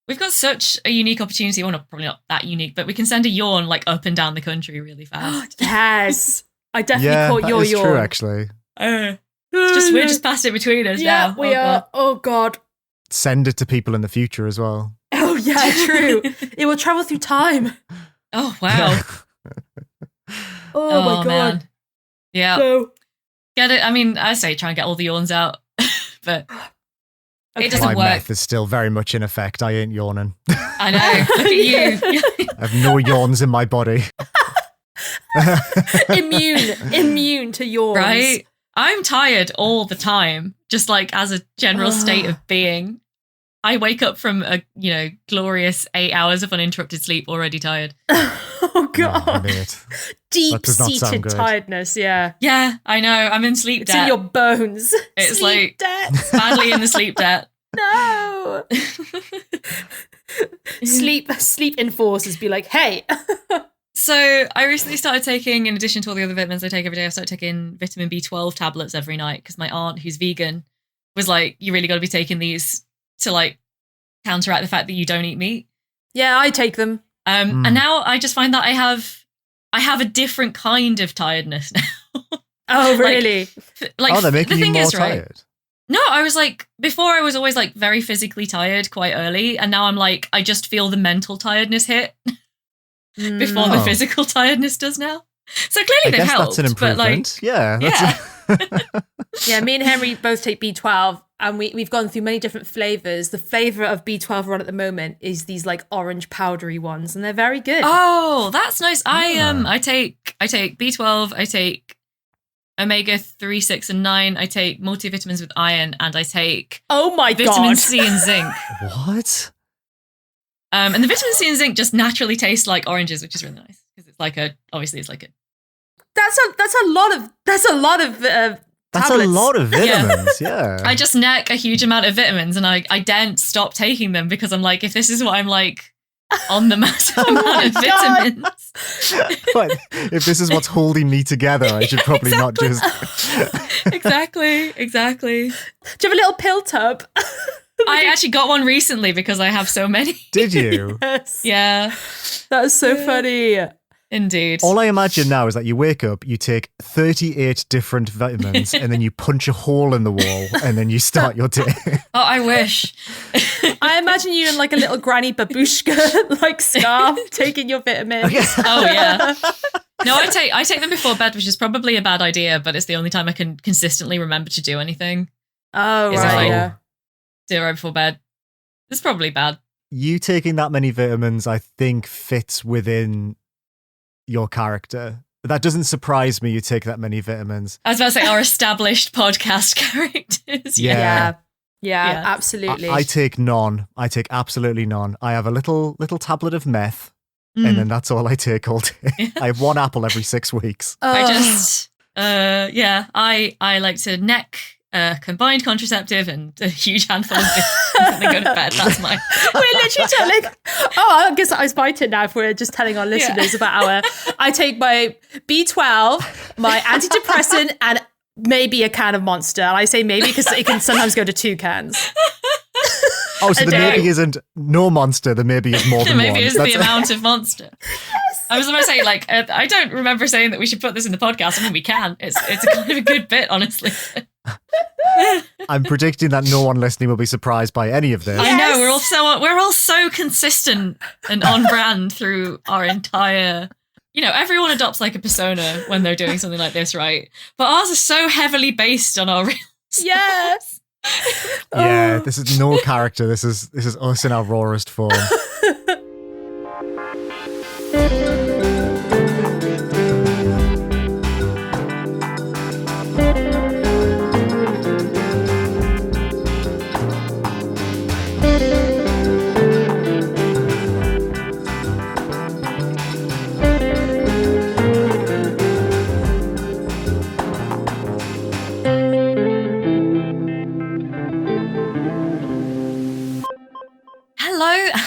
we've got such a unique opportunity. Well, probably not that unique, but we can send a yawn like up and down the country really fast. Yes. I definitely caught your yawn. Yeah, true, actually. We're just past it between us now. Yeah, we are. Oh, God. Send it to people in the future as well. Oh, yeah, true. It will travel through time. Oh, wow. Oh my God. Man. Yeah. No. Get it? I mean, I say try and get all the yawns out, but it doesn't My work. meth is still very much in effect. I ain't yawning. I know. Look at you. I have no yawns in my body. Immune to yawns. Right? I'm tired all the time, just like as a general state of being. I wake up from a, glorious 8 hours of uninterrupted sleep already tired. Oh, God. Yeah, Deep-seated tiredness, yeah. Yeah, I know. I'm in sleep debt. It's in your bones. It's sleep debt. Badly in the sleep debt. No. Sleep enforcers be like, hey. So I recently started taking, in addition to all the other vitamins I take every day, I started taking vitamin B12 tablets every night because my aunt, who's vegan, was like, you really got to be taking these to like counteract the fact that you don't eat meat. Yeah, I take them. And now I just find that I have a different kind of tiredness now. Oh, really? They're making you more tired. No, I was like, before I was always like very physically tired quite early. And now I'm like, I just feel the mental tiredness hit before the physical tiredness does now. So clearly they've helped. That's an improvement. Yeah, me and Henry both take B12 and we've gone through many different flavors. The flavor of B12 we're on at the moment is these like orange powdery ones and they're very good. Oh, that's nice. I take B12, I take omega 3, 6 and 9, I take multivitamins with iron, and I take vitamin C and zinc. What? And the vitamin C and zinc just naturally taste like oranges, which is really nice because it's like That's a lot of That's tablets. a lot of vitamins, yeah. I just neck a huge amount of vitamins and I daren't stop taking them because I'm like, if this is what I'm like on the massive amount of vitamins. But if this is what's holding me together, I should probably not just... Exactly. Do you have a little pill tub? I actually got one recently because I have so many. Did you? Yes. Yeah. That is so funny. Indeed. All I imagine now is that you wake up, you take 38 different vitamins, and then you punch a hole in the wall, and then you start your day. Oh, I wish. I imagine you in like a little granny babushka, like scarf, taking your vitamins. Oh, yeah. No, I take them before bed, which is probably a bad idea, but it's the only time I can consistently remember to do anything. Oh, right, yeah. Do it right before bed. It's probably bad. You taking that many vitamins, I think, fits within your character. That doesn't surprise me you take that many vitamins. I was about to say our established podcast characters. Yeah, absolutely. I take none. I take absolutely none. I have a little tablet of meth, and then that's all I take all day. I have one apple every 6 weeks. I like to neck a combined contraceptive and a huge handful of vitamins and then go to bed. That's mine. We're literally telling... I guess I spite it now if we're just telling our listeners about I take my B12, my antidepressant, and maybe a can of Monster. And I say maybe because it can sometimes go to 2 cans. Oh, so the maybe isn't no Monster, the maybe is more than one. Maybe is the amount of Monster. Yes. I was about to say, like, I don't remember saying that we should put this in the podcast. I mean, we can. It's a kind of a good bit, honestly. I'm predicting that no one listening will be surprised by any of this. I know, we're all so consistent and on brand through our entire... everyone adopts like a persona when they're doing something like this, right? But ours is so heavily based on our real stuff. Yes. Yeah, this is no character. This is us in our rawest form.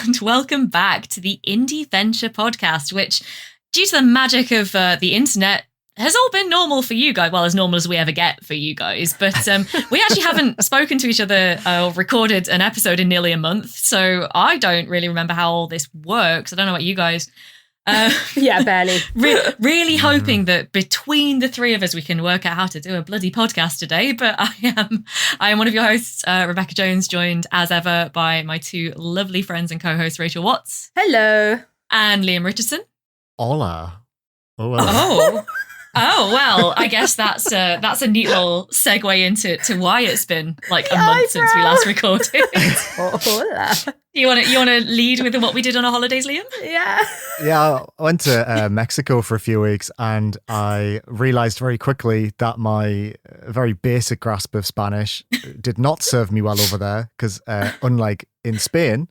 And welcome back to the Indieventure podcast, which, due to the magic of the internet, has all been normal for you guys. Well, as normal as we ever get for you guys. But we actually haven't spoken to each other or recorded an episode in nearly a month. So I don't really remember how all this works. I don't know about you guys. Yeah, barely. Really hoping that between the three of us, we can work out how to do a bloody podcast today. But I am one of your hosts, Rebecca Jones, joined as ever by my two lovely friends and co-hosts, Rachel Watts. Hello. And Liam Richardson. Hola. Oh, well, I guess that's a neat little segue into why it's been like a month since we last recorded. Hola. You want to lead with what we did on our holidays, Liam? Yeah. Yeah, I went to Mexico for a few weeks, and I realized very quickly that my very basic grasp of Spanish did not serve me well over there, because unlike in Spain,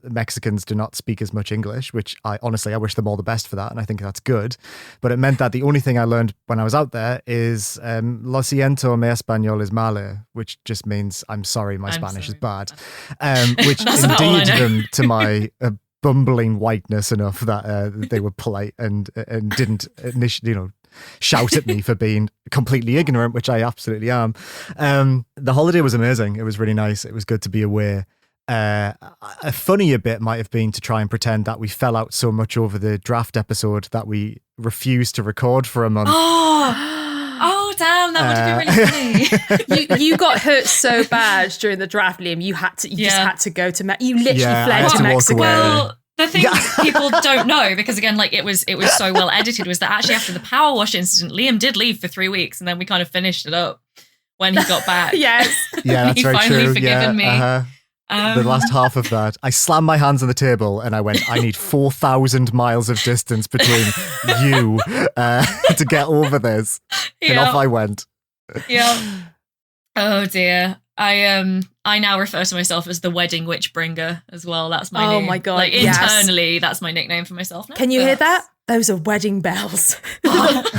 Mexicans do not speak as much English, which I wish them all the best for that, and I think that's good. But it meant that the only thing I learned when I was out there is lo siento, mi español es malo, which just means I'm sorry, my Spanish is bad, which endeared them to my bumbling whiteness enough that they were polite and didn't initially, shout at me for being completely ignorant, which I absolutely am. The holiday was amazing. It was really nice. It was good to be away. A funnier bit might have been to try and pretend that we fell out so much over the draft episode that we refused to record for a month. Oh, damn, that would have been really funny. You got hurt so bad during the draft, Liam. You just had to go to you literally fled to Mexico. Well, the thing people don't know, because again, like it was so well edited, was that actually after the power wash incident, Liam did leave for 3 weeks, and then we kind of finished it up when he got back. Yes. Yeah, that's he very finally true. forgiven me. The last half of that, I slammed my hands on the table and I went, I need 4,000 miles of distance between you to get over this. And off I went. Yeah. Oh dear. I now refer to myself as the wedding witch bringer as well. That's my Oh my God. Like internally, that's my nickname for myself now. Can you hear that? Those are wedding bells.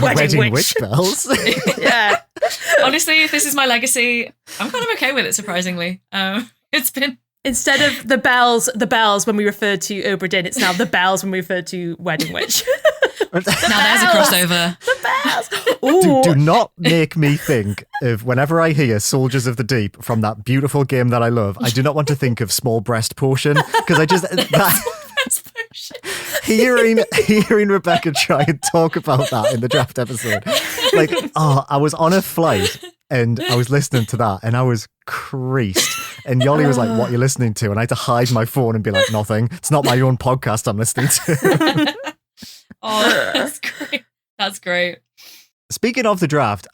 Wedding witch bells. Yeah. Honestly, if this is my legacy, I'm kind of okay with it, surprisingly. It's been... Instead of the bells when we referred to Obra Dinn, it's now the bells when we refer to Wedding Witch. Now there's a crossover. The bells. Do not make me think of, whenever I hear Soldiers of the Deep from that beautiful game that I love, I do not want to think of Small Breast Potion, because I just... Hearing Rebecca try and talk about that in the draft episode, like, I was on a flight and I was listening to that and I was creased, and Yoli was like, what are you listening to? And I had to hide my phone and be like, nothing, it's not my own podcast I'm listening to. Oh, that's great. Speaking of the draft,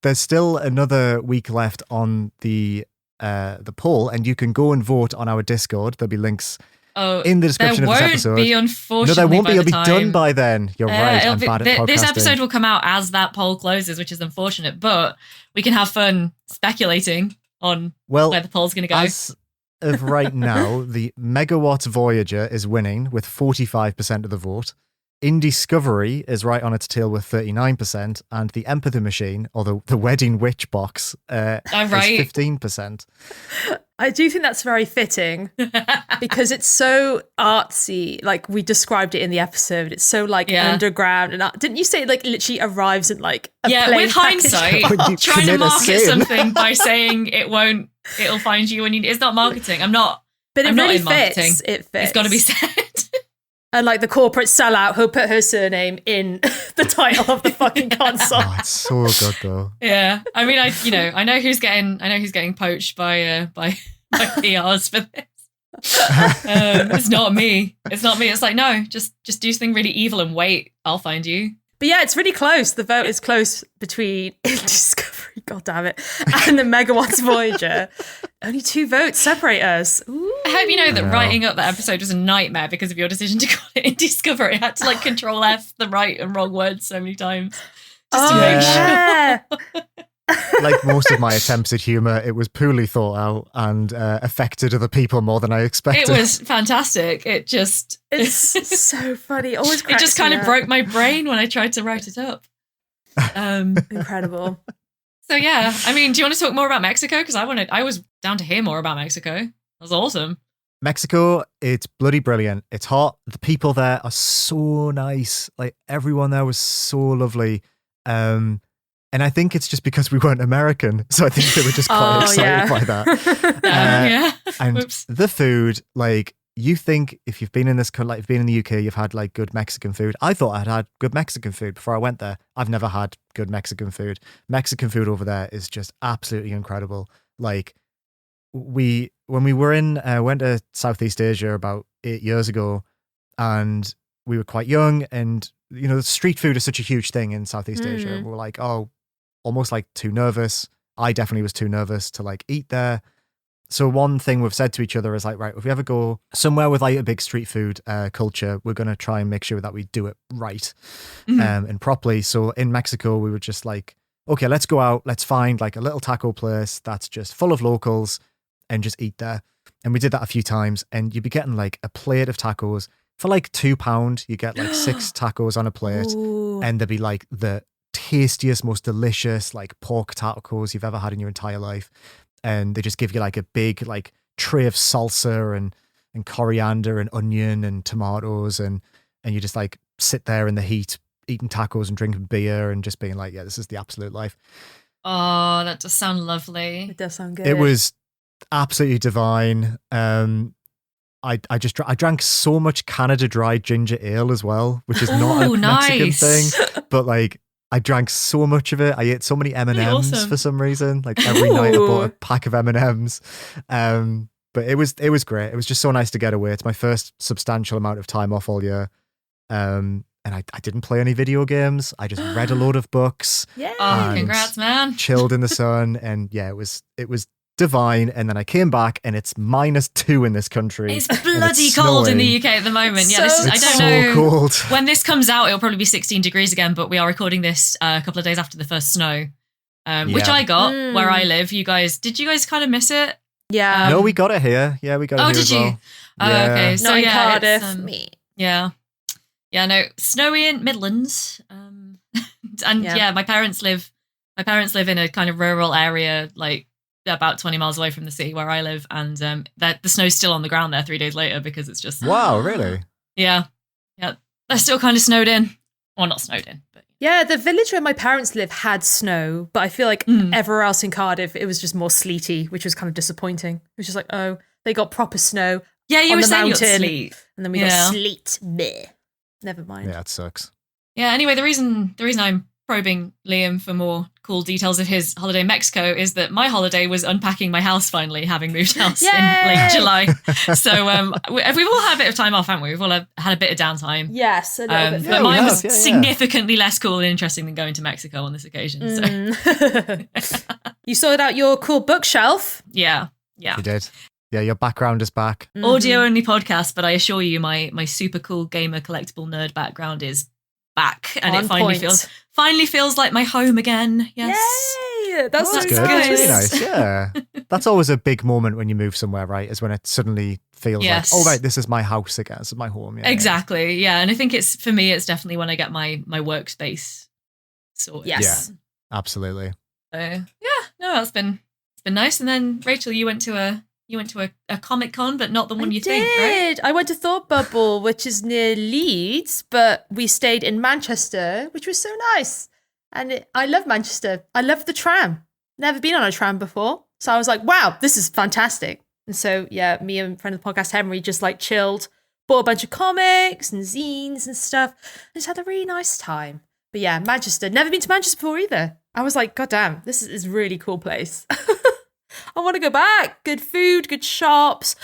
there's still another week left on the poll, and you can go and vote on our Discord. There'll be links in the description of this episode. Be, unfortunately, no, there won't be. It'll be time. Done by then. You're right. I'm bad at podcasting. This episode will come out as that poll closes, which is unfortunate, but we can have fun speculating on where the poll's going to go. As of right now, the Megawatt Voyager is winning with 45% of the vote. Indiscovery is right on its tail with 39%, and the Empathy Machine, or the Wedding Witch box, is 15%. I do think that's very fitting because it's so artsy. Like we described it in the episode, it's so underground. And didn't you say it like literally arrives in like a plain with hindsight, trying to market something by saying it'll find you when you. It's not marketing. I'm not. But I'm it really not in marketing. fits. It fits. It's got to be said. And like the corporate sellout who put her surname in the title of the fucking console. Oh, it's so good though. Yeah, I mean, I know who's getting poached by PRs for this. It's not me. It's like, no, just do something really evil and wait. I'll find you. But yeah, it's really close. The vote is close between Discovery, god damn it, and the Megawatts Voyager. Only 2 votes separate us. Ooh. I hope you know that writing up that episode was a nightmare because of your decision to call it Indiscovery. I had to like Control F the right and wrong words so many times just to make sure. Like most of my attempts at humour, it was poorly thought out and affected other people more than I expected. It was fantastic. It's so funny. Always it just kind of broke my brain when I tried to write it up. Incredible. So yeah, I mean, do you want to talk more about Mexico? Because I was down to hear more about Mexico. That was awesome. Mexico, it's bloody brilliant. It's hot. The people there are so nice. Like everyone there was so lovely. And I think it's just because we weren't American. So I think they were just quite excited by that. And Whoops. the food, like you think if you've been in this, like you've been in the UK, you've had like good Mexican food. I thought I'd had good Mexican food before I went there. I've never had good Mexican food. Mexican food over there is just absolutely incredible. Like when we were went to Southeast Asia about 8 years ago, and we were quite young, and you know, street food is such a huge thing in Southeast Asia. We were like, oh, almost like too nervous. I definitely was too nervous to like eat there. So one thing we've said to each other is like, right, if we ever go somewhere with like a big street food culture, we're going to try and make sure that we do it right and properly. So in Mexico, we were just like, okay, let's go out. Let's find like a little taco place that's just full of locals and just eat there. And we did that a few times, and you'd be getting like a plate of tacos for like £2. You get like 6 tacos on a plate. Ooh. And they'd be like the tastiest, most delicious like pork tacos you've ever had in your entire life. And they just give you like a big like tray of salsa and coriander and onion and tomatoes, and you just like sit there in the heat eating tacos and drinking beer and just being like, yeah, this is the absolute life. Oh, that does sound lovely. It does sound good. It was absolutely divine. I drank so much Canada Dry ginger ale as well, which is not a Mexican thing, but like I drank so much of it. I ate so many M&Ms for some reason. Like every night I bought a pack of M&Ms. But it was great. It was just so nice to get away. It's my first substantial amount of time off all year. And I didn't play any video games. I just read a load of books. Yeah. Oh, congrats, man. Chilled in the sun. And yeah, it was divine. And then I came back, and it's -2 in this country. It's bloody cold in the UK at the moment. Yeah, I don't know. Cold. When this comes out, it'll probably be 16 degrees again, but we are recording this a couple of days after the first snow, which I got where I live. Did you guys kind of miss it? Yeah. No, we got it here. Yeah, we got it here. Oh, did as you? well. Oh, Yeah. okay. So Not in yeah, Cardiff. Yeah. Yeah, no, snowy in Midlands. And yeah, my parents live in a kind of rural area, like about 20 miles away from the city where I live, and the snow's still on the ground there 3 days later because it's just Wow, really? Yeah. They're still kind of snowed in. Well, not snowed in, but Yeah, the village where my parents live had snow, but I feel like everywhere else in Cardiff, it was just more sleety, which was kind of disappointing. It was just like, oh, they got proper snow. yeah, you on were the saying you got mountain, sleet. and then we got sleet. Bleh. Never mind. Yeah, it sucks. Yeah, anyway, the reason I'm probing Liam for more cool details of his holiday in Mexico is that my holiday was unpacking my house finally, having moved house in late July. So we've all had a bit of time off, haven't we? We've all had a bit of downtime. Yes, a little bit. But mine was yeah. significantly less cool and interesting than going to Mexico on this occasion. So You sorted out your cool bookshelf. yeah. You did. Yeah, your background is back. Audio only podcast, but I assure you my super cool gamer collectible nerd background is back, and On it finally feels like my home again. Yes. Yay! That's That's so good. That's really nice. nice. Yeah. That's always a big moment when you move somewhere, right? Is when it suddenly feels Yes. like, oh, right, this is my house again. This is my home. Yeah, Exactly. Yeah. And I think for me, it's definitely when I get my workspace sorted. Yes. Yeah, absolutely. So yeah, no, it's been nice. And then Rachel, you went to a Comic Con, but not the one you think, right? I went to Thought Bubble, which is near Leeds, but we stayed in Manchester, which was so nice. And I love Manchester. I love the tram. Never been on a tram before. So I was like, wow, this is fantastic. And so, yeah, me and friend of the podcast, Henry, just like chilled, bought a bunch of comics and zines and stuff, and just had a really nice time. But yeah, Manchester. Never been to Manchester before either. I was like, God damn, this is a really cool place. I want to go back. Good food, good shops,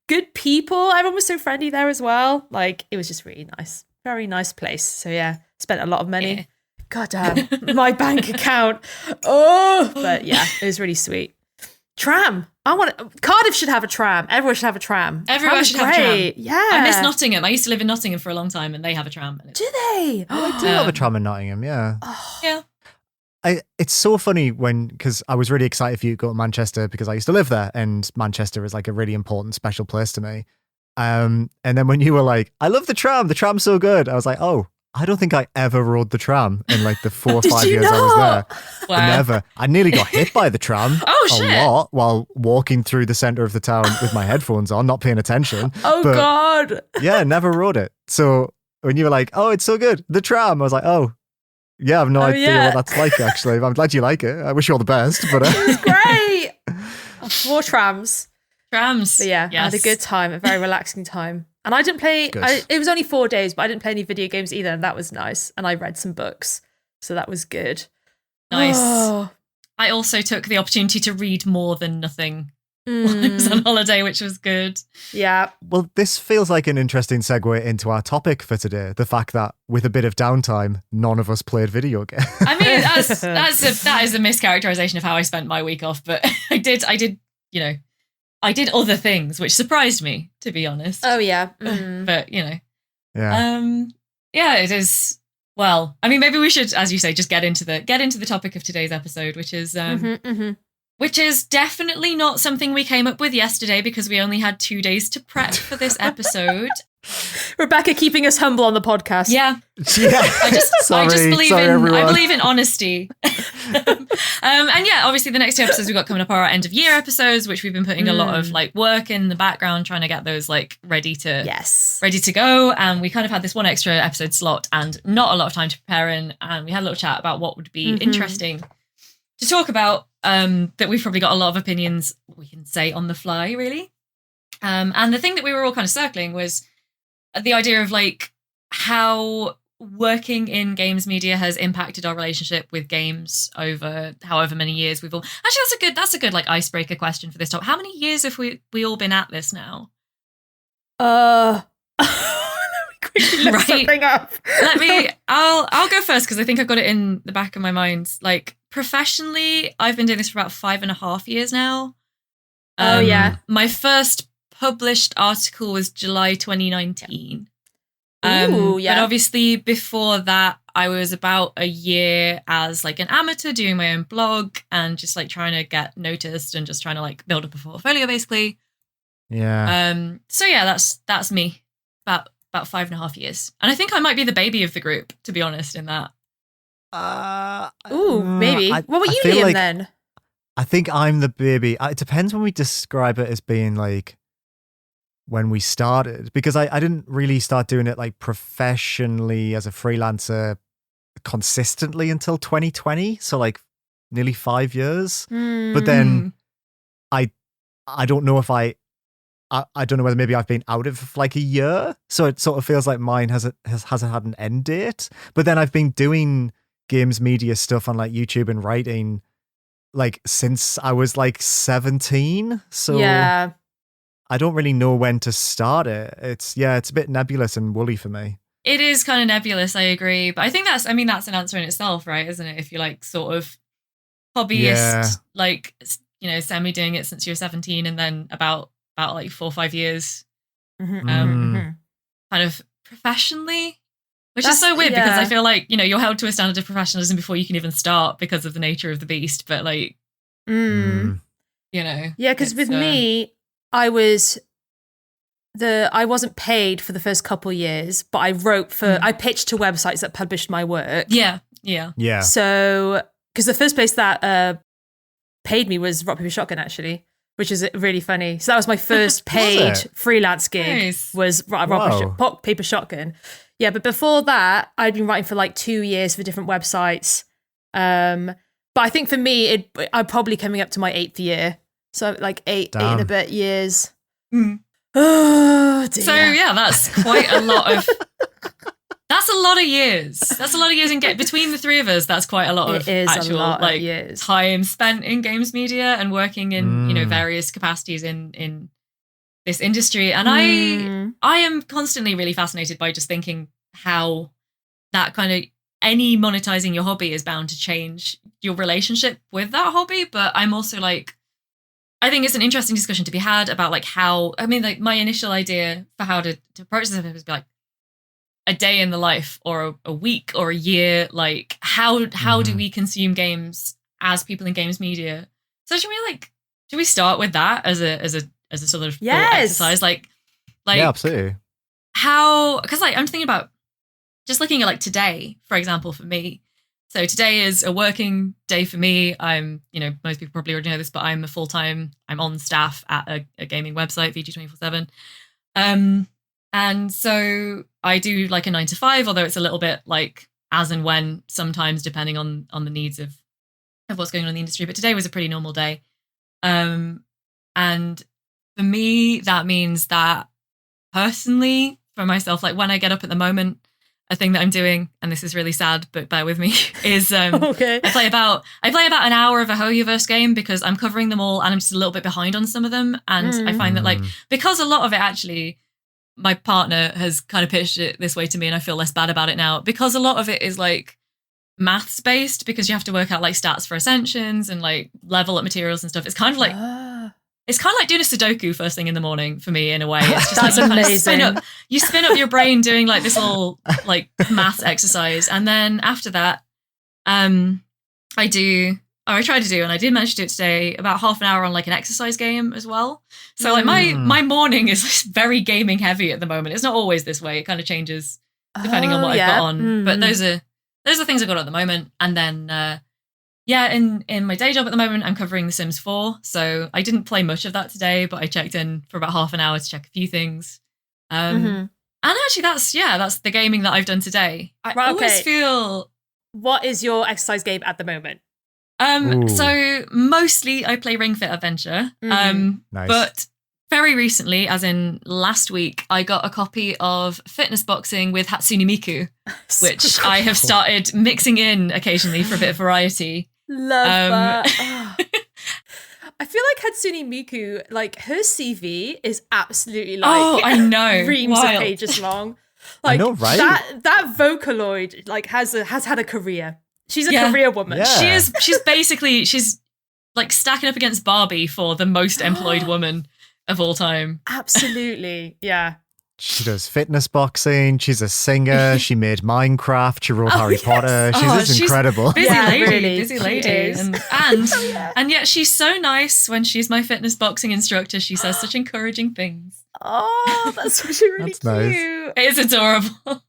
good people. Everyone was so friendly there as well. Like, it was just really nice. Very nice place. So yeah, spent a lot of money. Yeah. God damn, my bank account. Oh, but yeah, it was really sweet. Tram. Cardiff should have a tram. Everyone should have a tram. Everyone should have a tram. Yeah. I miss Nottingham. I used to live in Nottingham for a long time, and they have a tram. And Do they? I do have a tram in Nottingham, yeah. yeah. It's so funny because I was really excited for you to go to Manchester because I used to live there, and Manchester is like a really important, special place to me. And then when you were like, I love the tram's so good. I was like, oh, I don't think I ever rode the tram in like the 4 or Did 5 you years I was not? there. Wow. Never. I nearly got hit by the tram Oh, a shit. lot while walking through the center of the town with my headphones on, not paying attention. Oh, But God. yeah, never rode it. So when you were like, oh, it's so good, the tram, I was like, oh, yeah, I have no idea yeah. what that's like, actually. I'm glad you like it. I wish you all the best. But It was great. More trams. Trams. But yeah, I had a Yes. good time, a very relaxing time. And I didn't play, Good. it was only 4 days, but I didn't play any video games either. And that was nice. And I read some books. So that was good. Nice. Oh. I also took the opportunity to read more than nothing while I was on holiday, which was good. Yeah. well, this feels like an interesting segue into our topic for today. The fact that with a bit of downtime, none of us played video games. I mean, that is a mischaracterization of how I spent my week off, but I did, I did other things, which surprised me, to be honest. Oh, yeah. But Yeah. yeah, it is. Well, I mean, maybe we should, as you say, just get into the topic of today's episode, which is which is definitely not something we came up with yesterday because we only had 2 days to prep for this episode. Rebecca keeping us humble on the podcast. Yeah, Yeah. I just believe everyone. I believe in honesty. And yeah, obviously the next 2 episodes we've got coming up are our end of year episodes, which we've been putting a lot of like work in the background trying to get those like ready to go. And we kind of had this one extra episode slot and not a lot of time to prepare in. And we had a little chat about what would be interesting to talk about. That we've probably got a lot of opinions we can say on the fly, really. And the thing that we were all kind of circling was the idea of like how working in games media has impacted our relationship with games over however many years we've all. Actually, that's a good like icebreaker question for this topic. How many years have we all been at this now? Let me quickly look Right. something up. I'll go first because I think I've got it in the back of my mind. Like professionally, I've been doing this for about 5.5 years now. Oh, yeah. My first published article was July 2019. Ooh, yeah. But obviously before that, I was about a year as like an amateur doing my own blog and just like trying to get noticed and just trying to like build up a portfolio basically. Yeah. So yeah, that's me. About 5.5 years. And I think I might be the baby of the group, to be honest, in that. Maybe. What were you, feel Liam, like- then? I think I'm the baby. It depends when we describe it as being like when we started, because I didn't really start doing it like professionally as a freelancer consistently until 2020. So like nearly 5 years. But then I don't know if I don't know whether maybe I've been out of like a year. So it sort of feels like mine hasn't had an end date. But then I've been doing games media stuff on like YouTube and writing like since I was like 17. So Yeah. I don't really know when to start it. It's a bit nebulous and woolly for me. It is kind of nebulous, I agree. But I think that's an answer in itself, right? Isn't it? If you're like sort of hobbyist, like, you know, semi doing it since you're 17 and then about like 4 or 5 years kind of professionally, which is so weird because I feel like, you know, you're held to a standard of professionalism before you can even start because of the nature of the beast. But like, you know. Yeah, because with me, I wasn't paid for the first couple years, but I wrote I pitched to websites that published my work. Yeah. So, because the first place that paid me was Rock Paper Shotgun, actually, which is really funny. So that was my first paid freelance gig. Nice. Was Rock Paper Shotgun. Yeah, but before that, I'd been writing for like 2 years for different websites. But I think for me, I'm probably coming up to my 8th year. So like eight and a bit years. Oh, dear. So yeah, that's quite a lot of. That's a lot of years. That's a lot of years between the three of us. That's quite a lot of actual like years. Time spent in games media and working in various capacities in this industry. And I am constantly really fascinated by just thinking how that kind of any monetizing your hobby is bound to change your relationship with that hobby. But I'm also like, I think it's an interesting discussion to be had about like how, I mean, like my initial idea for how to approach this was like a day in the life or a week or a year. Like how do we consume games as people in games media? So should we start with that as a sort of thought exercise? Like, yeah, absolutely. How, because like I'm thinking about just looking at like today, for example, for me. So today is a working day for me. I'm, most people probably already know this, but I'm I'm on staff at a gaming website, VG247. And so I do like a 9 to 5, although it's a little bit like as and when sometimes depending on the needs of what's going on in the industry. But today was a pretty normal day. And for me, that means that personally, for myself, like when I get up at the moment, a thing that I'm doing, and this is really sad, but bear with me, is Okay. I play about an hour of a Hoyoverse game because I'm covering them all and I'm just a little bit behind on some of them. And I find that like, because a lot of it actually, my partner has kind of pitched it this way to me and I feel less bad about it now, because a lot of it is like maths based, because you have to work out like stats for ascensions and like level up materials and stuff. It's kind of like doing a Sudoku first thing in the morning for me in a way. It's just That's like amazing. You spin up your brain doing like this little like math exercise. And then after that, I try to do, and I did manage to do it today, about half an hour on like an exercise game as well. So like my morning is very gaming heavy at the moment. It's not always this way. It kind of changes depending on what I've got on. But those are things I've got at the moment. And then in my day job at the moment, I'm covering The Sims 4. So I didn't play much of that today, but I checked in for about half an hour to check a few things. And actually that's the gaming that I've done today. I always feel... What is your exercise game at the moment? So mostly I play Ring Fit Adventure. Nice. But very recently, as in last week, I got a copy of Fitness Boxing with Hatsune Miku, which I have started mixing in occasionally for a bit of variety. Love that. I feel like Hatsune Miku, like her CV is absolutely like I know, reams of pages long. Like I know, right? That Vocaloid like has had a career. She's a career woman. Yeah. She's like stacking up against Barbie for the most employed woman of all time. Absolutely. Yeah. She does fitness boxing. She's a singer. She made Minecraft. She wrote Harry Potter. She's incredible. Busy lady, really. busy lady. And yet she's so nice when she's my fitness boxing instructor. She says such encouraging things. Oh, that's actually really That's cute. nice. It is adorable.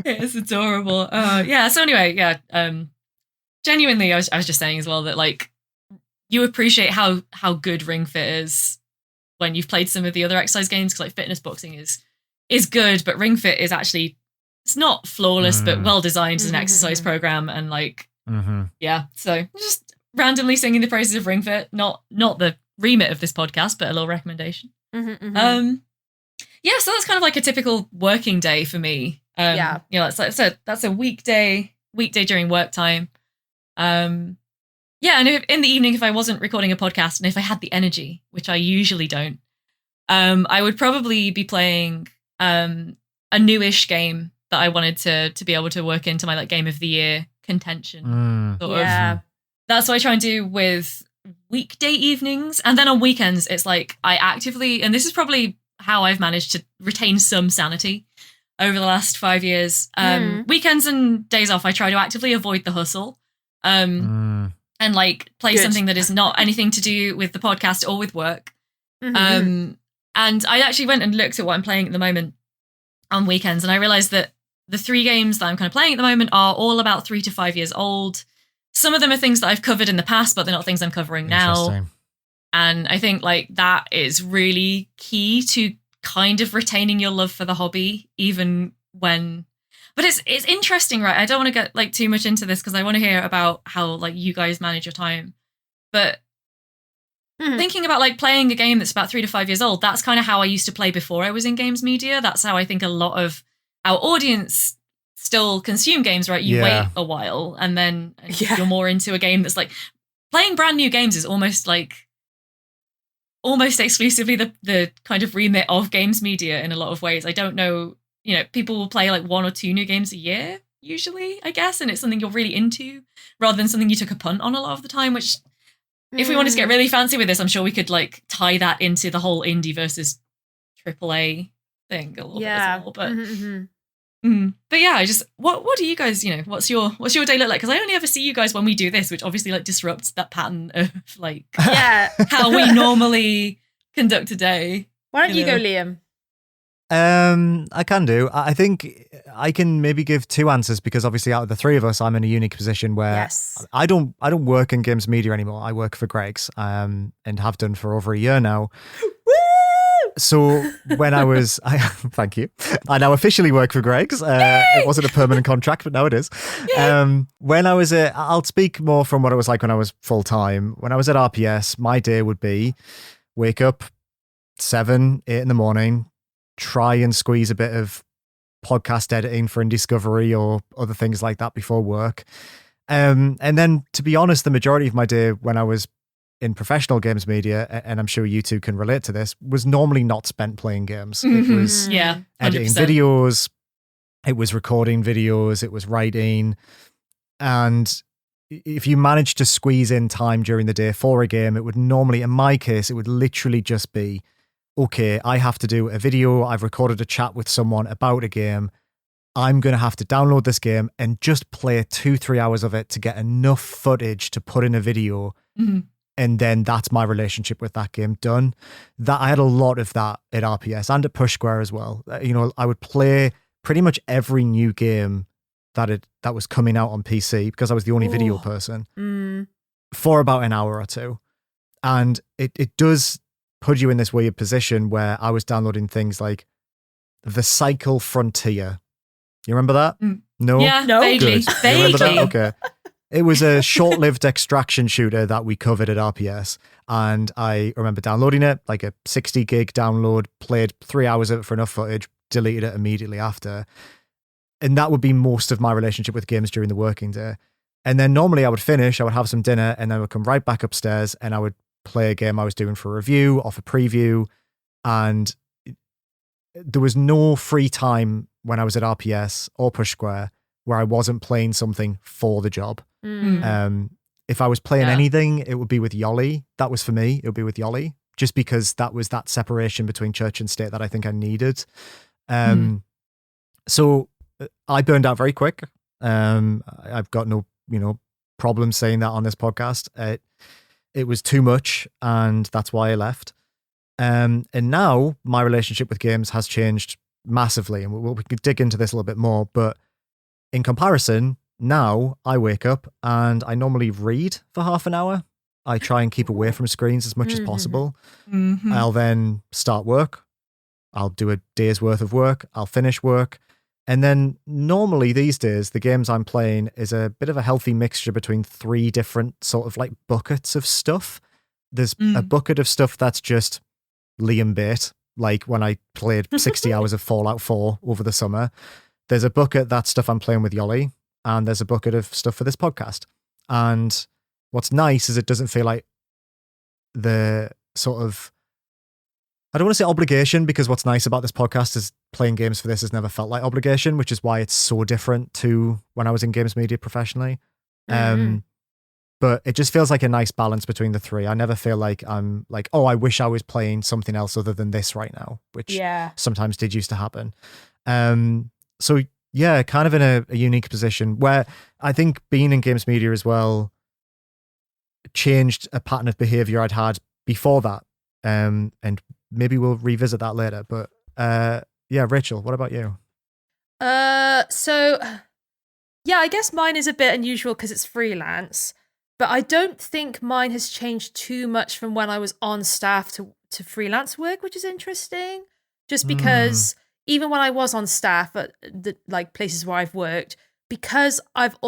It is adorable. So anyway, genuinely, I was just saying as well that like you appreciate how good Ring Fit is when you've played some of the other exercise games, because like fitness boxing is good, but Ring Fit is actually, it's not flawless, but well designed as an exercise program. And like, so just randomly singing the praises of Ring Fit, not the remit of this podcast, but a little recommendation. So that's kind of like a typical working day for me. That's a weekday during work time. And in the evening, if I wasn't recording a podcast and if I had the energy, which I usually don't, I would probably be playing a newish game that I wanted to be able to work into my like game of the year contention. That's what I try and do with weekday evenings. And then on weekends, it's like I actively, and this is probably how I've managed to retain some sanity over the last 5 years. Weekends and days off, I try to actively avoid the hustle. And like play something that is not anything to do with the podcast or with work. And I actually went and looked at what I'm playing at the moment on weekends, and I realized that the 3 games that I'm kind of playing at the moment are all about 3 to 5 years old. Some of them are things that I've covered in the past, but they're not things I'm covering now. And I think like that is really key to kind of retaining your love for the hobby, even when... But it's interesting, right? I don't want to get like too much into this because I want to hear about how like you guys manage your time. But thinking about like playing a game that's about 3 to 5 years old, that's kind of how I used to play before I was in games media. That's how I think a lot of our audience still consume games, right? You wait a while and then you're more into a game that's like playing brand new games is almost exclusively the kind of remit of games media in a lot of ways. I don't know. People will play like 1 or 2 new games a year, usually, I guess, and it's something you're really into rather than something you took a punt on a lot of the time, which if we wanted to get really fancy with this, I'm sure we could like tie that into the whole indie versus AAA thing a little bit as well. But yeah, I just, what do you guys, what's your day look like? Because I only ever see you guys when we do this, which obviously like disrupts that pattern of like how we normally conduct a day. Why don't you go, Liam? I can do. I think I can maybe give two answers because obviously out of the three of us, I'm in a unique position where Yes. I don't work in games media anymore. I work for Greg's and have done for over a year now. So when I was, thank you. I now officially work for Greg's. It wasn't a permanent contract, but now it is. When I was I'll speak more from what it was like when I was full time. When I was at RPS, my day would be wake up 7, 8 in the morning, try and squeeze a bit of podcast editing for Indiscovery or other things like that before work. And then, to be honest, the majority of my day when I was in professional games media, and I'm sure you two can relate to this, was normally not spent playing games. It was editing 100%. videos, it was recording videos, it was writing. And if you managed to squeeze in time during the day for a game, it would normally, in my case, it would literally just be, okay, I have to do a video. I've recorded a chat with someone about a game. I'm going to have to download this game and just play 2-3 hours of it to get enough footage to put in a video. And then that's my relationship with that game done. That I had a lot of that at RPS and at Push Square as well. You know, I would play pretty much every new game that was coming out on PC because I was the only video person for about an hour or two. And it does put you in this weird position where I was downloading things like The Cycle Frontier. You remember that? No? Yeah, No? vaguely. Good. You remember that? Vaguely. Okay. It was a short-lived extraction shooter that we covered at RPS. And I remember downloading it, like a 60 gig download, played 3 hours of it for enough footage, deleted it immediately after. And that would be most of my relationship with games during the working day. And then normally I would finish, I would have some dinner, and then I would come right back upstairs and I would play a game I was doing for a review, off a preview. And there was no free time when I was at RPS or Push Square where I wasn't playing something for the job. If I was playing anything, it would be with Yoli. That was for me. It would be with Yoli, just because that was that separation between church and state that I think I needed. So I burned out very quick. I've got no, problem saying that on this podcast. It was too much, and that's why I left. And now my relationship with games has changed massively, and we can dig into this a little bit more. But in comparison, now I wake up and I normally read for half an hour. I try and keep away from screens as much as possible. I'll then start work. I'll do a day's worth of work. I'll finish work. And then normally these days, the games I'm playing is a bit of a healthy mixture between 3 different sort of like buckets of stuff. There's a bucket of stuff that's just Liam bait, like when I played 60 hours of Fallout 4 over the summer. There's a bucket that's stuff I'm playing with Yoli, and there's a bucket of stuff for this podcast. And what's nice is it doesn't feel like the sort of, I don't want to say obligation, because what's nice about this podcast is playing games for this has never felt like obligation, which is why it's so different to when I was in games media professionally. But it just feels like a nice balance between the 3. I never feel like I'm like, oh, I wish I was playing something else other than this right now, which sometimes did used to happen. So yeah, kind of in a unique position where I think being in games media as well changed a pattern of behavior I'd had before that. And maybe we'll revisit that later. But yeah, Rachel, what about you? So yeah, I guess mine is a bit unusual because it's freelance, but I don't think mine has changed too much from when I was on staff to freelance work, which is interesting. Just because even when I was on staff at the like places where I've worked, because I've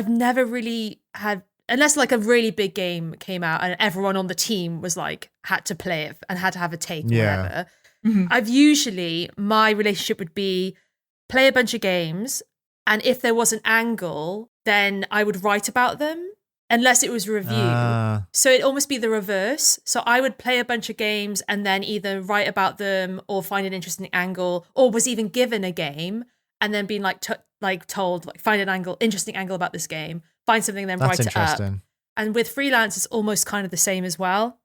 never really had, unless like a really big game came out and everyone on the team was like, had to play it and had to have a take or whatever. I've usually, my relationship would be play a bunch of games, and if there was an angle, then I would write about them, unless it was review. So it'd almost be the reverse. So I would play a bunch of games and then either write about them or find an interesting angle, or was even given a game and then being told, find an angle, interesting angle about this game, find something, then write it up. And with freelance, it's almost kind of the same as well.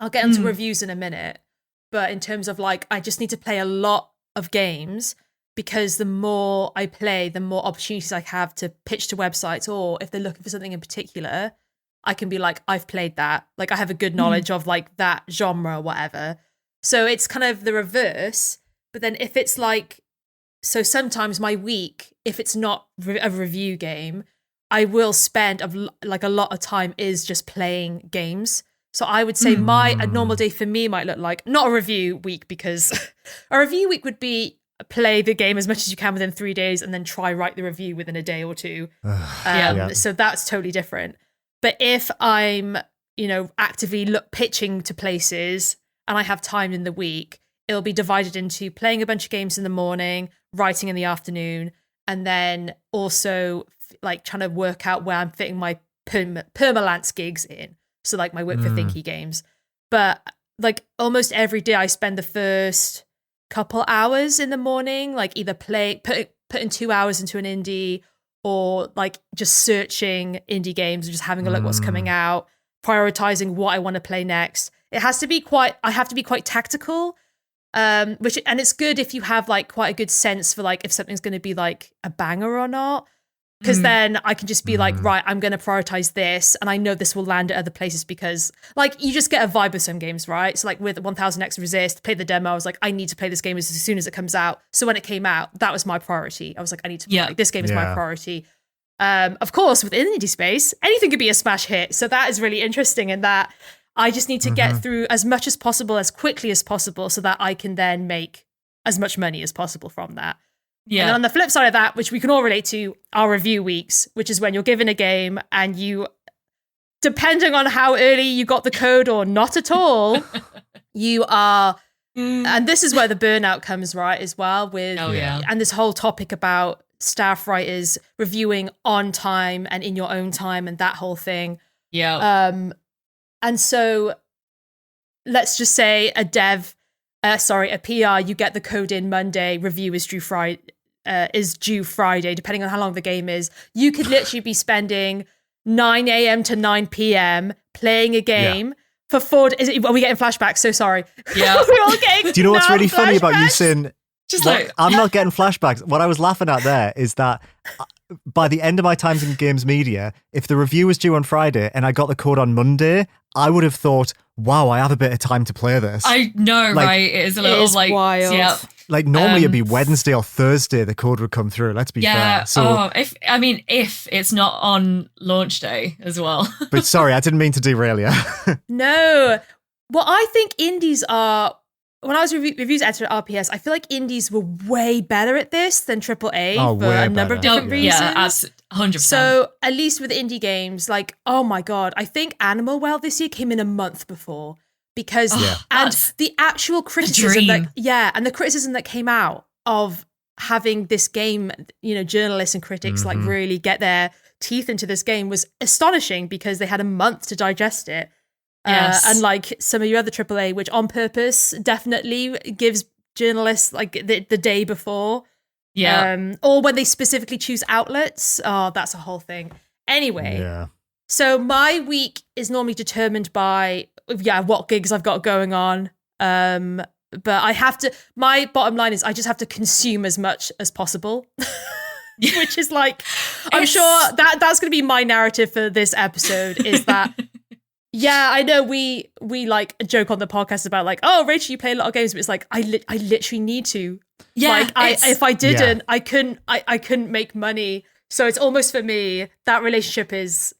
I'll get into reviews in a minute. But in terms of I just need to play a lot of games, because the more I play, the more opportunities I have to pitch to websites, or if they're looking for something in particular, I can be like, I've played that. I have a good knowledge of that genre or whatever. So it's kind of the reverse. But then if it's like, so sometimes my week, if it's not a review game, I will spend like a lot of time is just playing games. So I would say a normal day for me might look like not a review week, because a review week would be play the game as much as you can within 3 days and then try write the review within a day or two. So that's totally different. But if I'm, actively pitching to places and I have time in the week, it'll be divided into playing a bunch of games in the morning, writing in the afternoon, and then also like trying to work out where I'm fitting my permalance gigs in. So like my work for Thinky games. But like almost every day I spend the first couple hours in the morning, like either putting 2 hours into an indie, or like just searching indie games and just having a look what's coming out, prioritizing what I want to play next. I have to be quite tactical. And it's good if you have like quite a good sense for like if something's going to be like a banger or not. Because then I can just be like, right, I'm going to prioritize this, and I know this will land at other places, because like you just get a vibe with some games, right? So like with 1000X Resist, play the demo, I was like, I need to play this game as soon as it comes out. So when it came out, that was my priority. I was like, I need to play this game is my priority. Of course, with indie space, anything could be a smash hit. So that is really interesting in that I just need to get through as much as possible, as quickly as possible, so that I can then make as much money as possible from that. Yeah. And then on the flip side of that, which we can all relate to, are review weeks, which is when you're given a game and you, depending on how early you got the code or not at all, you are, and this is where the burnout comes, right, as well, with, and this whole topic about staff writers reviewing on time and in your own time and that whole thing. Yeah. And so let's just say a PR, you get the code in Monday, review is due Friday, depending on how long the game is. You could literally be spending 9 a.m. to 9 p.m. playing a game for 4 days. Are we getting flashbacks? So sorry. Yeah. We're all getting Do you know what's really funny about you saying, just like, I'm not getting flashbacks. What I was laughing at there is that by the end of my times in games media, if the review was due on Friday and I got the code on Monday, I would have thought, wow, I have a bit of time to play this. I know, like, right? It is a little like wild. Yeah. Like normally it'd be Wednesday or Thursday the code would come through. Let's be fair. So, if it's not on launch day as well. But sorry, I didn't mean to derail you. No. Well, I think indies are, when I was reviews editor at RPS, I feel like indies were way better at this than AAA for a number of different reasons. Yeah, that's 100%. So at least with indie games, like, oh my God, I think Animal Well this year came in a month before, because and the actual criticism and the criticism that came out of having this game, journalists and critics like really get their teeth into this game was astonishing, because they had a month to digest it. Yes. And like some of your other AAA, which on purpose definitely gives journalists like the day before. Yeah. Or when they specifically choose outlets. Oh, that's a whole thing. Anyway. So my week is normally determined by, what gigs I've got going on. But I have to, my bottom line is I just have to consume as much as possible. Which is like, I'm sure that's going to be my narrative for this episode, is that yeah, I know we like joke on the podcast about like, oh, Rachel, you play a lot of games, but it's like I literally need to. Yeah, like if I didn't, I couldn't make money. So it's almost, for me, that relationship is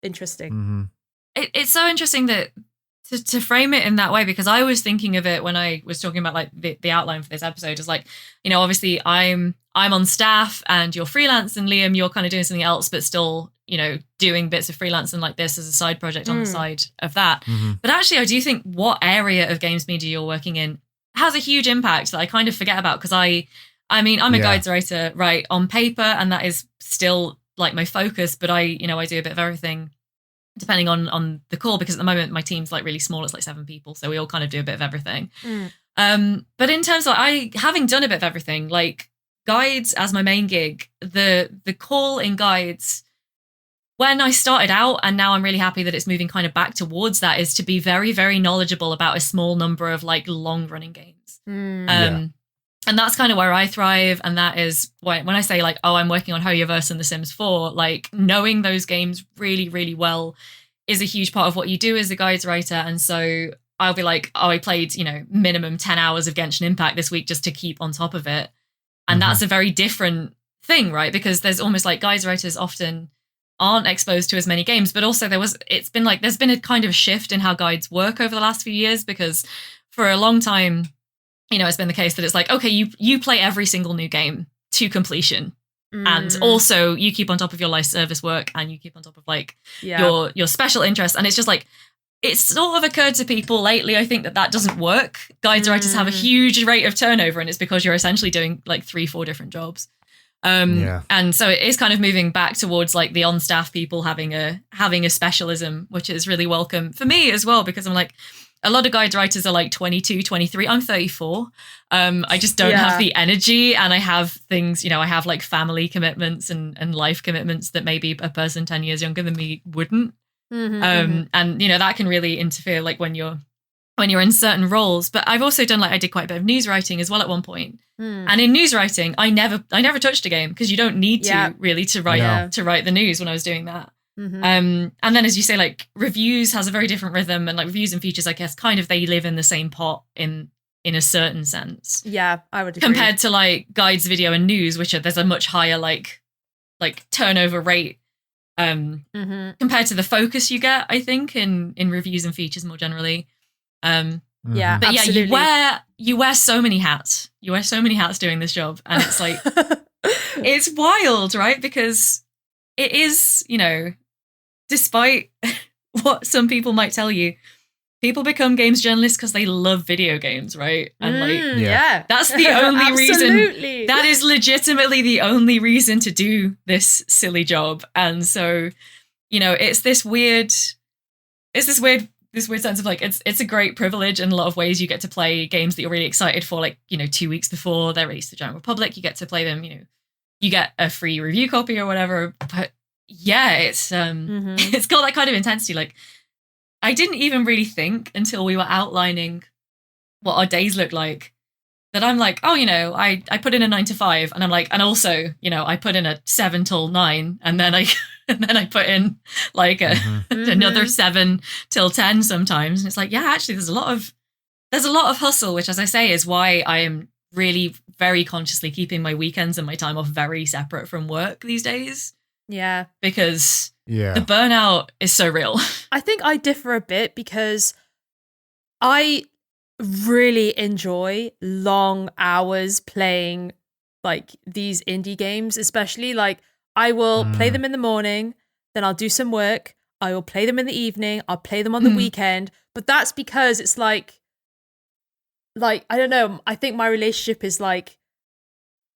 interesting. It's so interesting that to frame it in that way, because I was thinking of it when I was talking about like the outline for this episode, is like, obviously I'm on staff and you're freelance, and Liam, you're kind of doing something else, but still, doing bits of freelance and like this as a side project on the side of that. But actually, I do think what area of games media you're working in has a huge impact that I kind of forget about, because I'm a guides writer, right, on paper, and that is still like my focus, but I do a bit of everything depending on the call, because at the moment my team's like really small, it's like 7 people, so we all kind of do a bit of everything. But in terms of having done a bit of everything, like guides as my main gig, the call in guides when I started out, and now I'm really happy that it's moving kind of back towards that, is to be very, very knowledgeable about a small number of like long running games. And that's kind of where I thrive. And that is why when I say like, oh, I'm working on Hoyoverse and The Sims 4, like knowing those games really, really well is a huge part of what you do as a guides writer. And so I'll be like, oh, I played, minimum 10 hours of Genshin Impact this week just to keep on top of it. And that's a very different thing, right? Because there's almost like guides writers often aren't exposed to as many games, but also there's been a kind of shift in how guides work over the last few years, because for a long time, it's been the case that it's like, okay, you play every single new game to completion. And also you keep on top of your live service work, and you keep on top of like your special interests. And it's just like, it's sort of occurred to people lately, I think, that doesn't work. Guides writers have a huge rate of turnover, and it's because you're essentially doing like 3-4 different jobs. And so it is kind of moving back towards like the on-staff people having a specialism, which is really welcome for me as well, because I'm like, a lot of guide writers are like 22, 23. I'm 34. I just don't have the energy, and I have things, I have like family commitments and life commitments that maybe a person 10 years younger than me wouldn't. And that can really interfere like when you're in certain roles. But I've also done I did quite a bit of news writing as well at one point. And in news writing, I never touched a game, because you don't need to really to write the news when I was doing that. And then, as you say, like reviews has a very different rhythm, and like reviews and features, I guess, kind of they live in the same pot in a certain sense. Yeah, I would agree. Compared to like guides, video, and news, which there's a much higher like turnover rate compared to the focus you get, I think, in reviews and features more generally. Yeah, but absolutely. you wear so many hats. You wear so many hats doing this job, and it's like it's wild, right? Because it is, despite what some people might tell you, people become games journalists because they love video games, right? And that's the only reason. That is legitimately the only reason to do this silly job. And so, it's this weird sense of like, it's a great privilege in a lot of ways. You get to play games that you're really excited for, like, 2 weeks before they're released to the general public. You get to play them, you get a free review copy or whatever. But yeah, it's got that kind of intensity. Like, I didn't even really think until we were outlining what our days look like that I'm like, oh, I put in a 9 to 5, and I'm like, and also, I put in a 7 till 9, and then I put in like another 7 till 10 sometimes. And it's like, yeah, actually there's a lot of hustle, which, as I say, is why I am really very consciously keeping my weekends and my time off very separate from work these days. Yeah. Because the burnout is so real. I think I differ a bit, because I really enjoy long hours playing like these indie games, especially like I will play them in the morning, then I'll do some work, I will play them in the evening, I'll play them on the weekend. But that's because it's like I don't know, I think my relationship is like,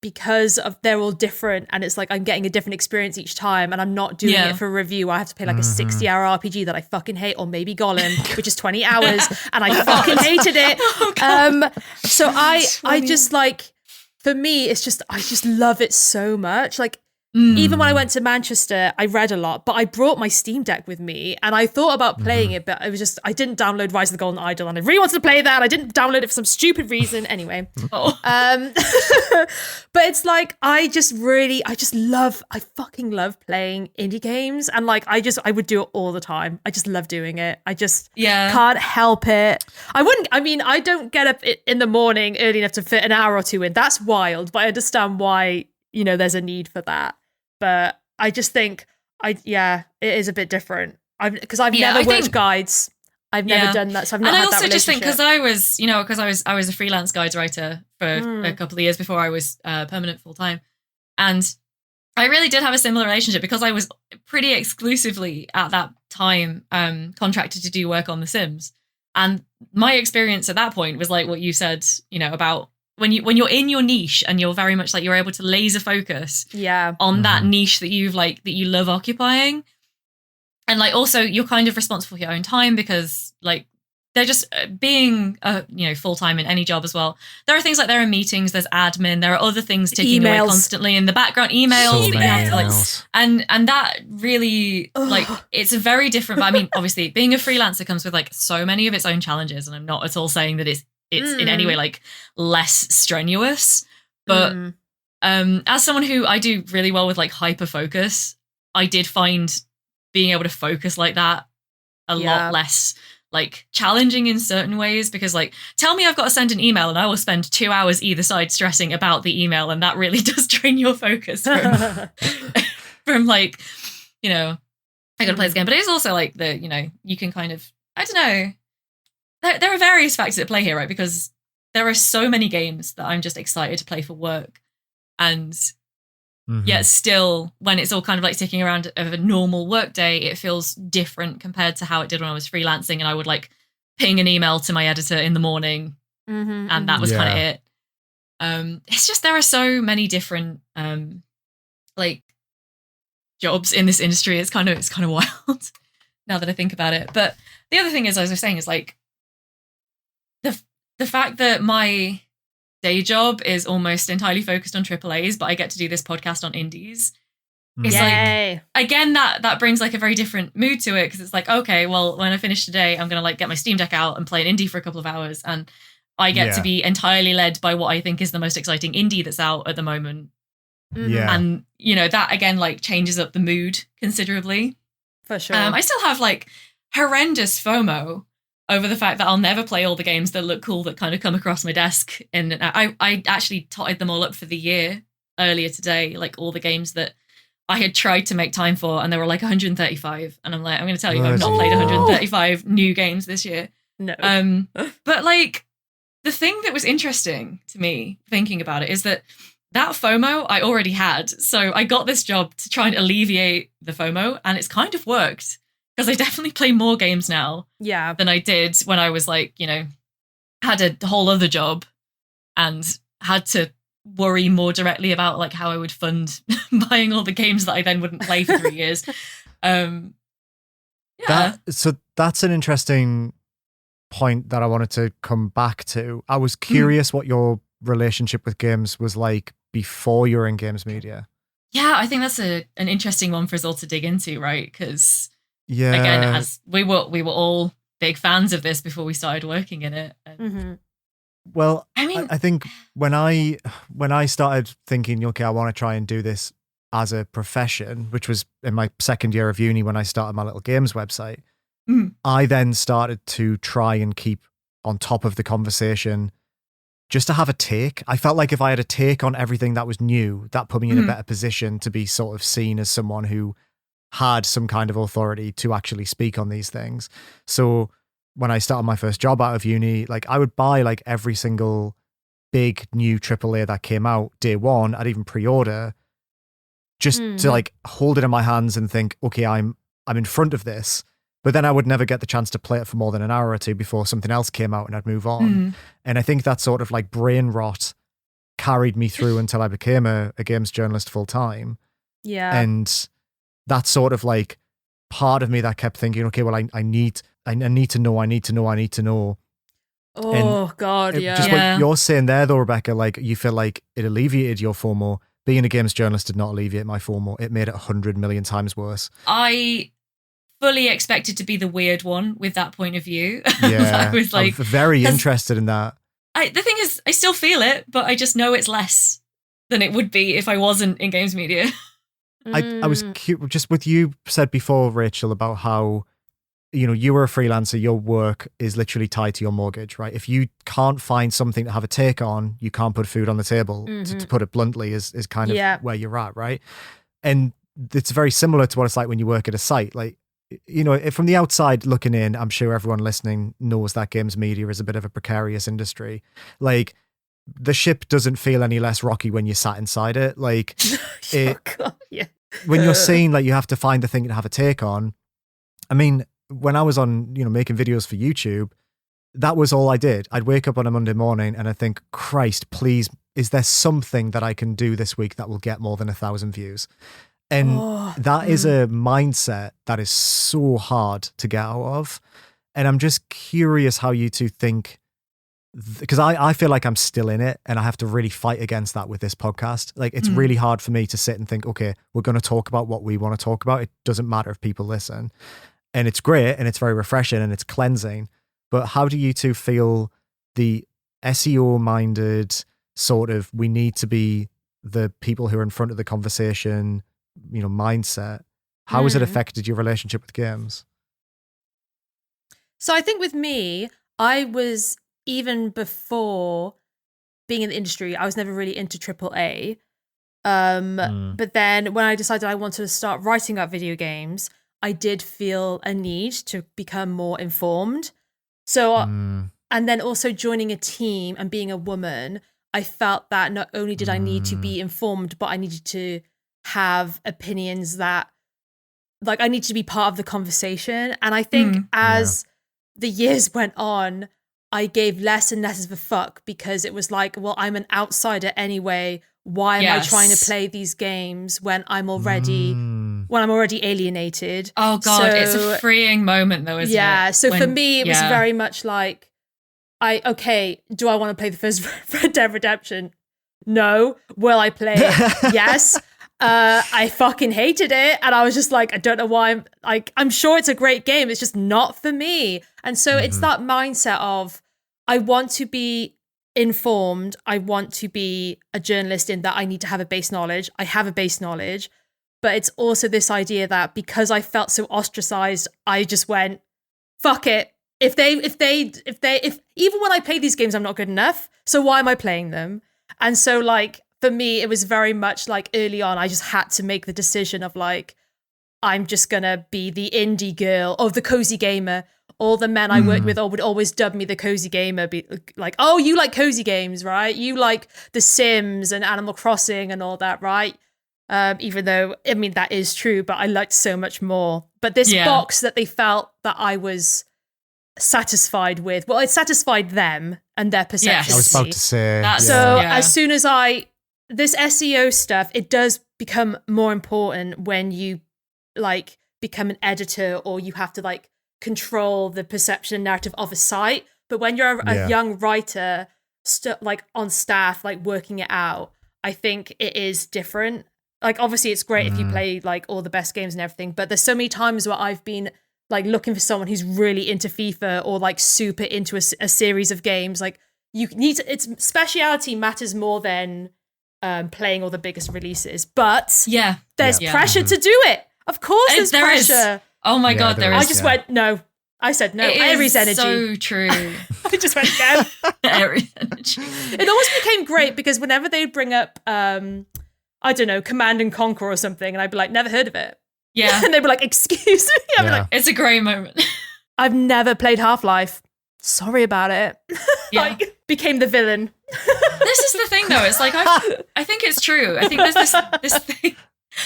because of they're all different, and it's like I'm getting a different experience each time, and I'm not doing it for review. I have to play like a 60-hour RPG that I fucking hate, or maybe Golem, which is 20 hours, and I fucking hated it. So I just like, for me, it's just, I just love it so much. Like, even when I went to Manchester, I read a lot, but I brought my Steam Deck with me, and I thought about playing it, but it was just, I didn't download Rise of the Golden Idol, and I really wanted to play that. I didn't download it for some stupid reason. Anyway. But it's like, I fucking love playing indie games, and like, I would do it all the time. I just love doing it. I just can't help it. I don't get up in the morning early enough to fit an hour or two in. That's wild, but I understand why, there's a need for that. But I just think, it is a bit different. Because I've never worked guides. I've never done that, so I've not had that relationship. And I also just think, because I was a freelance guides writer for a couple of years before I was permanent full time, and I really did have a similar relationship, because I was pretty exclusively at that time contracted to do work on The Sims, and my experience at that point was like what you said, about when you're in your niche, and you're very much like, you're able to laser focus on that niche that that you love occupying. And like, also you're kind of responsible for your own time, because like, they're just being full-time in any job as well. There are things like, there are meetings, there's admin, there are other things ticking away constantly in the background, emails that you have to like, and that really like, it's a very different, but I mean, obviously being a freelancer comes with like so many of its own challenges, and I'm not at all saying that it's in any way like less strenuous, but as someone who, I do really well with like hyper focus, I did find being able to focus like that a lot less like challenging in certain ways, because like tell me I've got to send an email and I will spend 2 hours either side stressing about the email, and that really does drain your focus from like, you know, I gotta play this game. But it is also like the, you know, you can kind of, I don't know, there are various factors at play here, right? Because there are so many games that I'm just excited to play for work, and yet still, when it's all kind of like ticking around of a normal work day, it feels different compared to how it did when I was freelancing, and I would like ping an email to my editor in the morning, and that was kind of it. It's just there are so many different like jobs in this industry. It's kind of wild now that I think about it. But the other thing is, as I was saying, is like the fact that my day job is almost entirely focused on AAAs, but I get to do this podcast on indies. It's like, again, that brings like a very different mood to it, because it's like, okay, well, when I finish today, I'm gonna like get my Steam Deck out and play an indie for a couple of hours, and I get to be entirely led by what I think is the most exciting indie that's out at the moment. And you know, that again like changes up the mood considerably. For sure. I still have like horrendous FOMO over the fact that I'll never play all the games that look cool that kind of come across my desk. And I actually totted them all up for the year earlier today, like all the games that I had tried to make time for, and there were like 135. And I'm like, I'm going to tell you, I've not played 135 new games this year. No. But like the thing that was interesting to me thinking about it is that FOMO I already had. So I got this job to try and alleviate the FOMO, and it's kind of worked, because I definitely play more games now than I did when I was like, you know, had a whole other job and had to worry more directly about like how I would fund buying all the games that I then wouldn't play for 3 years. So that's an interesting point that I wanted to come back to. I was curious what your relationship with games was like before you were in games media. Yeah, I think that's an interesting one for us all to dig into, right? Because again, as we were all big fans of this before we started working in it. And well, I mean, I think when I started thinking, okay, I want to try and do this as a profession, which was in my second year of uni when I started my little games website, I then started to try and keep on top of the conversation just to have a take. I felt like if I had a take on everything that was new, that put me in a better position to be sort of seen as someone who had some kind of authority to actually speak on these things. So when I started my first job out of uni, like I would buy like every single big new AAA that came out day one. I'd even pre-order just to like hold it in my hands and think, okay, I'm in front of this. But then I would never get the chance to play it for more than an hour or two before something else came out and I'd move on. And I think that sort of like brain rot carried me through until I became a games journalist full time. Yeah. And that's sort of like part of me that kept thinking, okay, well, I need to know. Oh, and God, yeah. Just what you're saying there, though, Rebecca, like you feel like it alleviated your FOMO. Being a games journalist did not alleviate my FOMO. It made it 100 million times worse. I fully expected to be the weird one with that point of view. Yeah, I was like, I'm very interested in that. The thing is, I still feel it, but I just know it's less than it would be if I wasn't in games media. I was just with you said before, Rachel, about how, you know, you were a freelancer, your work is literally tied to your mortgage, right? If you can't find something to have a take on, you can't put food on the table, to put it bluntly, is kind of where you're at, right? And it's very similar to what it's like when you work at a site. Like, you know, from the outside looking in, I'm sure everyone listening knows that games media is a bit of a precarious industry. Like, the ship doesn't feel any less rocky when you sat inside it. Like, when you're saying like you have to find the thing to have a take on, I mean, when I was on, you know, making videos for YouTube, that was all I did. I'd wake up on a Monday morning and I think, Christ, please, is there something that I can do this week that will get more than 1,000 views? And that is a mindset that is so hard to get out of. And I'm just curious how you two think, because I feel like I'm still in it and I have to really fight against that with this podcast. Like, it's really hard for me to sit and think, okay, we're going to talk about what we want to talk about. It doesn't matter if people listen. And it's great and it's very refreshing and it's cleansing. But how do you two feel the SEO minded sort of, we need to be the people who are in front of the conversation, you know, mindset? How has it affected your relationship with games? So I think with me, I was, even before being in the industry, I was never really into AAA. But then when I decided I wanted to start writing about video games, I did feel a need to become more informed. So, and then also joining a team and being a woman, I felt that not only did I need to be informed, but I needed to have opinions that, like, I need to be part of the conversation. And I think as the years went on, I gave less and less of a fuck, because it was like, well, I'm an outsider anyway. Why am I trying to play these games when I'm already alienated? Oh God, it's a freeing moment though, isn't it? Yeah. So for me, it was very much like, do I want to play the first Red Dead Redemption? No. Will I play it? Yes. I fucking hated it, and I was just like, I don't know why. I'm sure it's a great game. It's just not for me. And so it's that mindset of, I want to be informed. I want to be a journalist in that I need to have a base knowledge. I have a base knowledge, but it's also this idea that because I felt so ostracized, I just went, fuck it. If even when I play these games, I'm not good enough. So why am I playing them? And so, like, for me, it was very much like early on, I just had to make the decision of like, I'm just going to be the indie girl or the cozy gamer. All the men I worked with would always dub me the cozy gamer, be like, oh, you like cozy games, right? You like The Sims and Animal Crossing and all that, right? Even though, I mean, that is true, but I liked so much more. But this box that they felt that I was satisfied with, well, it satisfied them and their perception. Yes. I was about to say. As soon as this SEO stuff, it does become more important when you like become an editor, or you have to like control the perception and narrative of a site. But when you're a young writer, like on staff, like working it out, I think it is different. Like, obviously it's great if you play like all the best games and everything, but there's so many times where I've been like looking for someone who's really into FIFA or like super into a series of games. Like, you need to, it's speciality matters more than playing all the biggest releases, but there's pressure to do it. Of course, there's pressure. Oh my God, there is. I just went no. I said no. Aries energy. So true. I just went no. Aries energy. It always became great because whenever they'd bring up, I don't know, Command and Conquer or something, and I'd be like, never heard of it. Yeah. And they'd be like, excuse me. I'd be like, it's a great moment. I've never played Half-Life. Sorry about it. Like, became the villain. This is the thing, though. It's like, I think it's true. I think there's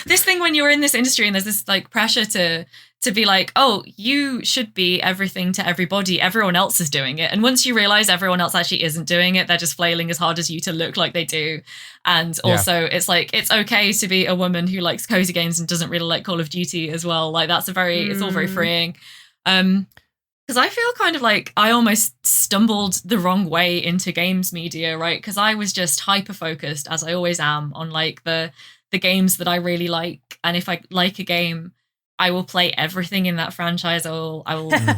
this thing when you're in this industry and there's this like pressure to be like, oh, you should be everything to everybody. Everyone else is doing it. And once you realize everyone else actually isn't doing it, they're just flailing as hard as you to look like they do. And also it's like, it's okay to be a woman who likes cozy games and doesn't really like Call of Duty as well. Like, that's it's all very freeing. Because I feel kind of like I almost stumbled the wrong way into games media, right? Because I was just hyper focused, as I always am, on like the games that I really like. And if I like a game, I will play everything in that franchise. I will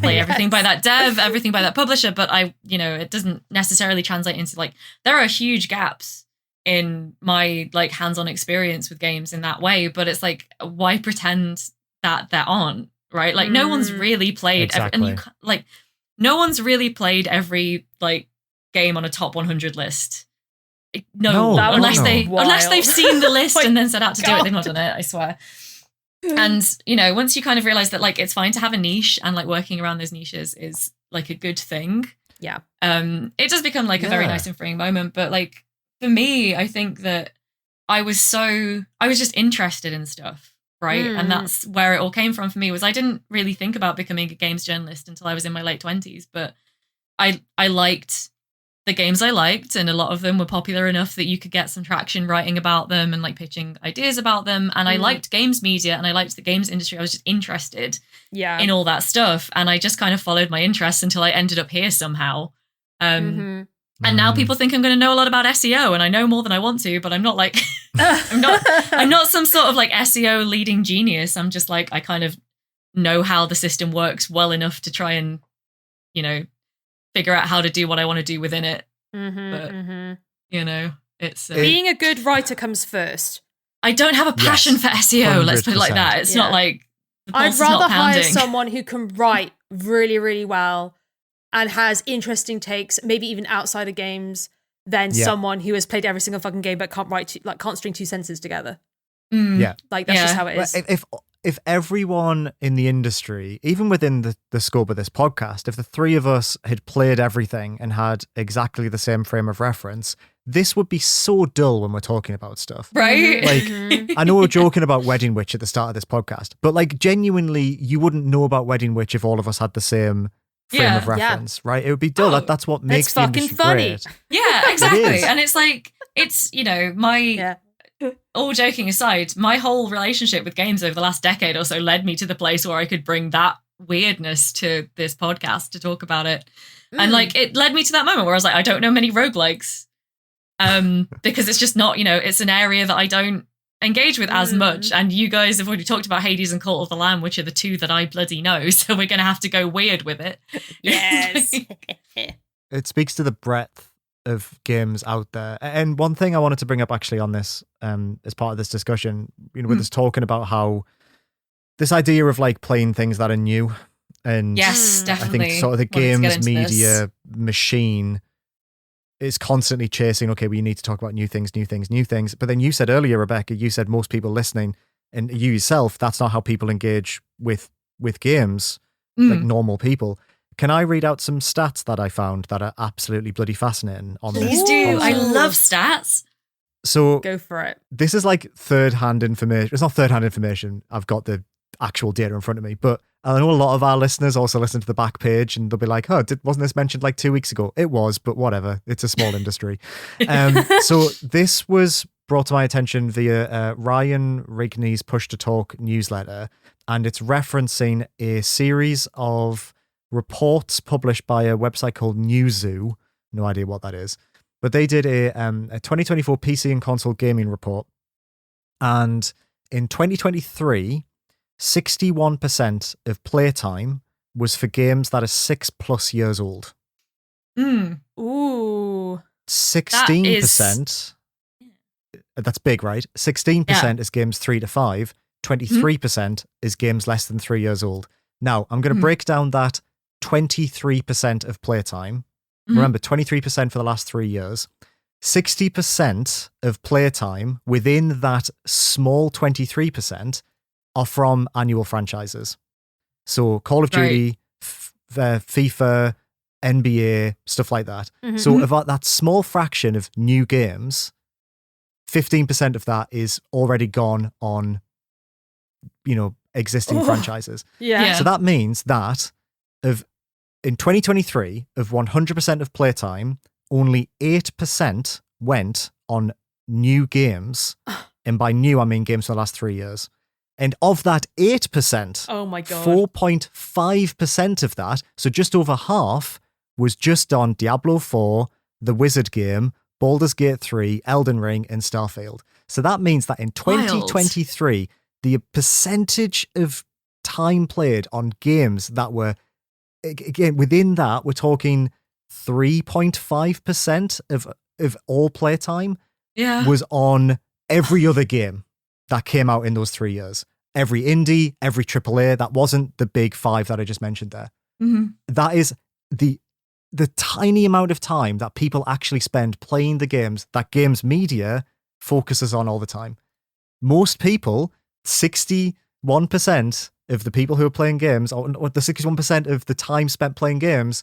play everything by that dev, everything by that publisher. But it doesn't necessarily translate into like, there are huge gaps in my like hands-on experience with games in that way. But it's like, why pretend that there aren't? Right, like no one's really played, no one's really played every like game on a top 100 list. Unless they've seen the list and then set out to do it, they've not done it. I swear. And once you kind of realize that like it's fine to have a niche and like working around those niches is like a good thing. Yeah. It does become like a very nice and freeing moment. But like for me, I think that I was just interested in stuff. Right. And that's where it all came from for me, was I didn't really think about becoming a games journalist until I was in my late 20s. But I liked the games I liked, and a lot of them were popular enough that you could get some traction writing about them and like pitching ideas about them. And I liked games media and I liked the games industry. I was just interested in all that stuff. And I just kind of followed my interests until I ended up here somehow. And now people think I'm going to know a lot about SEO, and I know more than I want to, but I'm not like, I'm not some sort of like SEO leading genius. I'm just like, I kind of know how the system works well enough to try and, figure out how to do what I want to do within it. It's being a good writer comes first. I don't have a passion for SEO. 100%. Let's put it like that. It's not like I'd rather hire someone who can write really, really well and has interesting takes, maybe even outside of games, than someone who has played every single fucking game but can't string two sentences together. Yeah. Like, that's just how it is. If everyone in the industry, even within the scope of this podcast, if the three of us had played everything and had exactly the same frame of reference, this would be so dull when we're talking about stuff. Right? Like, I know we're joking about Wedding Witch at the start of this podcast, but like genuinely, you wouldn't know about Wedding Witch if all of us had the same frame of reference, right? It would be dull. That's what makes the industry great. Yeah, exactly. And it's like, it's, you know, all joking aside, my whole relationship with games over the last decade or so led me to the place where I could bring that weirdness to this podcast to talk about it. And like, it led me to that moment where I was like, I don't know many roguelikes. Because it's just not, you know, it's an area that I don't engage with as much. And you guys have already talked about Hades and Cult of the Lamb, which are the two that I bloody know. So we're going to have to go weird with it. Yes. It speaks to the breadth of games out there. And one thing I wanted to bring up actually on this, as part of this discussion, you know, with us talking about how this idea of like playing things that are new. And yes, definitely. I think sort of the games media machine is constantly chasing, okay, we need to talk about new things. But then you said earlier, Rebecca, you said most people listening, and you yourself, that's not how people engage with games, like normal people. Can I read out some stats that I found that are absolutely bloody fascinating on this? Please do. I love stats. So go for it. This is like third-hand information. It's not third-hand information. I've got the actual data in front of me, but I know a lot of our listeners also listen to the back page and they'll be like, oh, wasn't this mentioned like 2 weeks ago? It was, but whatever. It's a small industry. So this was brought to my attention via Ryan Rigney's Push to Talk newsletter, and it's referencing a series of reports published by a website called Newzoo. No idea what that is. But they did a 2024 PC and console gaming report. And in 2023, 61% of playtime was for games that are 6+ years old. Ooh. 16%. That's big, right? 16% is games 3 to 5. 23% is games less than 3 years old. Now, I'm going to break down that 23% of playtime. Remember, 23% for the last 3 years. 60% of playtime within that small 23% are from annual franchises. So Call of Duty, FIFA, NBA, stuff like that. So about that small fraction of new games, 15% of that is already gone on, you know, existing franchises. So that means that in 2023, of 100% of playtime, only 8% went on new games. And by new, I mean games for the last 3 years. And of that 8%, oh my God, 4.5% of that, so just over half, was just on Diablo 4, The Wizard Game, Baldur's Gate 3, Elden Ring, and Starfield. So that means that in 2023, the percentage of time played on games that were, again, within that, we're talking 3.5% of all playtime was on every other game that came out in those 3 years. Every indie, every AAA, that wasn't the big five that I just mentioned there. That is the tiny amount of time that people actually spend playing the games that games media focuses on all the time. Most people, 61% of the people who are playing games, or the 61% of the time spent playing games,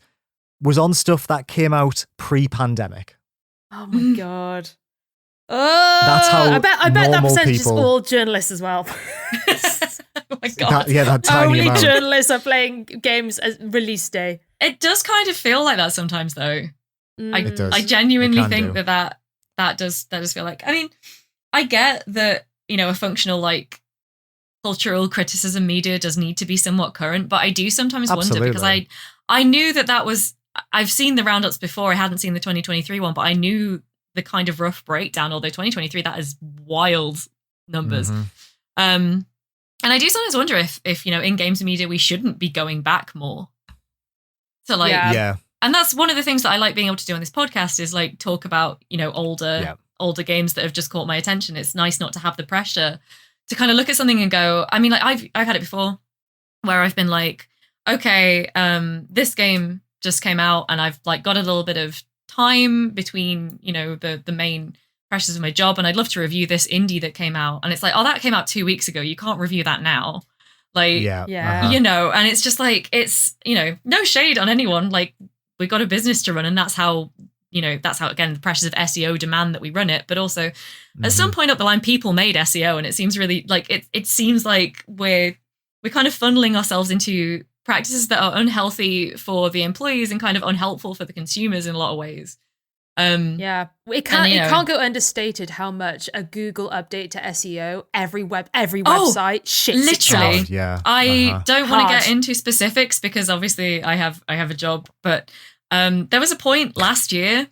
was on stuff that came out pre-pandemic. Oh my God. Oh, that's how I bet that percentage people, is all journalists as well. Oh my God. That tiny only amount. Journalists are playing games as release day. It does kind of feel like that sometimes, though. It does. I genuinely think do. that does feel like. I mean, I get that, you know, a functional like cultural criticism media does need to be somewhat current, but I do sometimes wonder, because I knew that was. I've seen the roundups before. I hadn't seen the 2023 one, but I knew the kind of rough breakdown. Although 2023, that is wild numbers. And I do sometimes wonder if you know, in games media, we shouldn't be going back more to like, and that's one of the things that I like being able to do on this podcast is like talk about, you know, older games that have just caught my attention. It's nice not to have the pressure to kind of look at something and go, I mean, like I've had it before where I've been like, okay, this game just came out and I've like got a little bit of time between, the main pressures of my job, and I'd love to review this indie that came out. And it's like, oh, that came out 2 weeks ago. You can't review that now. Like, Yeah. And it's just like, it's, no shade on anyone. Like, we've got a business to run, and that's how, again, the pressures of SEO demand that we run it. But also at some point up the line, people made SEO, and it seems really like it seems like we're kind of funneling ourselves into practices that are unhealthy for the employees and kind of unhelpful for the consumers in a lot of ways. It can't go understated how much a Google update to SEO every website shits. Literally, I don't want to get into specifics because obviously I have a job, but there was a point last year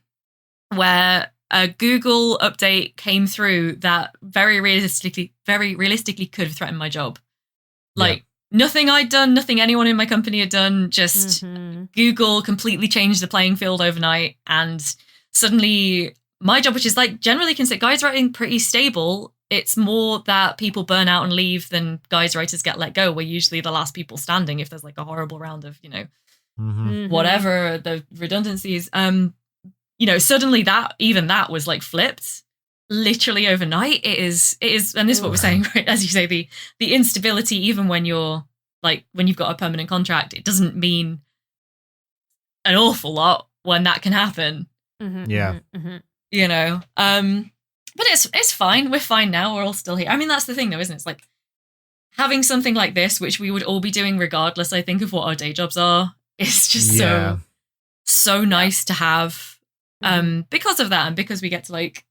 where a Google update came through that very realistically could have threatened my job. Like, nothing I'd done, nothing anyone in my company had done, just Google completely changed the playing field overnight, and suddenly my job, which is like generally considered guides writing pretty stable, it's more that people burn out and leave than guides writers get let go. We're usually the last people standing if there's like a horrible round of, whatever the redundancies. Suddenly that was like flipped literally overnight. It is, and this is what we're saying, right? As you say, the instability, even when you're like, when you've got a permanent contract, it doesn't mean an awful lot when that can happen. But it's fine. We're fine now. We're all still here. I mean, that's the thing though, isn't it? It's like having something like this, which we would all be doing regardless, I think, of what our day jobs are, is just so nice to have because of that, and because we get to like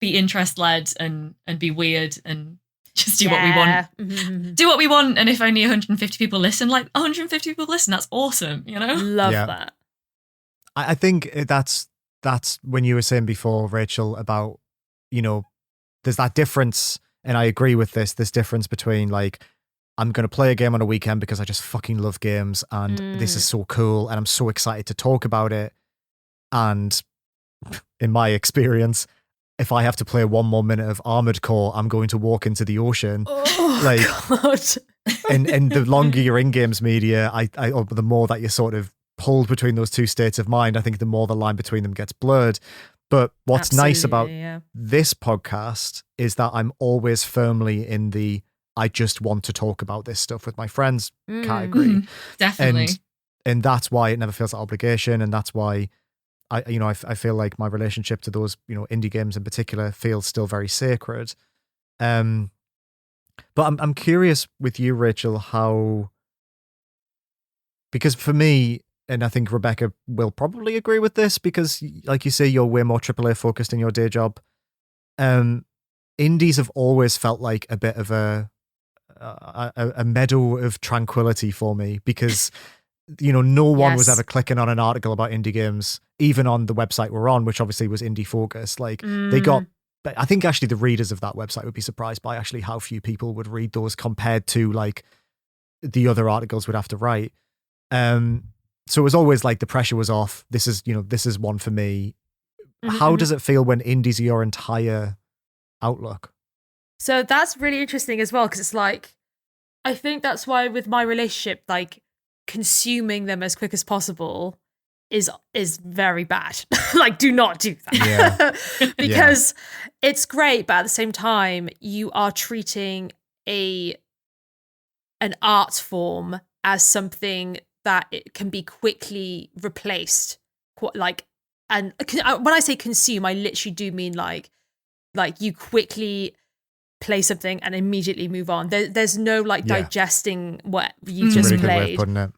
be interest led and be weird and just do what we want. Do what we want, and if only 150 people listen, like 150 people listen, that's awesome, Love that. I think that's when you were saying before, Rachel, about, there's that difference, and I agree with this difference between like, I'm going to play a game on a weekend because I just fucking love games and this is so cool and I'm so excited to talk about it. And in my experience, if I have to play 1 more minute of Armored Core, I'm going to walk into the ocean. God. and the longer you're in games media, or the more that you're sort of pulled between those two states of mind, I think the more the line between them gets blurred. But what's nice about this podcast is that I'm always firmly in the I just want to talk about this stuff with my friends category. Definitely. And that's why it never feels like obligation, and that's why I feel like my relationship to those, indie games in particular feels still very sacred. But I'm curious with you, Rachel, because for me, and I think Rebecca will probably agree with this, because like you say, you're way more AAA focused in your day job. Indies have always felt like a bit of a meadow of tranquility for me, because no one was ever clicking on an article about indie games, even on the website we're on, which obviously was indie focused. Like they got, I think actually the readers of that website would be surprised by actually how few people would read those compared to like the other articles we'd have to write. So it was always like the pressure was off. This is one for me. How does it feel when indies are your entire outlook? So that's really interesting as well, because it's like, I think that's why with my relationship, like consuming them as quick as possible is very bad. Like, do not do that. Because it's great, but at the same time, you are treating an art form as something that it can be quickly replaced. And when I say consume, I literally do mean like you quickly play something and immediately move on. There's no digesting what you just really played. Good way of putting it.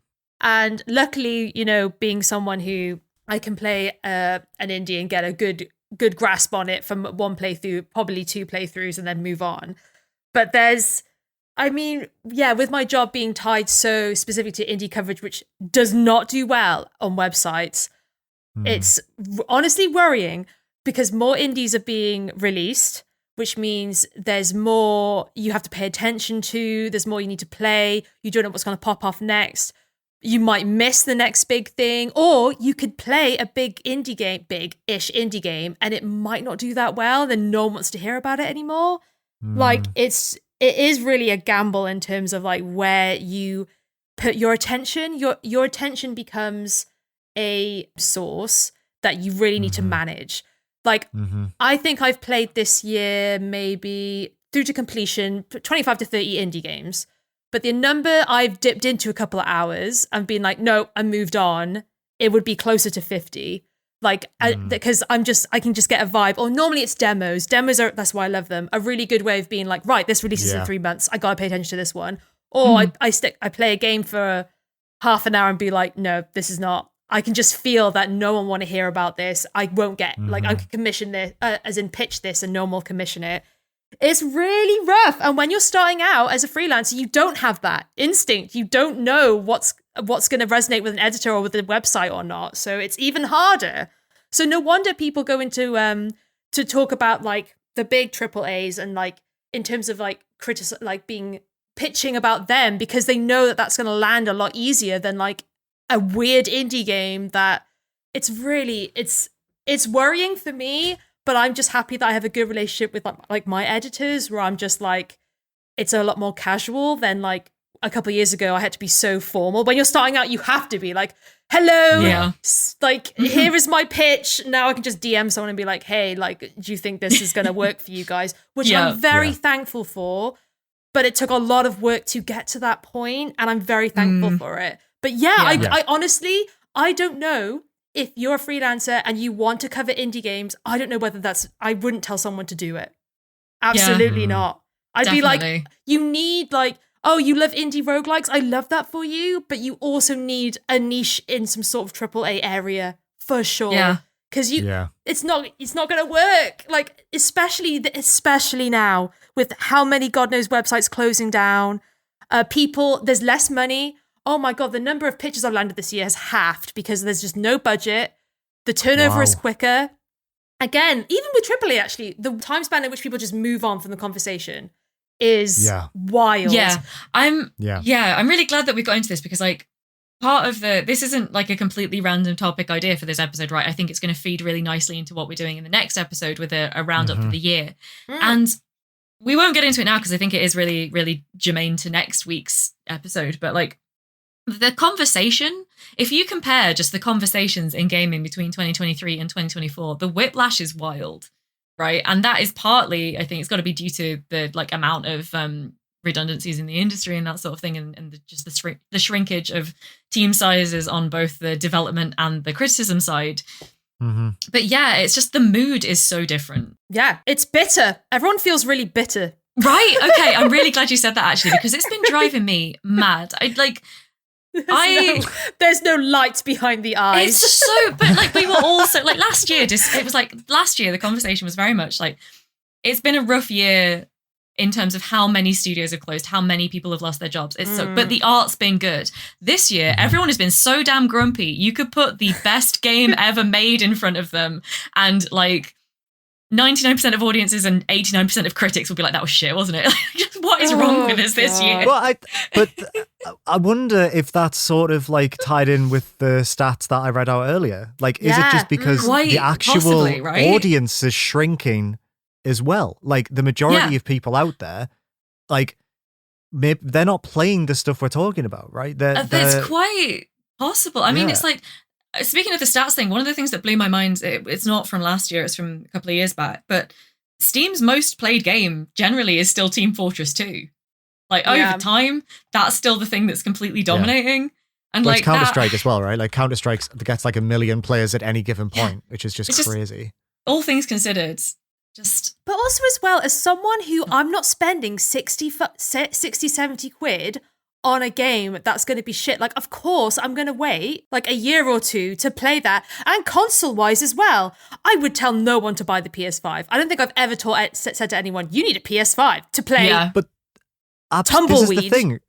And luckily, being someone who I can play an indie and get a good grasp on it from one playthrough, probably 2 playthroughs, and then move on. But with my job being tied so specifically to indie coverage, which does not do well on websites, it's honestly worrying, because more indies are being released, which means there's more you have to pay attention to, there's more you need to play, you don't know what's going to pop off next. You might miss the next big thing, or you could play a big-ish indie game, and it might not do that well, then no one wants to hear about it anymore. Like, it is really a gamble in terms of like where you put your attention. Your attention becomes a source that you really need to manage. Like, I think I've played this year maybe through to completion 25 to 30 indie games. But the number I've dipped into a couple of hours and been like, no, I moved on, it would be closer to 50. Like, because I can just get a vibe. Or normally it's demos. Demos are, that's why I love them, a really good way of being like, right, this releases in 3 months. I got to pay attention to this one. Or I play a game for half an hour and be like, no, this is not. I can just feel that no one want to hear about this. I won't get, like, I can commission this, as in pitch this, and no one will commission it. It's really rough. And when you're starting out as a freelancer, you don't have that instinct. You don't know what's going to resonate with an editor or with a website or not. So it's even harder. So no wonder people go into to talk about like the big triple A's and like in terms of like pitching about them, because they know that that's going to land a lot easier than like a weird indie game that it's worrying for me. But I'm just happy that I have a good relationship with like my editors, where I'm just like, it's a lot more casual than like a couple of years ago. I had to be so formal. When you're starting out, you have to be like, hello, like, here is my pitch. Now I can just DM someone and be like, hey, like, do you think this is going to work for you guys? Which I'm very thankful for. But it took a lot of work to get to that point, and I'm very thankful for it. But I honestly, I don't know. If you're a freelancer and you want to cover indie games, I don't know whether I wouldn't tell someone to do it. Absolutely not. I'd be like, you need like, oh, you love indie roguelikes? I love that for you, but you also need a niche in some sort of AAA area for sure. Yeah. Because it's not going to work. Like, especially now with how many God knows websites closing down, there's less money. Oh my God, the number of pitches I've landed this year has halved because there's just no budget. The turnover is quicker. Again, even with AAA, actually, the time span in which people just move on from the conversation is wild. Yeah. I'm really glad that we got into this, because like part of this isn't like a completely random topic idea for this episode, right? I think it's going to feed really nicely into what we're doing in the next episode with a roundup for the year. And we won't get into it now because I think it is really, really germane to next week's episode. But like, the conversation, if you compare just the conversations in gaming between 2023 and 2024, the whiplash is wild, right? And that is partly, I think it's got to be due to the like amount of redundancies in the industry and that sort of thing, and just the shrinkage of team sizes on both the development and the criticism side. But yeah, it's just the mood is so different. Yeah, it's bitter. Everyone feels really bitter. Right? Okay, I'm really glad you said that, actually, because it's been driving me mad. There's no light behind the eyes. It's just so, but like we were also like last year, the conversation was very much like, it's been a rough year in terms of how many studios have closed, how many people have lost their jobs. But the art's been good. This year, everyone has been so damn grumpy. You could put the best game ever made in front of them, and like 99% of audiences and 89% of critics will be like, that was shit, wasn't it? What is wrong with us this year? Well, I wonder if that's sort of like tied in with the stats that I read out earlier. Like, is it just because the actual audience is shrinking as well? Like, the majority of people out there, like, maybe they're not playing the stuff we're talking about, right? It's quite possible. I mean, it's like, speaking of the stats thing, one of the things that blew my mind, it's not from last year, it's from a couple of years back, but Steam's most played game generally is still Team Fortress 2. Like, over time, that's still the thing that's completely dominating. And like Counter-Strike as well, right? Like, Counter-Strike gets like 1 million players at any given point, which is just crazy. All things considered, But also as well, as someone who I'm not spending 60, 70 quid on a game that's going to be shit. Like, of course, I'm going to wait like a year or two to play that. And console-wise as well, I would tell no one to buy the PS5. I don't think I've ever said to anyone, you need a PS5 to play but Tumbleweed. This is the thing.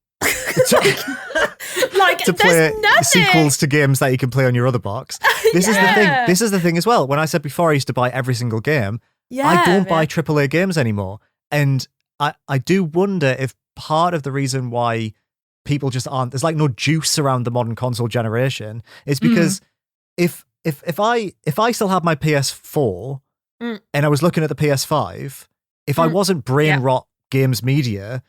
Like, to play sequels to games that you can play on your other box. This is the thing. This is the thing as well. When I said before I used to buy every single game, I don't buy AAA games anymore. And I do wonder if part of the reason why people just aren't, there's like no juice around the modern console generation, is because if I still had my PS4 and I was looking at the PS5, if I wasn't brain rot games media,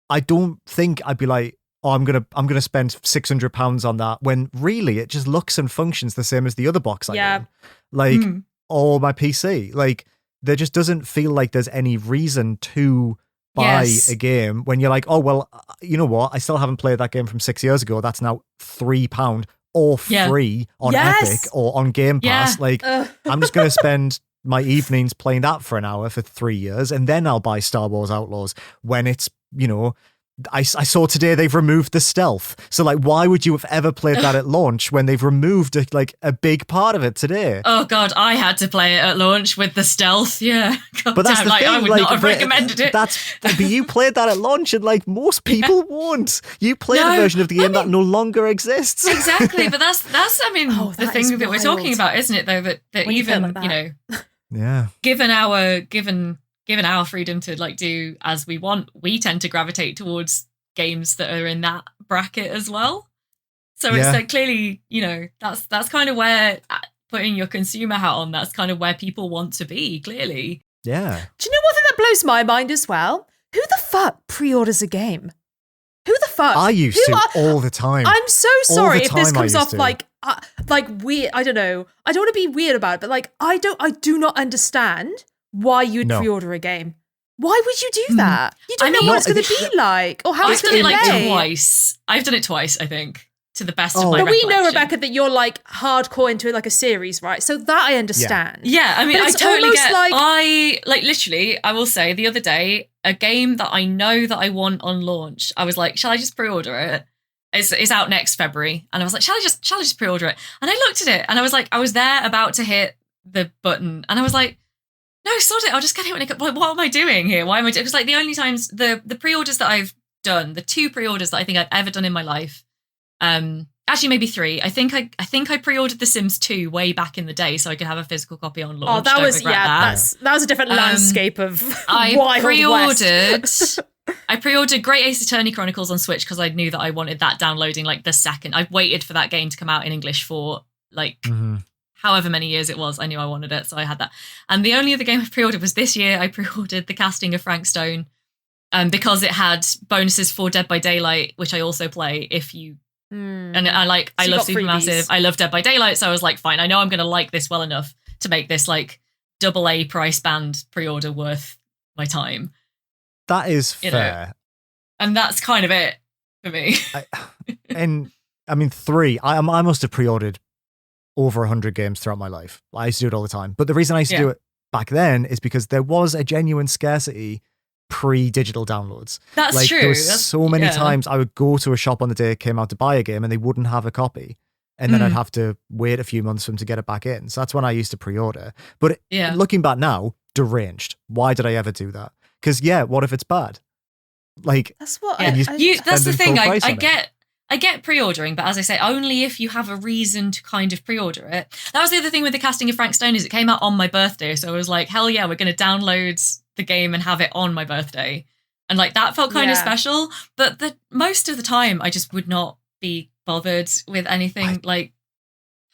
I don't think I'd be like, oh, I'm gonna spend £600 on that, when really it just looks and functions the same as the other box I own. Like, or my PC. Like, there just doesn't feel like there's any reason to buy a game when you're like, oh, well, you know what? I still haven't played that game from 6 years ago. That's now £3 or free on Epic or on Game Pass. Like, I'm just going to spend my evenings playing that for an hour for 3 years, and then I'll buy Star Wars Outlaws when it's, you know, I saw today they've removed the stealth. So, like, why would you have ever played that at launch when they've removed a big part of it today? Oh God, I had to play it at launch with the stealth. Yeah, God but that's damn, the thing. I would not have recommended it. But you played that at launch, and like most people won't. You played a version of the game that no longer exists. Exactly, but that's I mean the thing that we're talking about, isn't it? Though that even you know, given our freedom to like do as we want, we tend to gravitate towards games that are in that bracket as well. So it's like clearly, you know, that's kind of where, putting your consumer hat on, that's kind of where people want to be, clearly. Yeah. Do you know one thing that blows my mind as well? Who the fuck pre-orders a game? Who the fuck? I used to all the time. I'm so sorry if this comes off like weird. I don't know. I don't want to be weird about it, but like I do not understand why you'd pre-order a game. Why would you do that? You don't know what it's going to be like or how it's going to play. I've done it like twice. I've done it twice, I think, to the best of my recollection. But we know, Rebecca, that you're like hardcore into like a series, right? So that I understand. Yeah, I mean, I totally get. I literally, I will say, the other day, a game that I know that I want on launch, I was like, shall I just pre-order it? It's out next February, and I was like, shall I just pre-order it? And I looked at it, and I was like, I was there about to hit the button, and I was like, no, sod it, I'll just get it when it comes. What am I doing here? Why am I doing? Because like the only times the pre-orders that I've done, the 2 pre-orders that I think I've ever done in my life, actually maybe 3. I think I pre-ordered The Sims 2 way back in the day, so I could have a physical copy on launch. Oh, that was a different landscape of I pre-ordered Great Ace Attorney Chronicles on Switch because I knew that I wanted that downloading like the second. I waited for that game to come out in English for like however many years it was. I knew I wanted it, so I had that. And the only other game I pre-ordered was this year. I pre-ordered The Casting of Frank Stone because it had bonuses for Dead by Daylight, which I also play if you... And I love Supermassive. I love Dead by Daylight, so I was like, fine, I know I'm going to like this well enough to make this like AA price band pre-order worth my time. That is fair. Know? And that's kind of it for me. I mean, 3. I must have pre-ordered over 100 games throughout my life. I used to do it all the time. But the reason I used to do it back then is because there was a genuine scarcity pre-digital downloads. That's true. There was so many times I would go to a shop on the day it came out to buy a game and they wouldn't have a copy. And then I'd have to wait a few months for them to get it back in. So that's when I used to pre-order. But looking back now, deranged. Why did I ever do that? Because what if it's bad? Like, that's what that's the thing. I get pre-ordering, but as I say, only if you have a reason to kind of pre-order it. That was the other thing with The Casting of Frank Stone, is it came out on my birthday. So I was like, hell yeah, we're going to download the game and have it on my birthday. And like that felt kind of special. But most of the time, I just would not be bothered with anything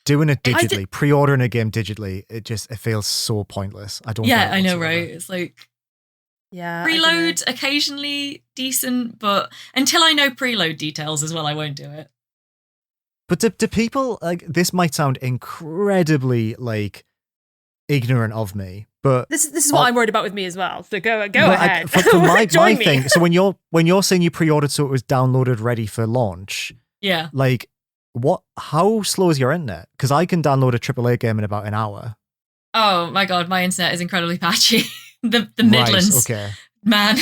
doing it digitally, pre-ordering a game digitally. It feels so pointless. I don't. Yeah, I know, right? It's like. Yeah, preload occasionally decent, but until I know preload details as well, I won't do it. But do people, like, this might sound incredibly like ignorant of me, but this is what I'm worried about with me as well. So go ahead. For my thing, so when you're saying you pre-ordered so it was downloaded ready for launch, like how slow is your internet? Because I can download a AAA game in about an hour. Oh my god, my internet is incredibly patchy. The Midlands, man,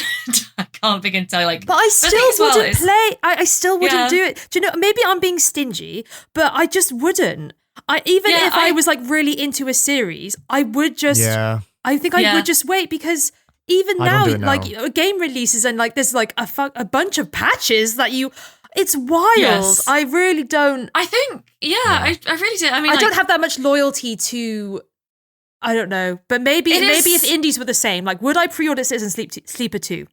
I can't begin to tell. Like, but I still wouldn't play. I still wouldn't do it. Do you know? Maybe I'm being stingy, but I just wouldn't. If I was like really into a series, I would just. Yeah. I think I would just wait because even now, like game releases and like there's like a bunch of patches that you. It's wild. Yes. I really don't. I think. I really do. I mean, I don't have that much loyalty to. I don't know, but maybe if indies were the same, like, would I pre-order Citizen Sleeper 2?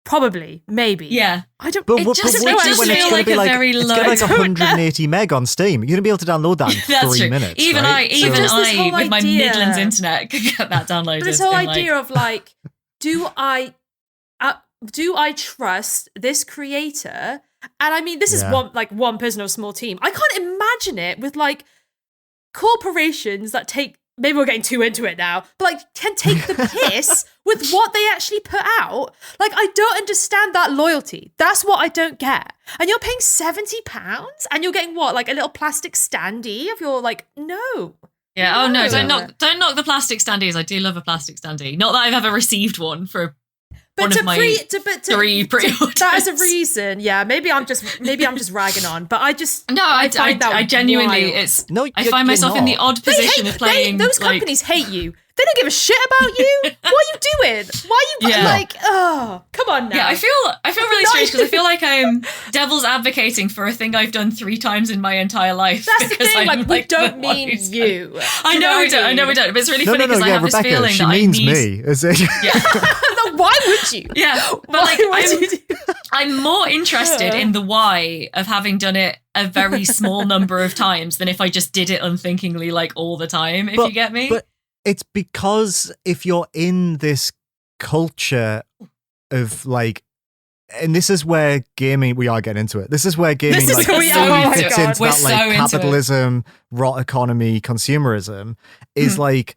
Probably, maybe. Yeah, I don't. It doesn't feel like a very low. It's going to be like 180 meg on Steam. You're going to be able to download that in 3 minutes. Even right? I, with my Midlands internet, could get that downloaded. But this whole idea of like, do I trust this creator And I mean, this is one person or a small team. I can't imagine it with like corporations that take, maybe we're getting too into it now, but like can take the piss with what they actually put out. Like, I don't understand that loyalty. That's what I don't get. And you're paying £70 and you're getting what? Like a little plastic standee of your, like, no. Yeah, oh no, don't knock the plastic standees. I do love a plastic standee. Not that I've ever received one for one of my 3 pre-orders. That is a reason. Yeah, maybe I'm just ragging on, but I genuinely, I find myself in the odd position of playing. Those companies hate you. They don't give a shit about you. What are you doing? Why are you like? Oh, come on now. Yeah, I feel really strange because I feel like I'm devil's advocating for a thing I've done 3 times in my entire life. That's the thing. Like, we don't mean you. I know we don't. But it's really funny because I have Rebecca, this feeling she that means I need. me. Is it? Yeah. Why would you? Yeah, but like I'm more interested in the why of having done it a very small number of times than if I just did it unthinkingly, like all the time. If you get me. But it's because if you're in this culture of like, and this is where gaming, we are getting into it. This is where gaming like fully fits into that like capitalism, rot economy, consumerism is like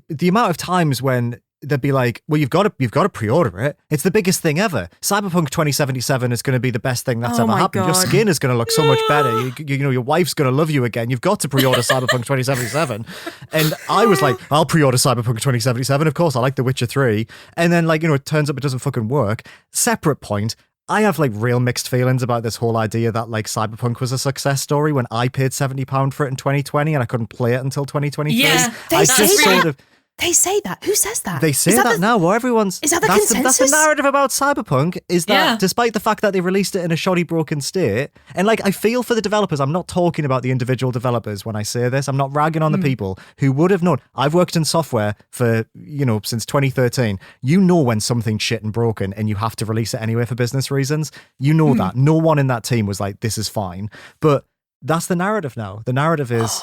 the amount of times when they'd be like, well, you've got to pre-order it. It's the biggest thing ever. Cyberpunk 2077 is going to be the best thing that's ever happened. God. Your skin is going to look so much better. You know, your wife's going to love you again. You've got to pre-order Cyberpunk 2077. And I was like, I'll pre-order Cyberpunk 2077. Of course, I like The Witcher 3. And then like, you know, it turns up it doesn't fucking work. Separate point. I have like real mixed feelings about this whole idea that like Cyberpunk was a success story when I paid £70 for it in 2020 and I couldn't play it until 2023. Yeah, they say that. Who says that? They say that now. Well, everyone's. Is that the consensus? That's the narrative about Cyberpunk. Is that despite the fact that they released it in a shoddy, broken state, and like I feel for the developers. I'm not talking about the individual developers when I say this. I'm not ragging on the people who would have known. I've worked in software for since 2013. You know when something's shit and broken, and you have to release it anyway for business reasons. You know that. No one in that team was like, "This is fine," but that's the narrative now. The narrative is,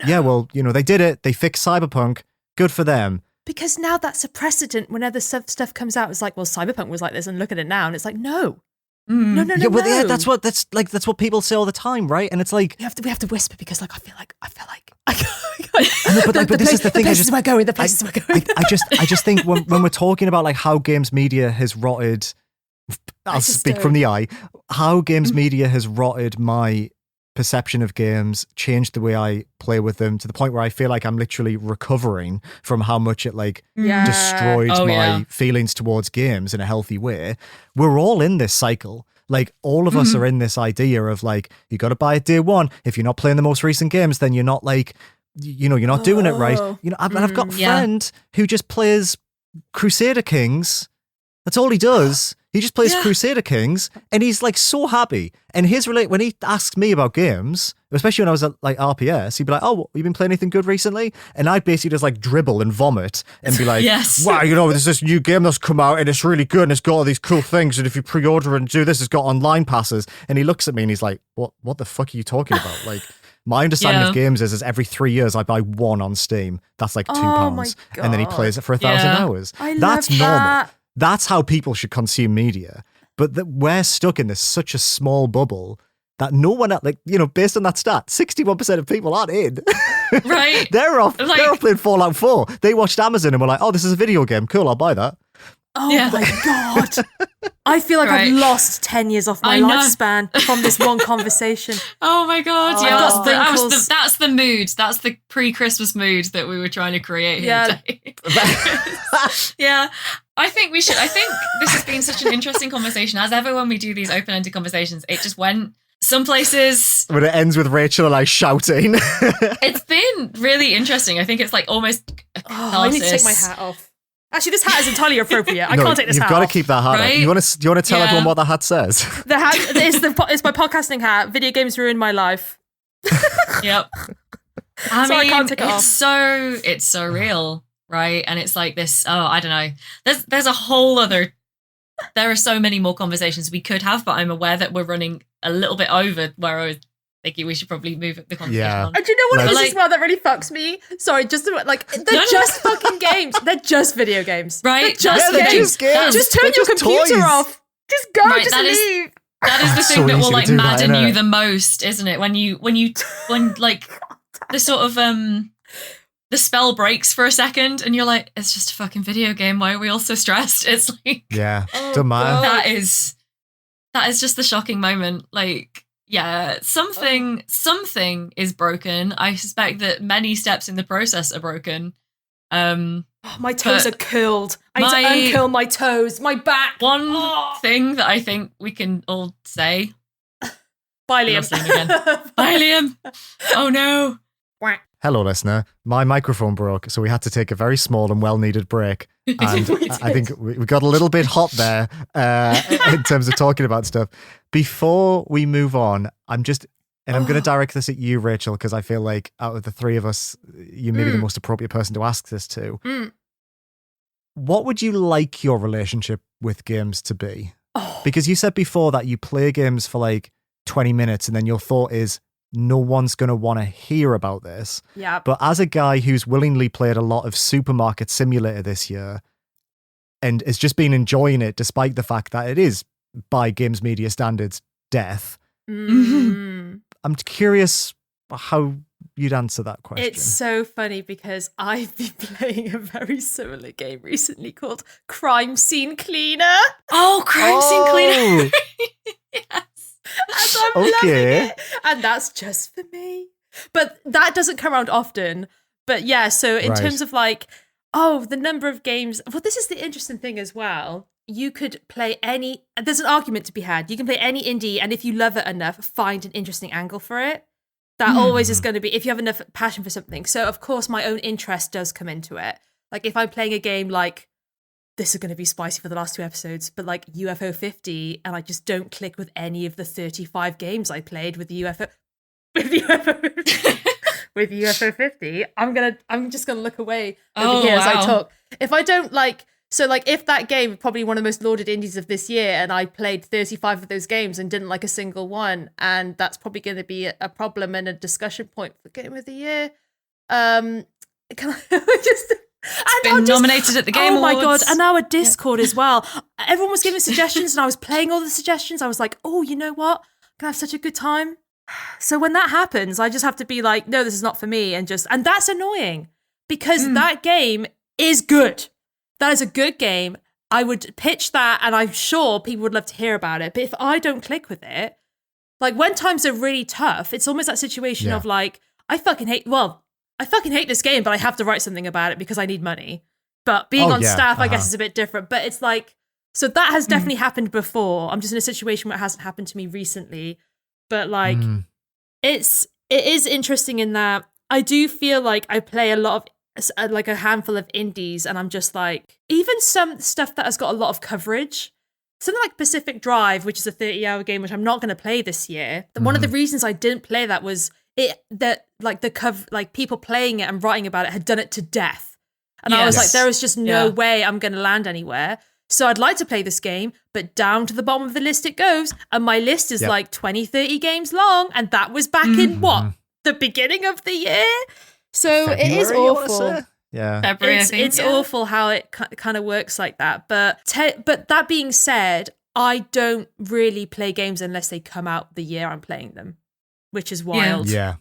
yeah, well, they did it. They fixed Cyberpunk. Good for them. Because now that's a precedent. Whenever stuff comes out, it's like, well, Cyberpunk was like this, and look at it now, and it's like, no. No. Yeah, that's what people say all the time, right? And it's like we have to whisper because, like, I feel like. But this is the thing. The places we're going. I just think when we're talking about like how games media has rotted, I'll speak from the eye. How games media has rotted my perception of games, changed the way I play with them to the point where I feel like I'm literally recovering from how much it like destroyed my feelings towards games in a healthy way. We're all in this cycle. Like all of us are in this idea of like, you got to buy it day one. If you're not playing the most recent games, then you're not like, you're not doing it right. I've got a friend who just plays Crusader Kings. That's all he does. He just plays Crusader Kings, and he's like so happy. And when he asks me about games, especially when I was at like RPS, he'd be like, "Oh, you been playing anything good recently?" And I'd basically just like dribble and vomit and be like, "Wow, there's this new game that's come out, and it's really good, and it's got all these cool things. And if you pre-order and do this, it's got online passes." And he looks at me and he's like, "What the fuck are you talking about?" Like, my understanding of games is every 3 years I buy one on Steam. That's like £2, and then he plays it for 1,000 hours. That's normal. That's how people should consume media. But we're stuck in such a small bubble that no one, based on that stat, 61% of people aren't in. Right. They're off playing Fallout 4. They watched Amazon and were like, oh, this is a video game. Cool, I'll buy that. Oh my God. I feel like I've lost 10 years off my lifespan from this one conversation. Oh my God. That's the mood. That's the pre-Christmas mood that we were trying to create here today. Yeah. I think this has been such an interesting conversation. As ever, when we do these open-ended conversations, it just went some places. When it ends with Rachel and I shouting. It's been really interesting. I think it's like almost a catharsis. I need to take my hat off. Actually, this hat is entirely appropriate. I can't take this hat off. You've got to keep that hat off. Do you want to tell everyone what that hat says? The hat it's my podcasting hat. Video games ruined my life. Yep. I can't take it off. It's so real. Right. And it's like this, I don't know. There's a whole other, there are so many more conversations we could have, but I'm aware that we're running a little bit over where I was thinking we should probably move the conversation on. And do you know what it is as well that really fucks me? Sorry, just just fucking games. They're just video games. Right. They're just games. Just turn your computer off. Just go, just leave. That is the It's thing so that will easy to like do that, madden innit? you the most, isn't it? When like the sort of the spell breaks for a second and you're like, it's just a fucking video game. Why are we all so stressed? It's like, Yeah, Oh, doesn't matter. God. that is just the shocking moment. Like, yeah, something is broken. I suspect that many steps in the process are broken. My toes are curled. I need to uncurl my toes. My back. One thing that I think we can all say. Bye, We Liam. lost Liam again. Bye, Liam. Oh no. Hello, listener. My microphone broke, so we had to take a very small and well-needed break. And I think we got a little bit hot there in terms of talking about stuff. Before we move on, I'm going to direct this at you, Rachel, because I feel like out of the three of us, you may be the most appropriate person to ask this to. What would you like your relationship with games to be? Because you said before that you play games for like 20 minutes and then your thought is, no one's going to want to hear about this. Yeah. But as a guy who's willingly played a lot of Supermarket Simulator this year and has just been enjoying it despite the fact that it is, by games media standards, death, I'm curious how you'd answer that question. It's so funny because I've been playing a very similar game recently called Crime Scene Cleaner. Oh, Crime Scene Cleaner. Yes. And I'm loving it. And that's just for me. But that doesn't come around often. But yeah, so in terms of like, the number of games. Well, this is the interesting thing as well. You could play there's an argument to be had. You can play any indie, and if you love it enough, find an interesting angle for it. That always is going to be, if you have enough passion for something. So, of course, my own interest does come into it. Like, if I'm playing a game like, this is going to be spicy for the last 2 episodes, but like UFO 50, and I just don't click with any of the 35 games I played with UFO 50, I'm just gonna look away over here as I talk. If I don't like, so like if that game, probably one of the most lauded indies of this year, and I played 35 of those games and didn't like a single one, and that's probably going to be a problem and a discussion point for Game of the Year. Can I just? Been nominated at the Game Awards. Oh my God. And our Discord as well. Everyone was giving suggestions and I was playing all the suggestions. I was like, oh, you know what? I'm going to have such a good time. So when that happens, I just have to be like, no, this is not for me. And that's annoying because that game is good. That is a good game. I would pitch that and I'm sure people would love to hear about it. But if I don't click with it, like when times are really tough, it's almost that situation of like, I fucking hate this game, but I have to write something about it because I need money. But being on staff, I guess, is a bit different. But it's like, so that has definitely happened before. I'm just in a situation where it hasn't happened to me recently. But like, it is interesting in that I do feel like I play a lot of, like a handful of indies, and I'm just like, even some stuff that has got a lot of coverage. Something like Pacific Drive, which is a 30-hour game, which I'm not going to play this year. One of the reasons I didn't play that was people playing it and writing about it had done it to death. And I was like, there was just no way I'm going to land anywhere. So I'd like to play this game, but down to the bottom of the list it goes. And my list is like 20, 30 games long. And that was back in the beginning of the year. So February, it is awful. Yeah. February, It's awful how it kind of works like that. But that being said, I don't really play games unless they come out the year I'm playing them, which is wild. Yeah.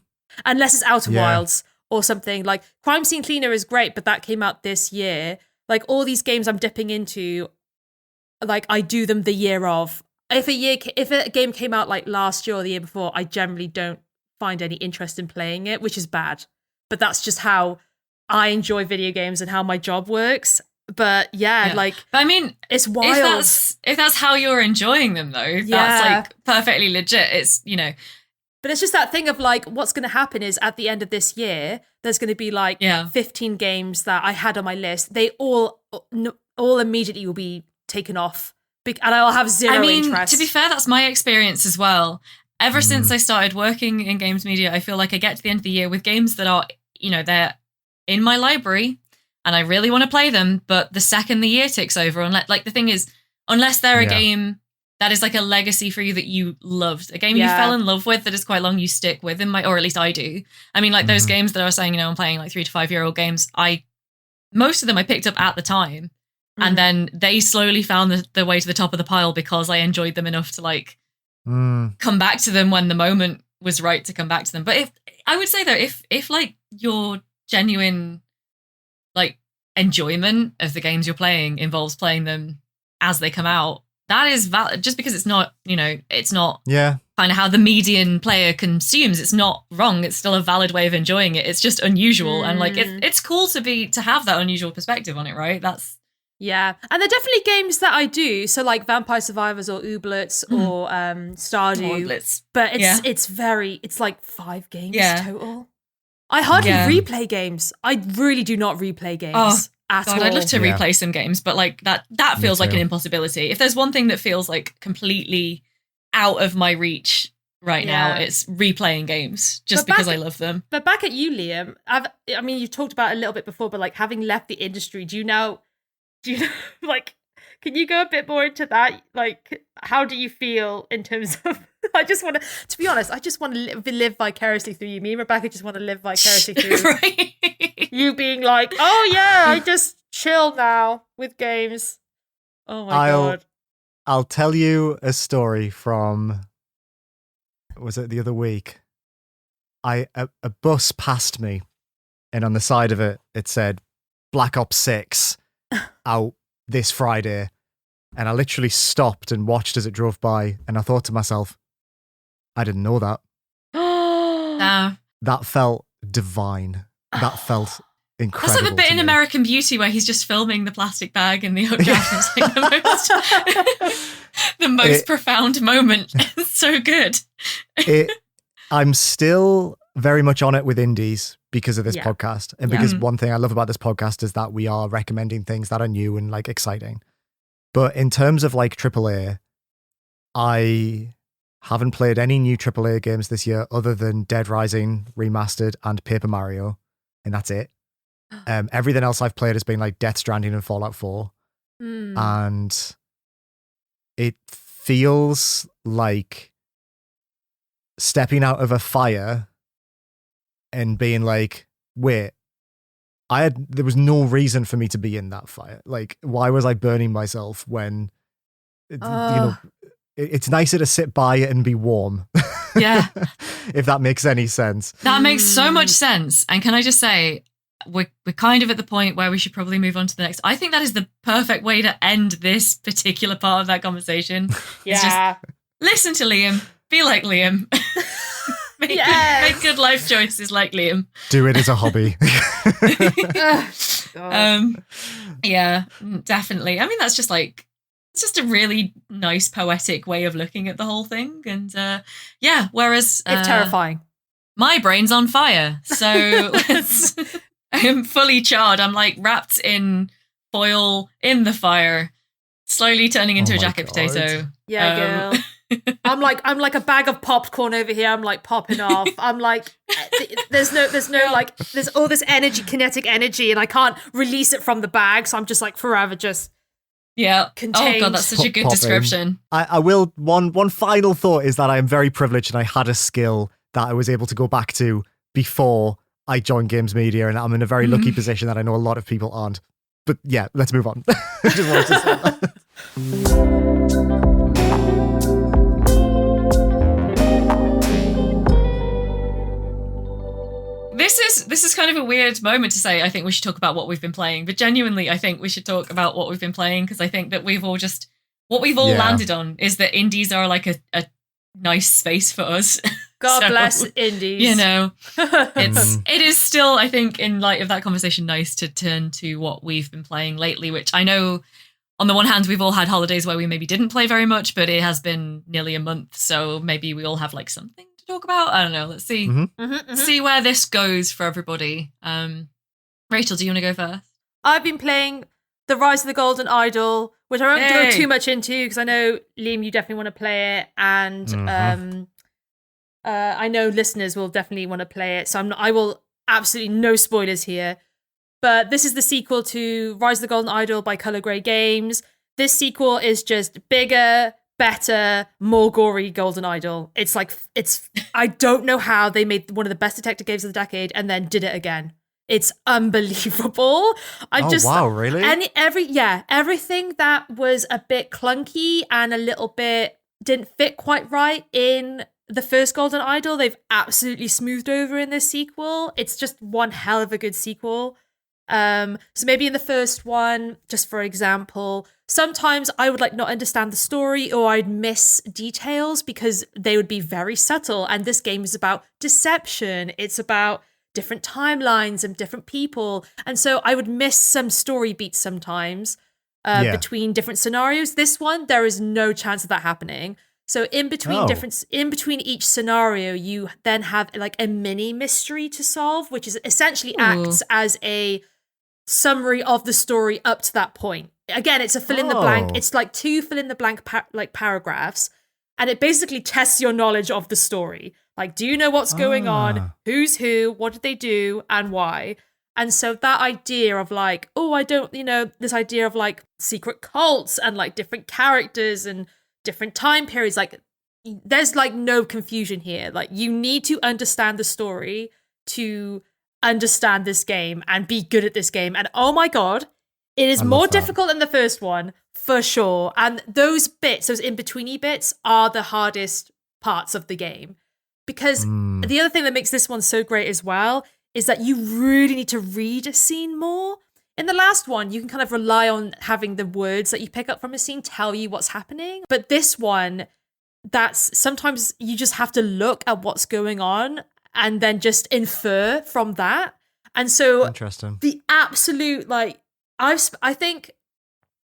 Unless it's Outer Wilds or something. Like Crime Scene Cleaner is great, but that came out this year. Like all these games I'm dipping into, like I do them the year of. If a game came out like last year or the year before, I generally don't find any interest in playing it, which is bad. But that's just how I enjoy video games and how my job works. But but I mean, it's wild. If that's how you're enjoying them, though, that's like perfectly legit. It's, you know. But it's just that thing of like, what's going to happen is at the end of this year, there's going to be like 15 games that I had on my list. They all immediately will be taken off. And I'll have zero interest. To be fair, that's my experience as well. Ever since I started working in games media, I feel like I get to the end of the year with games that are, you know, they're in my library and I really want to play them. But the second the year ticks over, the thing is, unless they're a game that is like a legacy for you that you loved, a game you fell in love with that is quite long, you stick with them, or at least I do. I mean, like those games that I was saying, you know, I'm playing like 3 to 5 year old games. Most of them I picked up at the time, and then they slowly found the way to the top of the pile because I enjoyed them enough to like come back to them when the moment was right to come back to them. But if I would say though, if like your genuine like enjoyment of the games you're playing involves playing them as they come out, that is valid. Just because it's not, it's not kind of how the median player consumes, it's not wrong. It's still a valid way of enjoying it. It's just unusual. And like, it's cool to have that unusual perspective on it, right? Yeah. And there are definitely games that I do. So like Vampire Survivors or Ooblets or Stardew. But it's like 5 games total. I hardly replay games. I really do not replay games. At all. I'd love to replay some games, but like that feels like an impossibility. If there's one thing that feels like completely out of my reach right now, it's replaying games just because I love them. But back at you, Liam, I mean, you've talked about it a little bit before, but like having left the industry, do you know, like, can you go a bit more into that? Like, how do you feel in terms of, to be honest, I just want to live vicariously through you. Me and Rebecca just want to live vicariously through right. You being like, oh yeah, I just chill now with games. Oh my God. I'll tell you a story from, was it the other week? A bus passed me, and on the side of it, it said Black Ops 6 out this Friday. And I literally stopped and watched as it drove by, and I thought to myself, I didn't know that. That felt divine. That felt incredible. That's like the bit in American Beauty where he's just filming the plastic bag in the hook. It's like the most profound moment. It's so good. I'm still very much on it with indies because of this podcast. And because one thing I love about this podcast is that we are recommending things that are new and like exciting. But in terms of like AAA, I haven't played any new AAA games this year other than Dead Rising Remastered and Paper Mario. And that's it. Everything else I've played has been like Death Stranding and Fallout 4. And it feels like stepping out of a fire and being like, wait, there was no reason for me to be in that fire. Like, why was I burning myself when, it's nicer to sit by it and be warm. Yeah. If that makes any sense. That makes so much sense. And can I just say, we're kind of at the point where we should probably move on to the next. I think that is the perfect way to end this particular part of that conversation. It's just listen to Liam, be like Liam. Make good life choices like Liam. Do it as a hobby. Yeah, definitely. I mean, that's just like, it's just a really nice poetic way of looking at the whole thing. And whereas it's terrifying. My brain's on fire. So I'm fully charred. I'm like wrapped in foil in the fire, slowly turning into a jacket potato. Yeah, girl. I'm like a bag of popcorn over here. I'm like popping off. I'm like, there's all this energy, kinetic energy, and I can't release it from the bag. So I'm just like forever just contained. Oh God, that's such a good description. I will. One final thought is that I am very privileged and I had a skill that I was able to go back to before I joined games media, and I'm in a very lucky position that I know a lot of people aren't. But yeah, let's move on. Just wanted to say that. This is kind of a weird moment to say I think we should talk about what we've been playing, but genuinely I think we should talk about what we've been playing, because I think that we've all landed on is that indies are like a nice space for us. God bless indies. You know, it is still, I think, in light of that conversation, nice to turn to what we've been playing lately, which I know on the one hand, we've all had holidays where we maybe didn't play very much, but it has been nearly a month. So maybe we all have like something to talk about. I don't know. Let's see. See where this goes for everybody. Rachel, do you want to go first? I've been playing The Rise of the Golden Idol, which I won't go too much into because I know, Liam, you definitely want to play it. And I know listeners will definitely want to play it. So I will absolutely no spoilers here. But this is the sequel to Rise of the Golden Idol by Color Grey Games. This sequel is just bigger, better, more gory Golden Idol. I don't know how they made one of the best detective games of the decade and then did it again. It's unbelievable. Wow, really? Everything that was a bit clunky and a little bit didn't fit quite right in the first Golden Idol, they've absolutely smoothed over in this sequel. It's just one hell of a good sequel. So maybe in the first one, just for example, sometimes I would like not understand the story, or I'd miss details because they would be very subtle. And this game is about deception. It's about different timelines and different people. And so I would miss some story beats sometimes between different scenarios. This one, there is no chance of that happening. So in between each scenario, you then have like a mini mystery to solve, which is essentially acts as a summary of the story up to that point. Again, it's a fill in the blank. It's like 2 fill in the blank paragraphs, and it basically tests your knowledge of the story. Like, do you know what's going on? Who's who? What did they do? And why? And so that idea of like, this idea of like secret cults and like different characters and different time periods, like there's like no confusion here. Like, you need to understand the story to understand this game and be good at this game. And oh my god, it is more difficult than the first one for sure. And those in-betweeny bits are the hardest parts of the game, because the other thing that makes this one so great as well is that you really need to read a scene more. In the last one, you can kind of rely on having the words that you pick up from a scene tell you what's happening. But this one, that's sometimes you just have to look at what's going on and then just infer from that. And so interesting. The absolute, like, I think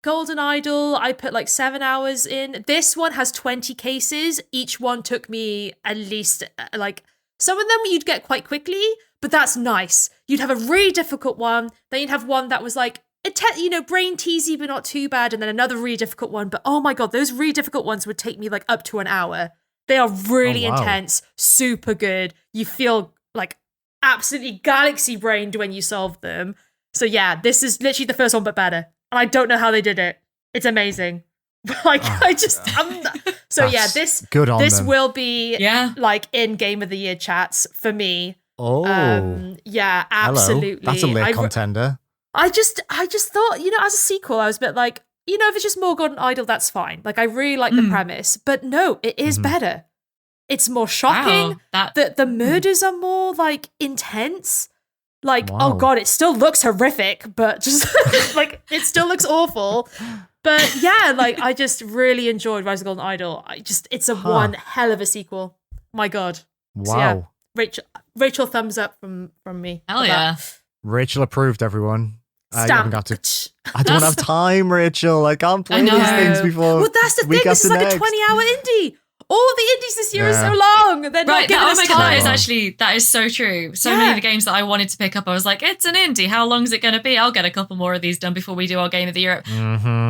Golden Idol, I put like 7 hours in. This one has 20 cases. Each one took me at least like, some of them you'd get quite quickly, but that's nice. You'd have a really difficult one, then you'd have one that was like, brain teasy, but not too bad, and then another really difficult one. But oh my god, those really difficult ones would take me like up to an hour. They are really intense, super good. You feel like absolutely galaxy brained when you solve them. So yeah, this is literally the first one, but better. And I don't know how they did it. It's amazing. This good on this them. will be like in Game of the Year chats for me. Oh, yeah, absolutely. Hello. That's a late contender. I just thought, as a sequel, I was a bit like, if it's just more Golden Idol, that's fine. Like, I really like the premise, but no, it is better. It's more shocking. Wow, the murders are more like intense. Like, oh god, it still looks horrific, but just like it still looks awful. But yeah, like I just really enjoyed Rise of Golden Idol. It's a one hell of a sequel. My god. Wow. So yeah, Rachel thumbs up from me. Hell yeah. Rachel approved, everyone. Stamp. You haven't got to. I don't have time, Rachel. I can't play these things before. Well, that's the thing. This is like a 20-hour indie. All the indies this year are so long. They're not giving us time. That is so true. So many of the games that I wanted to pick up, I was like, it's an indie. How long is it going to be? I'll get a couple more of these done before we do our Game of the Year.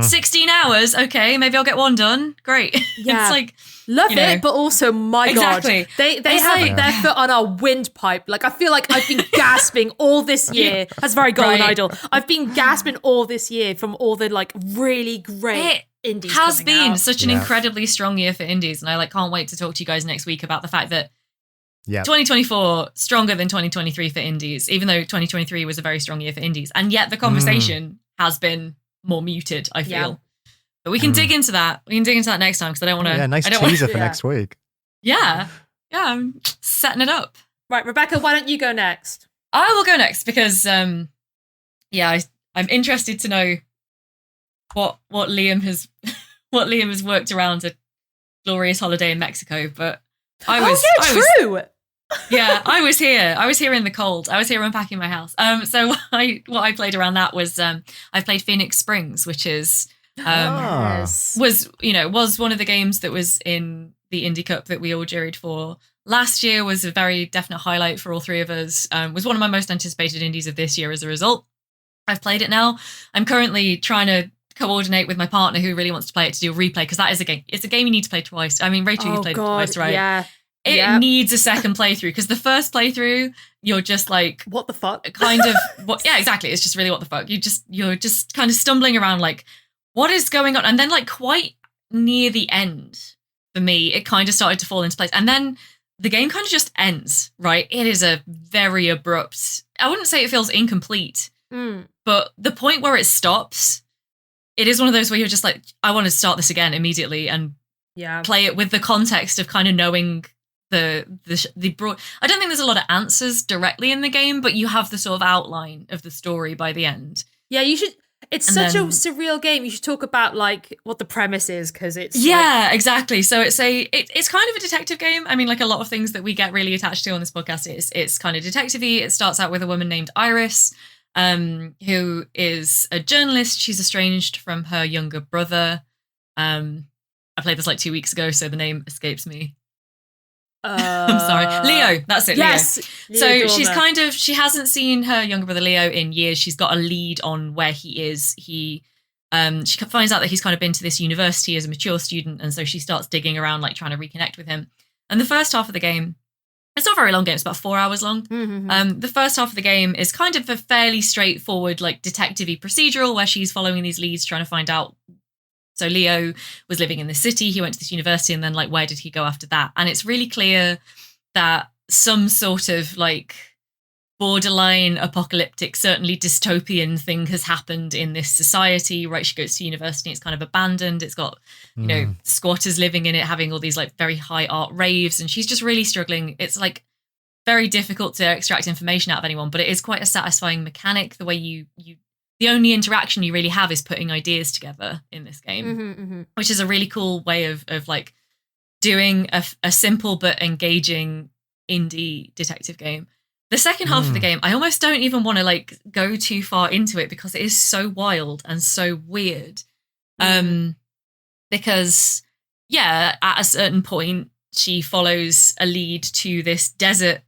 16 hours. Okay, maybe I'll get one done. Great. Yeah. It's like, love it, but also, my God. They have their foot on our windpipe. Like, I feel like I've been gasping all this year. That's very Golden Idol. I've been gasping all this year from all the, like, really great indies has been out. Such an incredibly strong year for indies, and I can't wait to talk to you guys next week about the fact that 2024 stronger than 2023 for indies, even though 2023 was a very strong year for indies, and yet the conversation has been more muted, I feel. But we can dig into that. We can dig into that next time, because I don't want to. Yeah, nice teaser for next week. Yeah, I'm setting it up. Right, Rebecca, why don't you go next? I will go next because, I'm interested to know what Liam has worked around a glorious holiday in Mexico. But I was here. I was here in the cold. I was here unpacking my house. So what I played around that was I played Phoenix Springs, which is was one of the games that was in the Indie Cup that we all juried for last year. Was a very definite highlight for all three of us. Was one of my most anticipated indies of this year as a result. I've played it now. I'm currently trying to coordinate with my partner who really wants to play it to do a replay, because that is a game. It's a game you need to play twice. I mean, Rachel, you played it twice, right? Yeah. It needs a second playthrough, because the first playthrough, you're just like, what the fuck? Kind of yeah, exactly. It's just really what the fuck. You're just kind of stumbling around like, what is going on? And then like quite near the end, for me, it kind of started to fall into place. And then the game kind of just ends, right? It is a very abrupt, I wouldn't say it feels incomplete, but the point where it stops, it is one of those where you're just like, I want to start this again immediately and play it with the context of kind of knowing the broad. I don't think there's a lot of answers directly in the game, but you have the sort of outline of the story by the end. Yeah, you should. It's such a surreal game. You should talk about like what the premise is, because it's exactly. So it's kind of a detective game. I mean, like a lot of things that we get really attached to on this podcast, it's kind of detective-y. It starts out with a woman named Iris, who is a journalist. She's estranged from her younger brother. I played this like 2 weeks ago, so the name escapes me. I'm sorry. Leo, that's it. Yes. Leo. So she hasn't seen her younger brother Leo in years. She's got a lead on where he is. She finds out that he's kind of been to this university as a mature student, and so she starts digging around, like trying to reconnect with him. And the first half of the game, it's not a very long game. It's about 4 hours long. Mm-hmm. The first half of the game is kind of a fairly straightforward, like detective-y procedural, where she's following these leads, trying to find out. So Leo was living in the city, he went to this university, and then like where did he go after that? And it's really clear that some sort of like borderline apocalyptic, certainly dystopian thing has happened in this society, right? She goes to university, it's kind of abandoned, it's got, you know, squatters living in it, having all these like very high art raves, and she's just really struggling. It's like very difficult to extract information out of anyone, but it is quite a satisfying mechanic, the way you the only interaction you really have is putting ideas together in this game, which is a really cool way of like doing a simple but engaging indie detective game. The second half of the game, I almost don't even want to like go too far into it because it is so wild and so weird. Because at a certain point, she follows a lead to this desert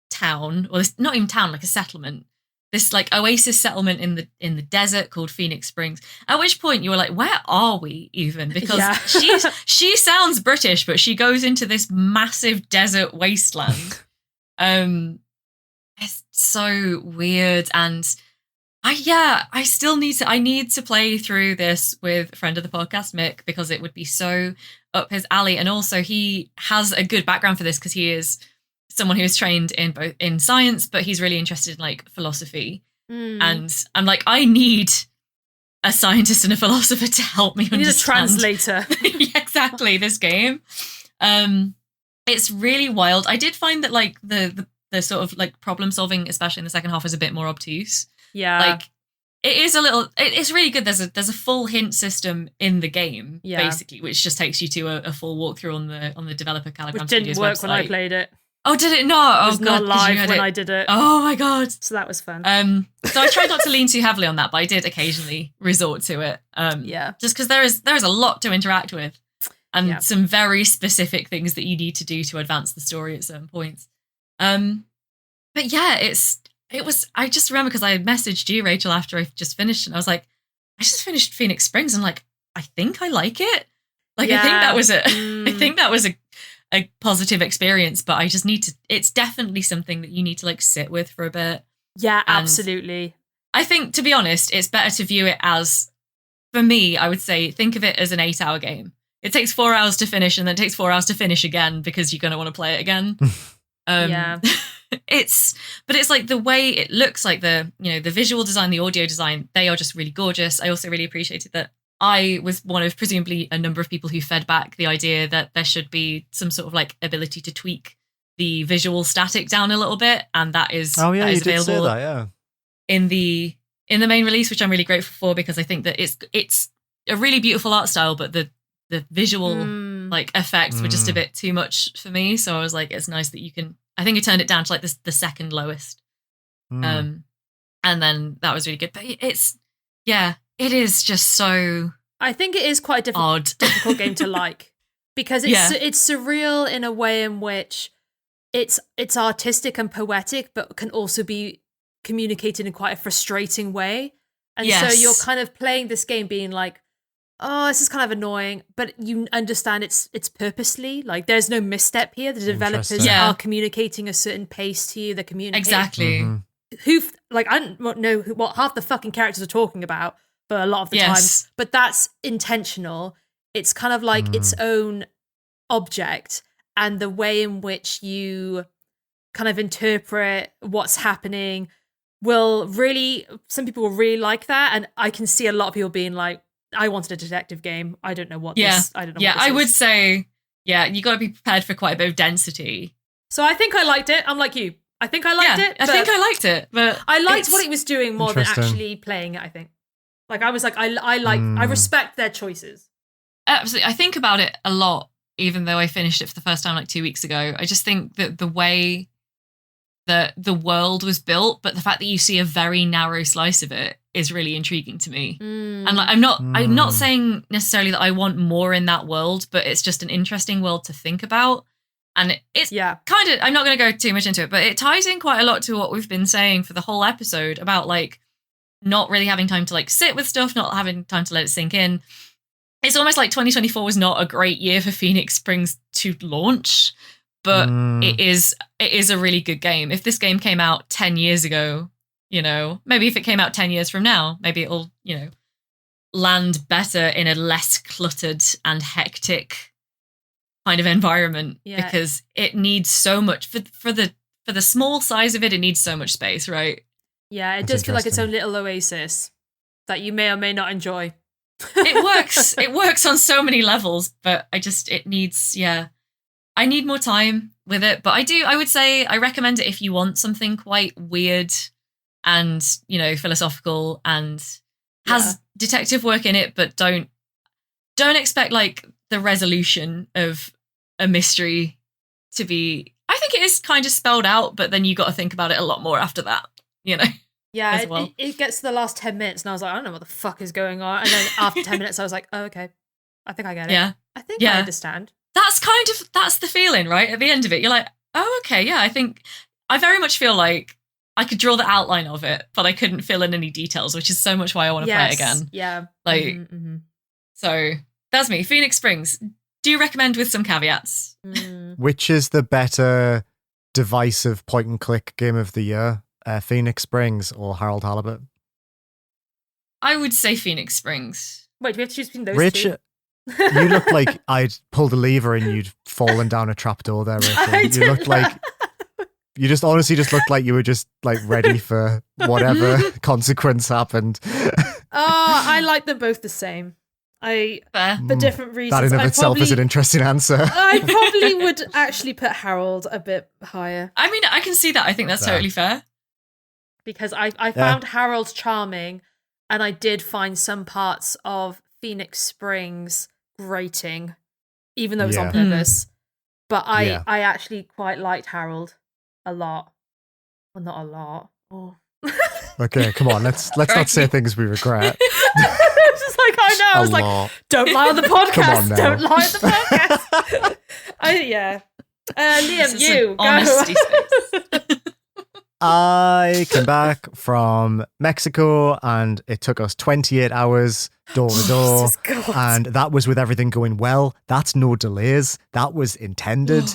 town, or this, not even town, like a settlement. This like oasis settlement in the desert called Phoenix Springs. At which point you were like, where are we even? Because she sounds British, but she goes into this massive desert wasteland. It's so weird, and I still need to play through this with a friend of the podcast, Mick, because it would be so up his alley. And also he has a good background for this because he is someone who is trained in science, but he's really interested in like philosophy. And I'm like, I need a scientist and a philosopher to help me understand. You need a translator. Yeah, exactly, this game. It's really wild. I did find that like the sort of like problem solving, especially in the second half, is a bit more obtuse. Yeah. Like it is a little, it's really good. There's a full hint system in the game, basically, which just takes you to a full walkthrough on the developer Caligram Which didn't work website. when I played it. Oh, did it not? It was not live when I did it. Oh my God. So that was fun. So I tried not to lean too heavily on that, but I did occasionally resort to it. Just because there is a lot to interact with, and some very specific things that you need to do to advance the story at certain points. But yeah, I just remember because I had messaged you, Rachel, after I just finished, and I was like, I just finished Phoenix Springs, and like, I think I like it. Like, I think that was I think that was a positive experience, but I just need to, it's definitely something that you need to like sit with for a bit. Yeah, absolutely. I think, to be honest, it's better to view it as, for me, I would say, think of it as an 8-hour game. It takes 4 hours to finish, and then it takes 4 hours to finish again because you're going to want to play it again. It's like the way it looks, like the visual design, the audio design, they are just really gorgeous. I also really appreciated that I was one of presumably a number of people who fed back the idea that there should be some sort of like ability to tweak the visual static down a little bit, and that is you available did say that, in the main release, which I'm really grateful for, because I think that it's a really beautiful art style, but the visual like effects were just a bit too much for me. So I was like, it's nice that you can. I think I turned it down to like the second lowest, and then that was really good. But it is just so. I think it is quite a difficult game to like, because it's surreal in a way in which it's artistic and poetic, but can also be communicated in quite a frustrating way. And so you're kind of playing this game being like, oh, this is kind of annoying, but you understand it's purposely. Like, there's no misstep here. The developers are communicating a certain pace to you. They're communicating. Exactly. I don't know what half the fucking characters are talking about, but a lot of the time. But that's intentional. It's kind of like its own object, and the way in which you kind of interpret what's happening some people will really like that. And I can see a lot of people being like, I wanted a detective game. I don't know what Yeah. this. I don't know. Yeah, what this I would is. say, yeah, you got to be prepared for quite a bit of density. So I think I liked it. I'm like you. I think I liked it. I think I liked it, but I liked what it was doing more than Interesting. actually playing it. I think. Like I was like, I respect their choices. absolutely. I think about it a lot, even though I finished it for the first time like 2 weeks ago. I just think that the way that the world was built, but the fact that you see a very narrow slice of it is really intriguing to me. And like, I'm not saying necessarily that I want more in that world, but it's just an interesting world to think about. And it's kind of, I'm not going to go too much into it, but it ties in quite a lot to what we've been saying for the whole episode about like not really having time to like sit with stuff, not having time to let it sink in. It's almost like 2024 was not a great year for Phoenix Springs to launch, but it is a really good game. If this game came out 10 years ago, you know, maybe if it came out 10 years from now, maybe it'll, you know, land better in a less cluttered and hectic kind of environment, because it needs so much for the small size of it. It needs so much space, right? Yeah, it does feel like its own little oasis that you may or may not enjoy. It works on so many levels, but it needs, I need more time with it. But I would say I recommend it if you want something quite weird and, you know, philosophical and has detective work in it, but don't expect like the resolution of a mystery to be, I think it is kind of spelled out, but then you got to think about it a lot more after that, you know? Yeah, it gets to the last 10 minutes and I was like, I don't know what the fuck is going on. And then after 10 minutes, I was like, oh, okay. I think I get it. Yeah. I think I understand. That's the feeling, right? At the end of it, you're like, oh, okay, yeah, I think I very much feel like I could draw the outline of it, but I couldn't fill in any details, which is so much why I want to play it again. Yeah. Like, so that's me. Phoenix Springs. Do recommend with some caveats. Which is the better divisive point and click game of the year? Phoenix Springs or Harold Halibut? I would say Phoenix Springs. Wait, do we have to choose between those Rich, two? you look like I'd pulled a lever and you'd fallen down a trapdoor there, Rachel. You looked like you just honestly just looked like you were just like ready for whatever consequence happened. I like them both the same. For different reasons. That in of itself is an interesting answer. I probably would actually put Harold a bit higher. I mean, I can see that. I think that's totally fair. Because I found Harold charming, and I did find some parts of Phoenix Springs grating, even though it's on purpose. But I actually quite liked Harold a lot. Well, not a lot. Oh. Okay, come on. Let's not say things we regret. It's just like, I know. I was like, don't lie on the podcast. Don't lie on the podcast. Liam, you honesty go. space. I came back from Mexico and it took us 28 hours door to door. And that was with everything going well. That's no delays. That was intended.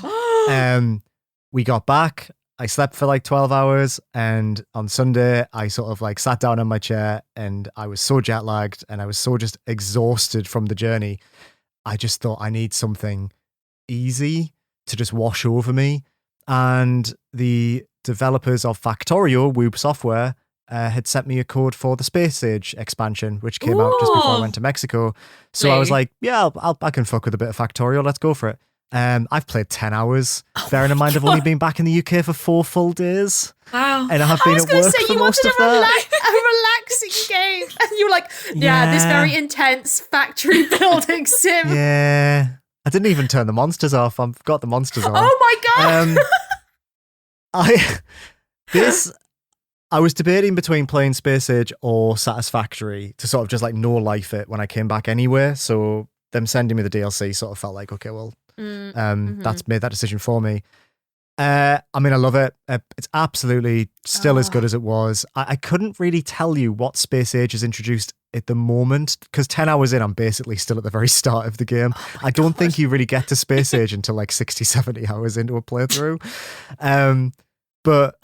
We got back. I slept for like 12 hours. And on Sunday, I sort of like sat down in my chair and I was so jet lagged and I was so just exhausted from the journey. I just thought I need something easy to just wash over me. And the developers of Factorio, Whoop Software, had sent me a code for the Space Age expansion, which came out just before I went to Mexico. So I was like, yeah, I can fuck with a bit of Factorio. Let's go for it. I've played 10 hours, bearing in mind I've only been back in the UK for 4 full days. Wow. And I have been at work for most of that. A relaxing game. And you were like, this very intense factory building sim. Yeah. I didn't even turn the monsters off. I've got the monsters on. Oh my God. I was debating between playing Space Age or Satisfactory to sort of just like no life it when I came back anyway. So them sending me the DLC sort of felt like, okay, well, that's made that decision for me. I mean, I love it. It's absolutely still as good as it was. I couldn't really tell you what Space Age has introduced at the moment because 10 hours in, I'm basically still at the very start of the game. I don't think you really get to Space Age until like 60, 70 hours into a playthrough. But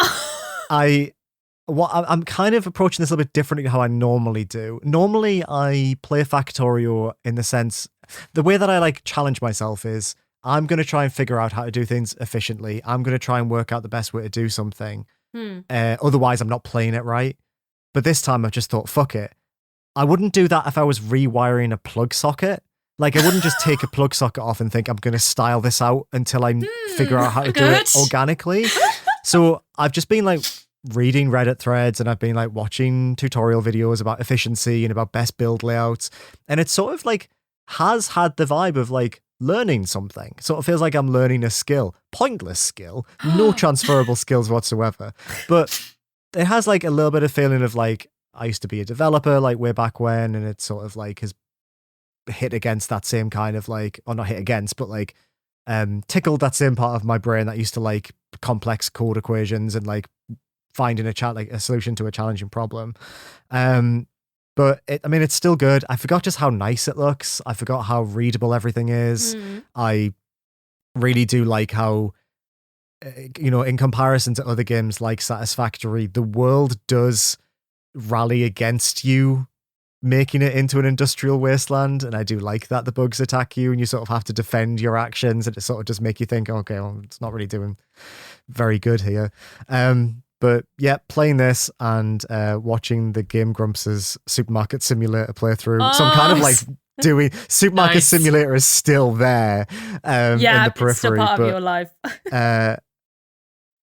I'm kind of approaching this a little bit differently to how I normally do. Normally, I play Factorio in the sense, the way that I like challenge myself is I'm going to try and figure out how to do things efficiently. I'm going to try and work out the best way to do something. Otherwise, I'm not playing it right. But this time, I just thought, fuck it. I wouldn't do that if I was rewiring a plug socket. Like, I wouldn't just take a plug socket off and think I'm going to style this out until I figure out how to do it organically. So I've just been like reading Reddit threads, and I've been like watching tutorial videos about efficiency and about best build layouts. And it's sort of like has had the vibe of like learning something. Sort of feels like I'm learning a skill, pointless skill, no transferable skills whatsoever. But it has like a little bit of feeling of like, I used to be a developer like way back when, and it sort of like has hit against that same kind of like, or not hit against, but like tickled that same part of my brain that used to like complex code equations and like finding a solution to a challenging problem. But it's still good. I forgot just how nice it looks. I forgot how readable everything is. I really do like how, in comparison to other games like Satisfactory, the world does rally against you making it into an industrial wasteland. And I do like that the bugs attack you and you sort of have to defend your actions, and it sort of just make you think, okay, well, it's not really doing very good here. But yeah, playing this and watching the Game Grumps' Supermarket Simulator playthrough. So I'm kind of like doing Supermarket Simulator is still there in the periphery. It's still part of your life.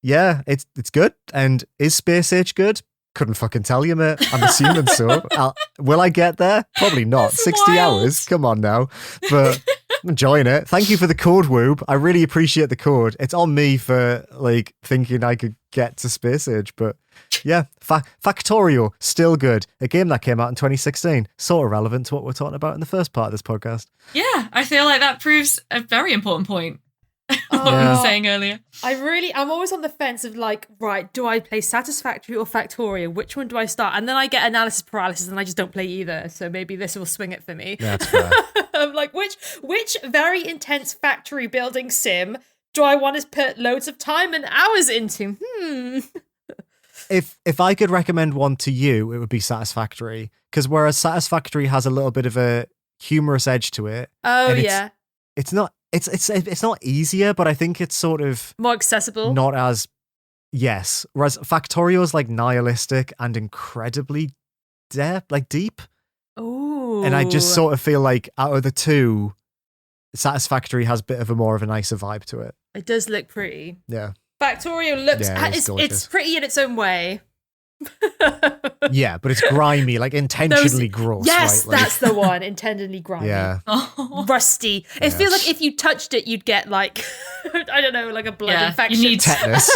Yeah, it's good. And is Space Age good? Couldn't fucking tell you, mate. I'm assuming so. Will I get there? Probably not. That's 60 wild. hours. Come on now. But I'm enjoying it. Thank you for the code, Woob. I really appreciate the code. It's on me for like thinking I could get to Space Age. But yeah, Factorio, still good. A game that came out in 2016. Sort of relevant to what we're talking about in the first part of this podcast. Yeah, I feel like that proves a very important point. What we were saying earlier. I'm always on the fence of like, right, do I play Satisfactory or Factorio? Which one do I start? And then I get analysis paralysis and I just don't play either. So maybe this will swing it for me. Yeah, that's fair. I'm like, which very intense factory building sim do I want to put loads of time and hours into? If I could recommend one to you, it would be Satisfactory. Because whereas Satisfactory has a little bit of a humorous edge to it. Oh, yeah. It's not easier, but I think it's sort of more accessible. Not as whereas Factorio is like nihilistic and incredibly deep. Ooh. And I just sort of feel like out of the two, Satisfactory has a bit of a more of a nicer vibe to it. It does look pretty. Yeah. Factorio looks it's pretty in its own way. Yeah, but it's grimy, like intentionally gross. Yes, right? Like, that's the one. Intentionally grimy. Yeah. Rusty. It feels like if you touched it, you'd get like, I don't know, like a blood infection. You need tetanus.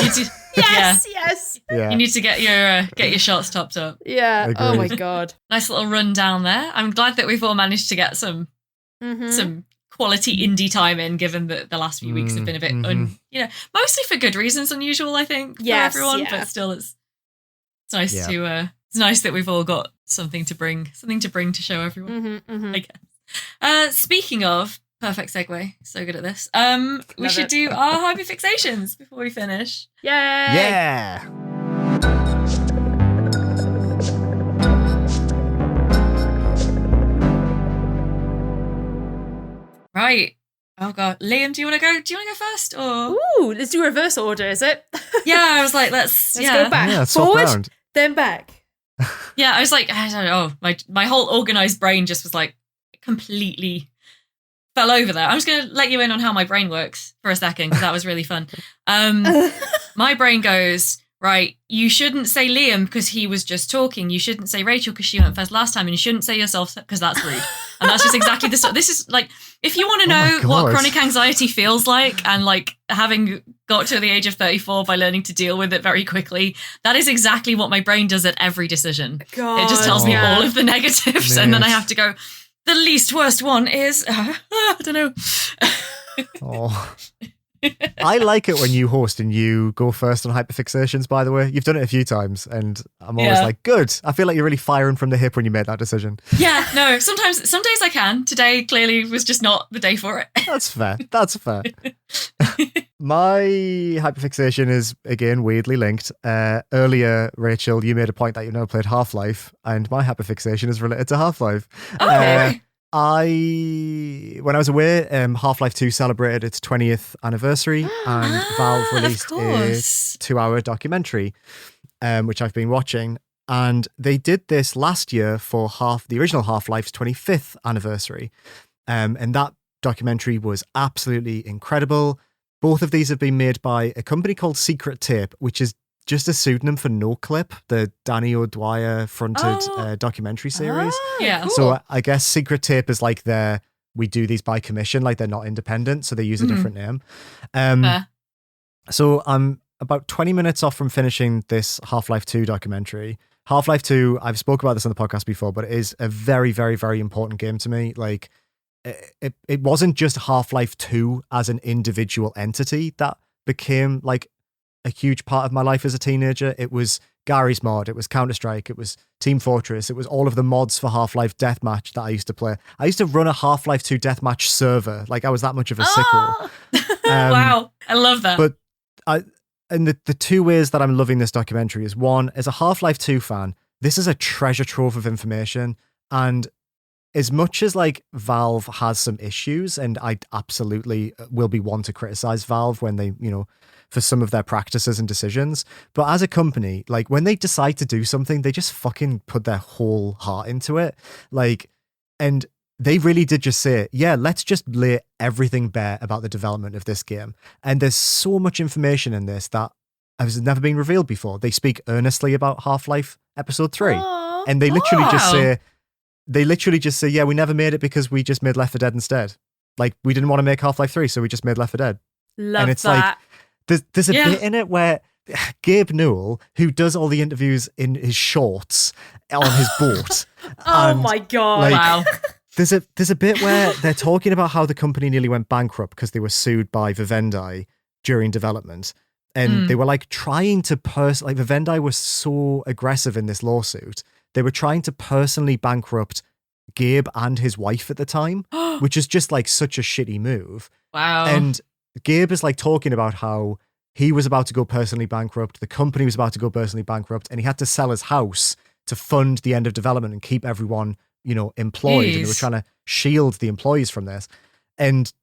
Yes. Yeah. You need to get your shots topped up. Yeah. Agreed. Oh my god. Nice little run down there. I'm glad that we've all managed to get some quality indie time in, given that the last few weeks have been a bit mostly for good reasons, unusual, I think, for everyone. But still, it's nice to it's nice that we've all got something to bring to show everyone. I guess. Speaking of perfect segue, so good at this. We should do our hyperfixations before we finish. Yay! Yeah. Right. Oh god, Liam, do you want to go first, or? Ooh, let's do reverse order. Is it? Yeah, I was like, let's go back, swap forward, around. then back. Yeah, I was like, I don't know. My whole organized brain just was like completely fell over there. I'm just going to let you in on how my brain works for a second, because that was really fun. My brain goes, right, you shouldn't say Liam because he was just talking. You shouldn't say Rachel because she went first last time. And you shouldn't say yourself because that's rude. And that's just exactly the stuff. This is like, if you want to know what chronic anxiety feels like, and like having got to the age of 34 by learning to deal with it very quickly, that is exactly what my brain does at every decision. God, it just tells me all of the negatives. Man. And then I have to go, the least worst one is, I don't know. Oh. I like it when you host and you go first on hyperfixations, by the way. You've done it a few times and I'm always like, good. I feel like you're really firing from the hip when you made that decision. Yeah, no, some days I can. Today clearly was just not the day for it. That's fair. My hyperfixation is, again, weirdly linked. Earlier, Rachel, you made a point that you've never played Half-Life, and my hyperfixation is related to Half-Life. Okay. When I was away, Half-Life 2 celebrated its 20th anniversary, and Valve released a 2-hour documentary, which I've been watching. And they did this last year for the original Half-Life's 25th anniversary. And that documentary was absolutely incredible. Both of these have been made by a company called Secret Tape, which is just a pseudonym for No Clip, the Danny O'Dwyer fronted documentary series. Yeah. Cool. So I guess Secret Tape is like we do these by commission, like they're not independent, so they use a different name. So I'm about 20 minutes off from finishing this Half-Life 2 documentary. Half-Life 2, I've spoken about this on the podcast before, but it is a very, very, very important game to me. Like, it wasn't just Half-Life 2 as an individual entity that became like a huge part of my life as a teenager. It was Gary's Mod, it was Counter-Strike, it was Team Fortress, it was all of the mods for Half-Life Deathmatch that I used to play. I used to run a Half-Life 2 Deathmatch server. Like, I was that much of a sicko. Wow, I love that. But and the two ways that I'm loving this documentary is, one, as a Half-Life 2 fan, this is a treasure trove of information. And as much as like Valve has some issues, and I absolutely will be one to criticize Valve when they, for some of their practices and decisions. But as a company, like when they decide to do something, they just fucking put their whole heart into it. Like, and they really did just say, yeah, let's just lay everything bare about the development of this game. And there's so much information in this that has never been revealed before. They speak earnestly about Half-Life Episode 3. Aww. And they literally just say, yeah, we never made it because we just made Left 4 Dead instead. Like, we didn't want to make Half-Life 3, so we just made Left 4 Dead. Love and it's that. like, there's a bit in it where Gabe Newell, who does all the interviews in his shorts on his boat. Oh my God. Like, wow. There's a bit where they're talking about how the company nearly went bankrupt because they were sued by Vivendi during development. And they were like trying to like Vivendi was so aggressive in this lawsuit. They were trying to personally bankrupt Gabe and his wife at the time, which is just like such a shitty move. Wow. And Gabe is like talking about how he was about to go personally bankrupt. The company was about to go personally bankrupt, and he had to sell his house to fund the end of development and keep everyone, employed. And they were trying to shield the employees from this. And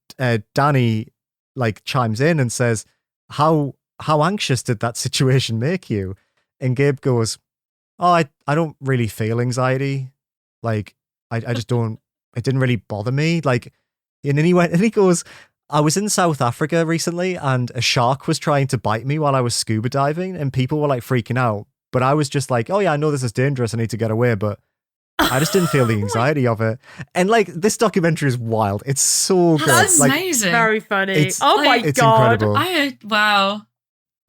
Danny like chimes in and says, how anxious did that situation make you? And Gabe goes, oh, I don't really feel anxiety. Like, I just don't, it didn't really bother me. Like, and then he goes, I was in South Africa recently and a shark was trying to bite me while I was scuba diving and people were like freaking out. But I was just like, oh yeah, I know this is dangerous. I need to get away. But I just didn't feel the anxiety of it. And like, this documentary is wild. It's so good. That's like, amazing. Very funny. Oh my it's God. incredible. Wow.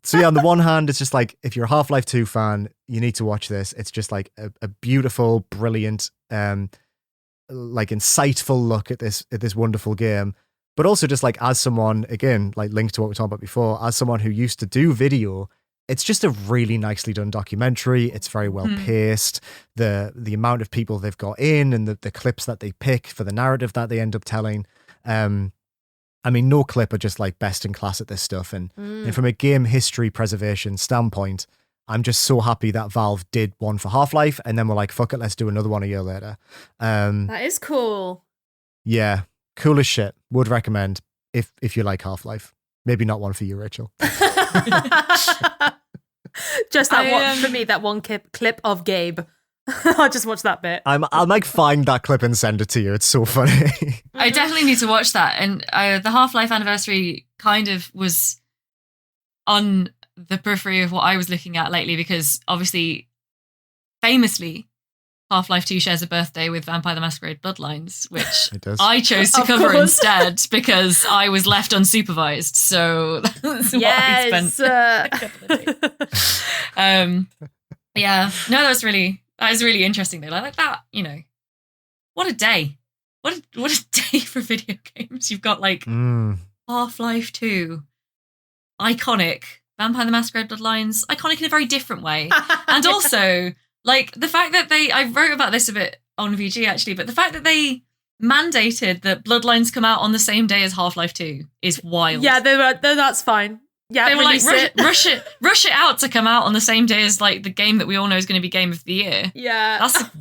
So yeah, on the one hand, it's just like, if you're a Half-Life 2 fan, you need to watch this. It's just like a beautiful, brilliant, like insightful look at this wonderful game. But also just like, as someone, again, like linked to what we were talking about before, as someone who used to do video, it's just a really nicely done documentary. It's very well paced. The amount of people they've got in and the clips that they pick for the narrative that they end up telling. I mean, No Clip are just like best in class at this stuff. And from a game history preservation standpoint, I'm just so happy that Valve did one for Half-Life and then we're like, fuck it, let's do another one a year later. That is cool. Yeah, cool as shit. Would recommend if you like Half-Life. Maybe not one for you, Rachel. Just that one for me, that one clip of Gabe. I'll just watch that bit. I'll like find that clip and send it to you. It's so funny. I definitely need to watch that. And the Half-Life anniversary kind of was on the periphery of what I was looking at lately because obviously, famously, Half-Life 2 shares a birthday with Vampire the Masquerade Bloodlines, which I chose to cover instead because I was left unsupervised. So that's what I spent a couple of days. Yeah, no, that was really interesting though. Like that, what a day. What a day for video games. You've got like Half-Life 2, iconic, Vampire the Masquerade Bloodlines, iconic in a very different way. And also, like, the fact that I wrote about this a bit on VG actually, but the fact that they mandated that Bloodlines come out on the same day as Half-Life 2 is wild. Yeah, that's fine. Yeah, they were like, rush it out to come out on the same day as like the game that we all know is going to be Game of the Year. Yeah, that's a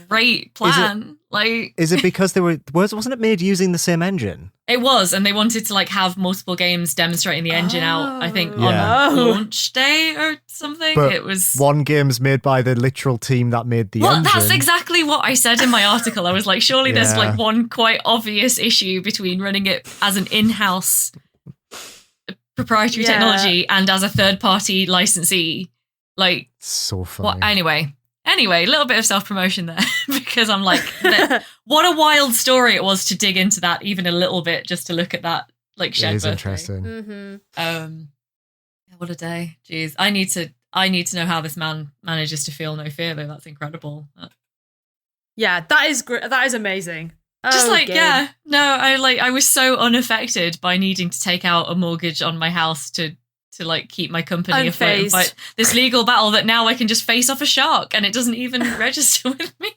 great plan. Like, Is it because wasn't it made using the same engine? it was, and they wanted to like have multiple games demonstrating the engine out, I think, Yeah. on launch day or something. But it was one game's made by the literal team that made the engine. That's exactly what I said in my article. I was like, surely there's Yeah. like one quite obvious issue between running it as an in-house proprietary technology and as a third-party licensee. Like, So funny. what? Anyway, a little bit of self-promotion there because I'm like, what a wild story it was to dig into that even a little bit, just to look at that like shed It is birthday. interesting. What a day. Jeez, I need to know how this man manages to feel no fear though. That's incredible. Yeah, that is great. That is amazing. Just like, Gabe. yeah, no, I was so unaffected by needing to take out a mortgage on my house to like keep my company afloat and fight this legal battle that now I can just face off a shark and it doesn't even register with me.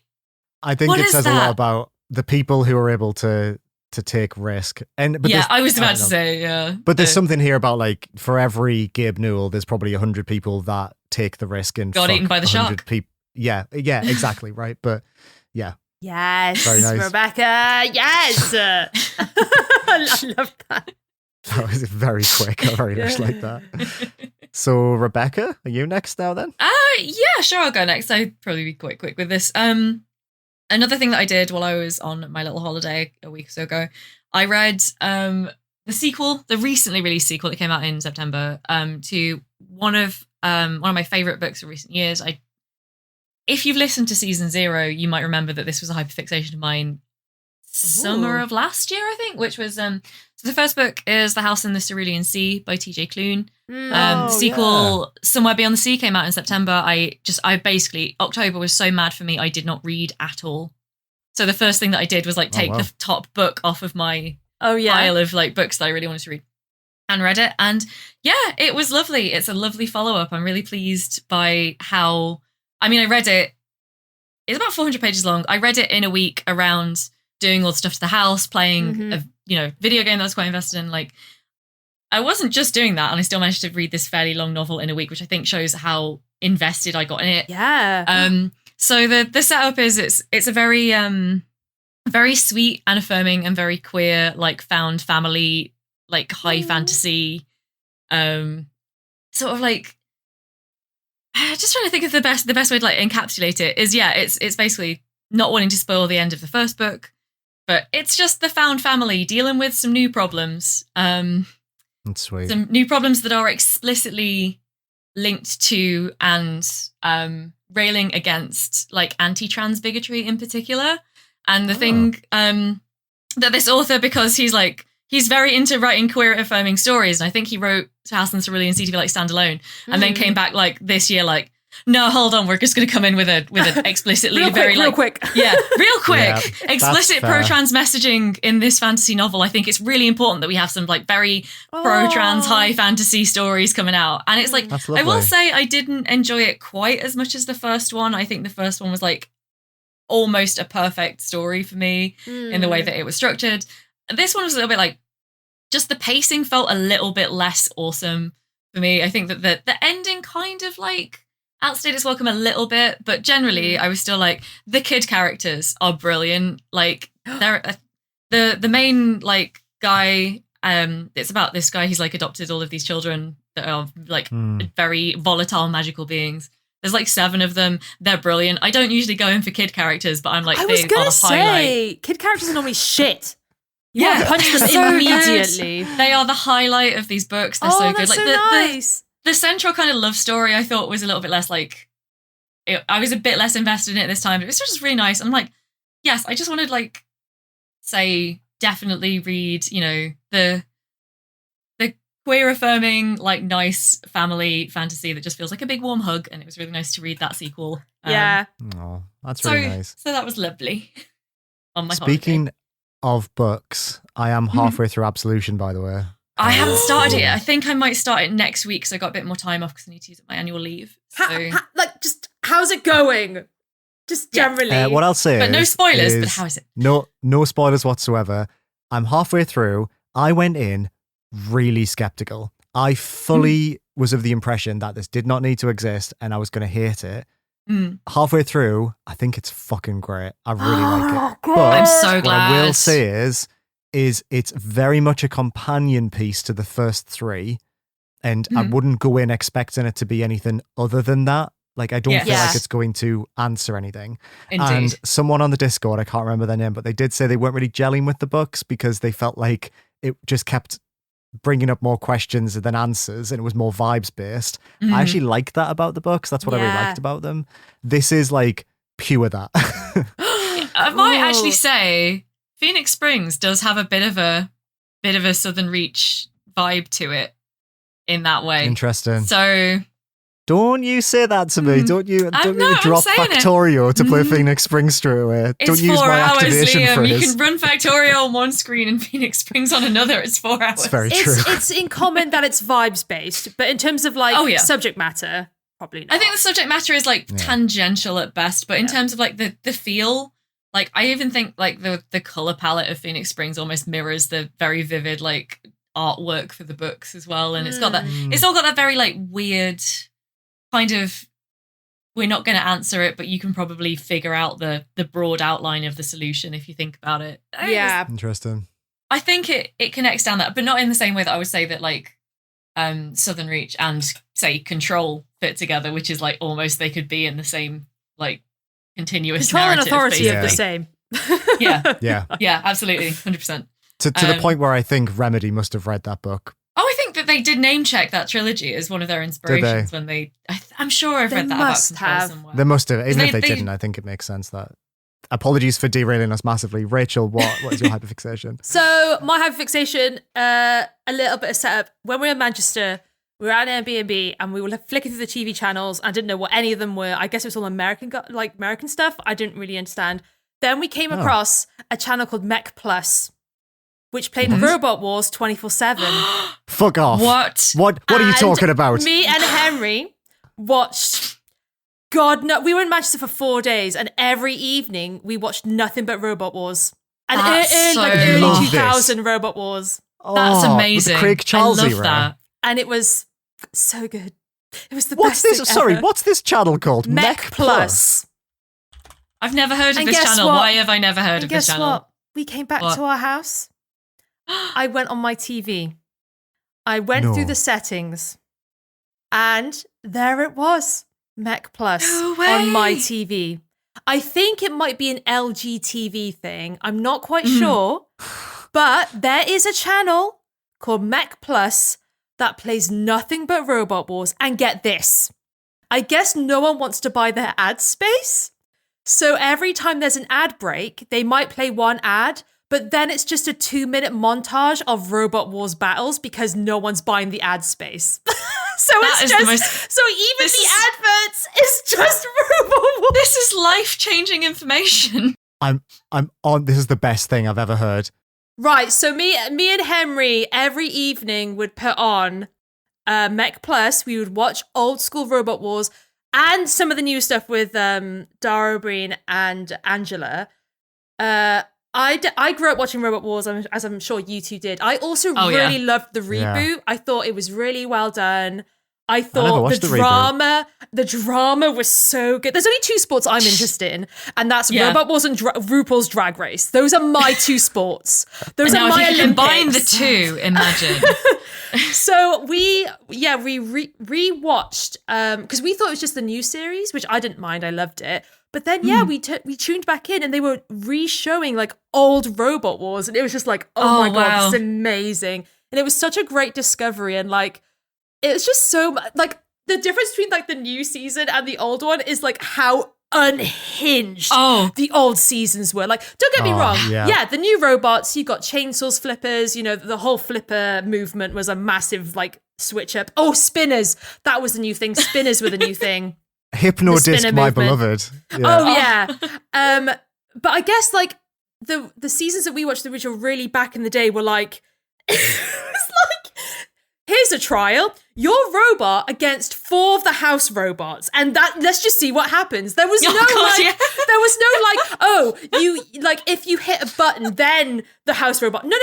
I think it says a lot about the people who are able to take risk. But I was about to say, yeah. But there's something here about like for every Gabe Newell, there's probably 100 people that take the risk and got eaten by the shark. Yeah, exactly, right. But yeah. Yes, very nice. Rebecca. Yes, I love that. That was very quick. I very much like that. So, Rebecca, are you next now then? Yeah, sure, I'll go next. I'd probably be quite quick with this. Another thing that I did while I was on my little holiday a week or so ago, I read the sequel, the recently released sequel that came out in September, to one of my favorite books of recent years. If you've listened to season 0, you might remember that this was a hyperfixation of mine summer of last year, I think, which was so the first book is The House in the Cerulean Sea by TJ Klune. The sequel, Somewhere Beyond the Sea, came out in September. I basically, October was so mad for me, I did not read at all. So the first thing that I did was like take the top book off of my pile of like books that I really wanted to read and read it. And yeah, it was lovely. It's a lovely follow-up. I'm really pleased by how, I read it. It's about 400 pages long. I read it in a week around doing all the stuff to the house, playing a video game that I was quite invested in. Like, I wasn't just doing that, and I still managed to read this fairly long novel in a week, which I think shows how invested I got in it. Yeah. So the setup is it's a very very sweet and affirming and very queer, like found family, like high fantasy, sort of like. Just trying to think of the best way to like encapsulate it is it's basically not wanting to spoil the end of the first book, but it's just the found family dealing with some new problems. That's sweet. Some new problems that are explicitly linked to and railing against like anti-trans bigotry in particular. And the thing that this author, because he's very into writing queer affirming stories, and I think he wrote House in the Cerulean Sea to be like standalone, and then came back like this year like, no, hold on, we're just going to come in with an explicitly real quick explicit pro-trans messaging in this fantasy novel. I think it's really important that we have some like very pro-trans high fantasy stories coming out, and it's like I will say I didn't enjoy it quite as much as the first one. I think the first one was like almost a perfect story for me in the way that it was structured. This one was a little bit like, just the pacing felt a little bit less awesome for me. I think that the ending kind of like outstayed its welcome a little bit, but generally I was still like, the kid characters are brilliant. Like they're the main like guy. It's about this guy who's like adopted all of these children that are like very volatile magical beings. There's like 7 of them. They're brilliant. I don't usually go in for kid characters, but I'm like, I was gonna say kid characters are normally shit. You want to punch them so immediately. Good. They are the highlight of these books. They're so good. Like so nice. The central kind of love story I thought was a little bit less like, I was a bit less invested in it this time. But it was just really nice. I'm like, yes, I just wanted like, say, definitely read, the queer affirming, like nice family fantasy that just feels like a big warm hug. And it was really nice to read that sequel. Yeah. Oh, that's really nice. So that was lovely. On my Speaking holiday. Of books, I am halfway through Absolution, by the way. I haven't started it. I think I might start it next week, so I got a bit more time off because I need to use up my annual leave. So. Just how's it going? Just generally. What I'll say, but no spoilers. But how is it? No spoilers whatsoever. I'm halfway through. I went in really skeptical. I fully was of the impression that this did not need to exist, and I was going to hate it. halfway through, I think it's fucking great. I really like it. But I'm so glad. What I will say is it's very much a companion piece to the first three. And I wouldn't go in expecting it to be anything other than that. Like, I don't feel like it's going to answer anything. Indeed. And someone on the Discord, I can't remember their name, but they did say they weren't really gelling with the books because they felt like it just kept bringing up more questions than answers and it was more vibes based. I actually like that about the books. That's what I really liked about them. This is like pure that. I might actually say Phoenix Springs does have a bit of a Southern Reach vibe to it in that way. Interesting. So don't you say that to me. Don't you drop Factorio to play Phoenix Springs straight away. It's don't use 4 my hours, activation Liam. phrase. You can run Factorio on one screen and Phoenix Springs on another. It's 4 hours. It's very true. It's in common that it's vibes based, but in terms of subject matter, probably not. I think the subject matter is tangential at best, but in terms of like the feel, like I even think like the color palette of Phoenix Springs almost mirrors the very vivid like artwork for the books as well, and it's got that. It's all got that very like weird kind of, we're not going to answer it, but you can probably figure out the broad outline of the solution if you think about it. Yeah. Interesting. I think it connects down that, but not in the same way that I would say that like Southern Reach and say Control fit together, which is like almost they could be in the same like continuous Control and narrative, authority basically. are the same. Yeah, absolutely, 100%. To the point where I think Remedy must have read that book. Oh, I think that they did name check that trilogy as one of their inspirations when they. I'm sure I've read that about Control somewhere. They must have. Even if they didn't, I think it makes sense that. Apologies for derailing us massively. Rachel, what is your hyperfixation? So my hyperfixation, a little bit of setup. When we were in Manchester, we were at an Airbnb and we were flicking through the TV channels. I didn't know what any of them were. I guess it was all American stuff. I didn't really understand. Then we came across a channel called Mech Plus, which played Robot Wars 24/7. Fuck off. What are you talking about? Me and Henry watched, God, no, we were in Manchester for 4 days and every evening we watched nothing but Robot Wars. And early 2000 Robot Wars. That's amazing. Craig Charles I love era. that. And it was so good. It was the best thing Sorry, ever. what's this channel called? Mech Plus. I've never heard of And this guess channel. what? Why have I never heard And of this guess channel? what? We came back to our house. I went on my TV. I went through the settings. And there it was. Mech Plus on my TV. I think it might be an LG TV thing. I'm not quite sure. But there is a channel called Mech Plus that plays nothing but Robot Wars. And get this. I guess no one wants to buy their ad space. So every time there's an ad break, they might play one ad, but then it's just a 2-minute montage of Robot Wars battles because no one's buying the ad space. So even the adverts is just Robot Wars. This is life-changing information. I'm on. This is the best thing I've ever heard. Right. So me and Henry every evening would put on Mech Plus. We would watch old school Robot Wars and some of the new stuff with Dara O'Brien and Angela. I grew up watching Robot Wars, as I'm sure you two did. I also really loved the reboot. I thought it was really well done. I thought the drama was so good. There's only two sports I'm interested in, and that's Robot Wars and RuPaul's Drag Race. Those are my two sports. Those are my Olympics. Combine the two, imagine. So we rewatched because we thought it was just the new series, which I didn't mind. I loved it. But then, we tuned back in and they were re-showing like old Robot Wars. And it was just like, oh my God, this is amazing. And it was such a great discovery. And like, it was just so, like, the difference between like the new season and the old one is like how unhinged the old seasons were. Like, don't get me wrong. Yeah, the new robots, you got chainsaws, flippers, you know, the whole flipper movement was a massive like switch up. Oh, spinners. That was the new thing. Spinners were the new thing. Hypnodisc, my beloved. Yeah. Oh yeah. But I guess like the seasons that we watched, which were really back in the day, were like it was like, here's a trial. Your robot against 4 of the house robots, and that let's just see what happens. There was there was no like, oh, you like if you hit a button, then the house robot. No.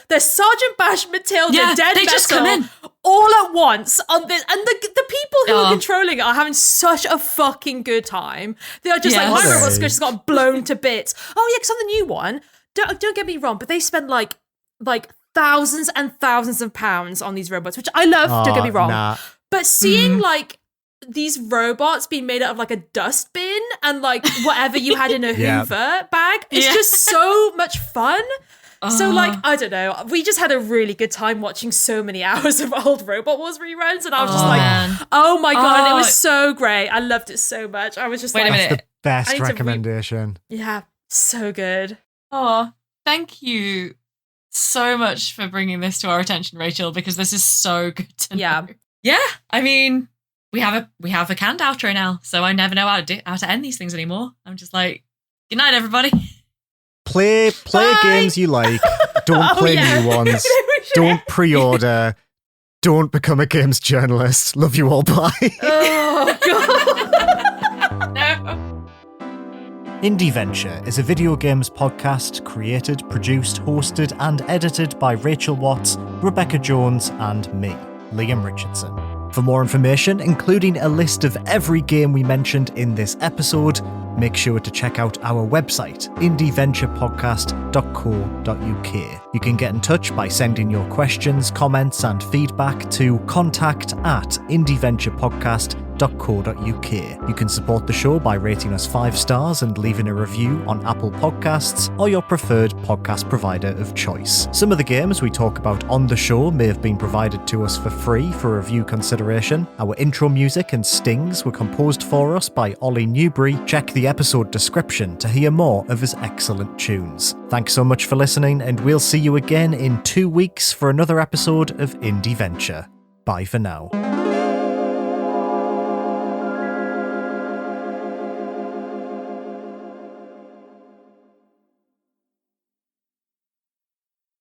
There's Sergeant Bash, Matilda, Dead they Vessel, just come in. all at once on this, and the people who are controlling it are having such a fucking good time. They are just like, my robot's just got blown to bits. Oh yeah, because on the new one, don't get me wrong, but they spend like thousands and thousands of pounds on these robots, which I love. Don't get me wrong, but seeing like these robots being made out of like a dustbin and like whatever you had in a Hoover bag, it's just so much fun. So, like, I don't know. We just had a really good time watching so many hours of old Robot Wars reruns, and I was just like, oh my God, and it was so great. I loved it so much. I was just Wait a minute. That's the best recommendation. Yeah, so good. Oh, thank you so much for bringing this to our attention, Rachel, because this is so good to know. Yeah, I mean, we have a canned outro now, so I never know how to end these things anymore. I'm just like, good night, everybody. Play games you like. Don't play new ones. Don't pre-order. Don't become a games journalist. Love you all. Bye. Oh, God. No. Indieventure is a video games podcast created, produced, hosted, and edited by Rachel Watts, Rebecca Jones, and me, Liam Richardson. For more information, including a list of every game we mentioned in this episode, make sure to check out our website, indieventurepodcast.co.uk. You can get in touch by sending your questions, comments, and feedback to contact@indieventurepodcast.co.uk. You can support the show by rating us 5 stars and leaving a review on Apple Podcasts or your preferred podcast provider of choice. Some of the games we talk about on the show may have been provided to us for free for review consideration. Our intro music and stings were composed for us by Ollie Newbury. Check the episode description to hear more of his excellent tunes. Thanks so much for listening, and we'll see you again in 2 weeks for another episode of Indieventure. Bye for now.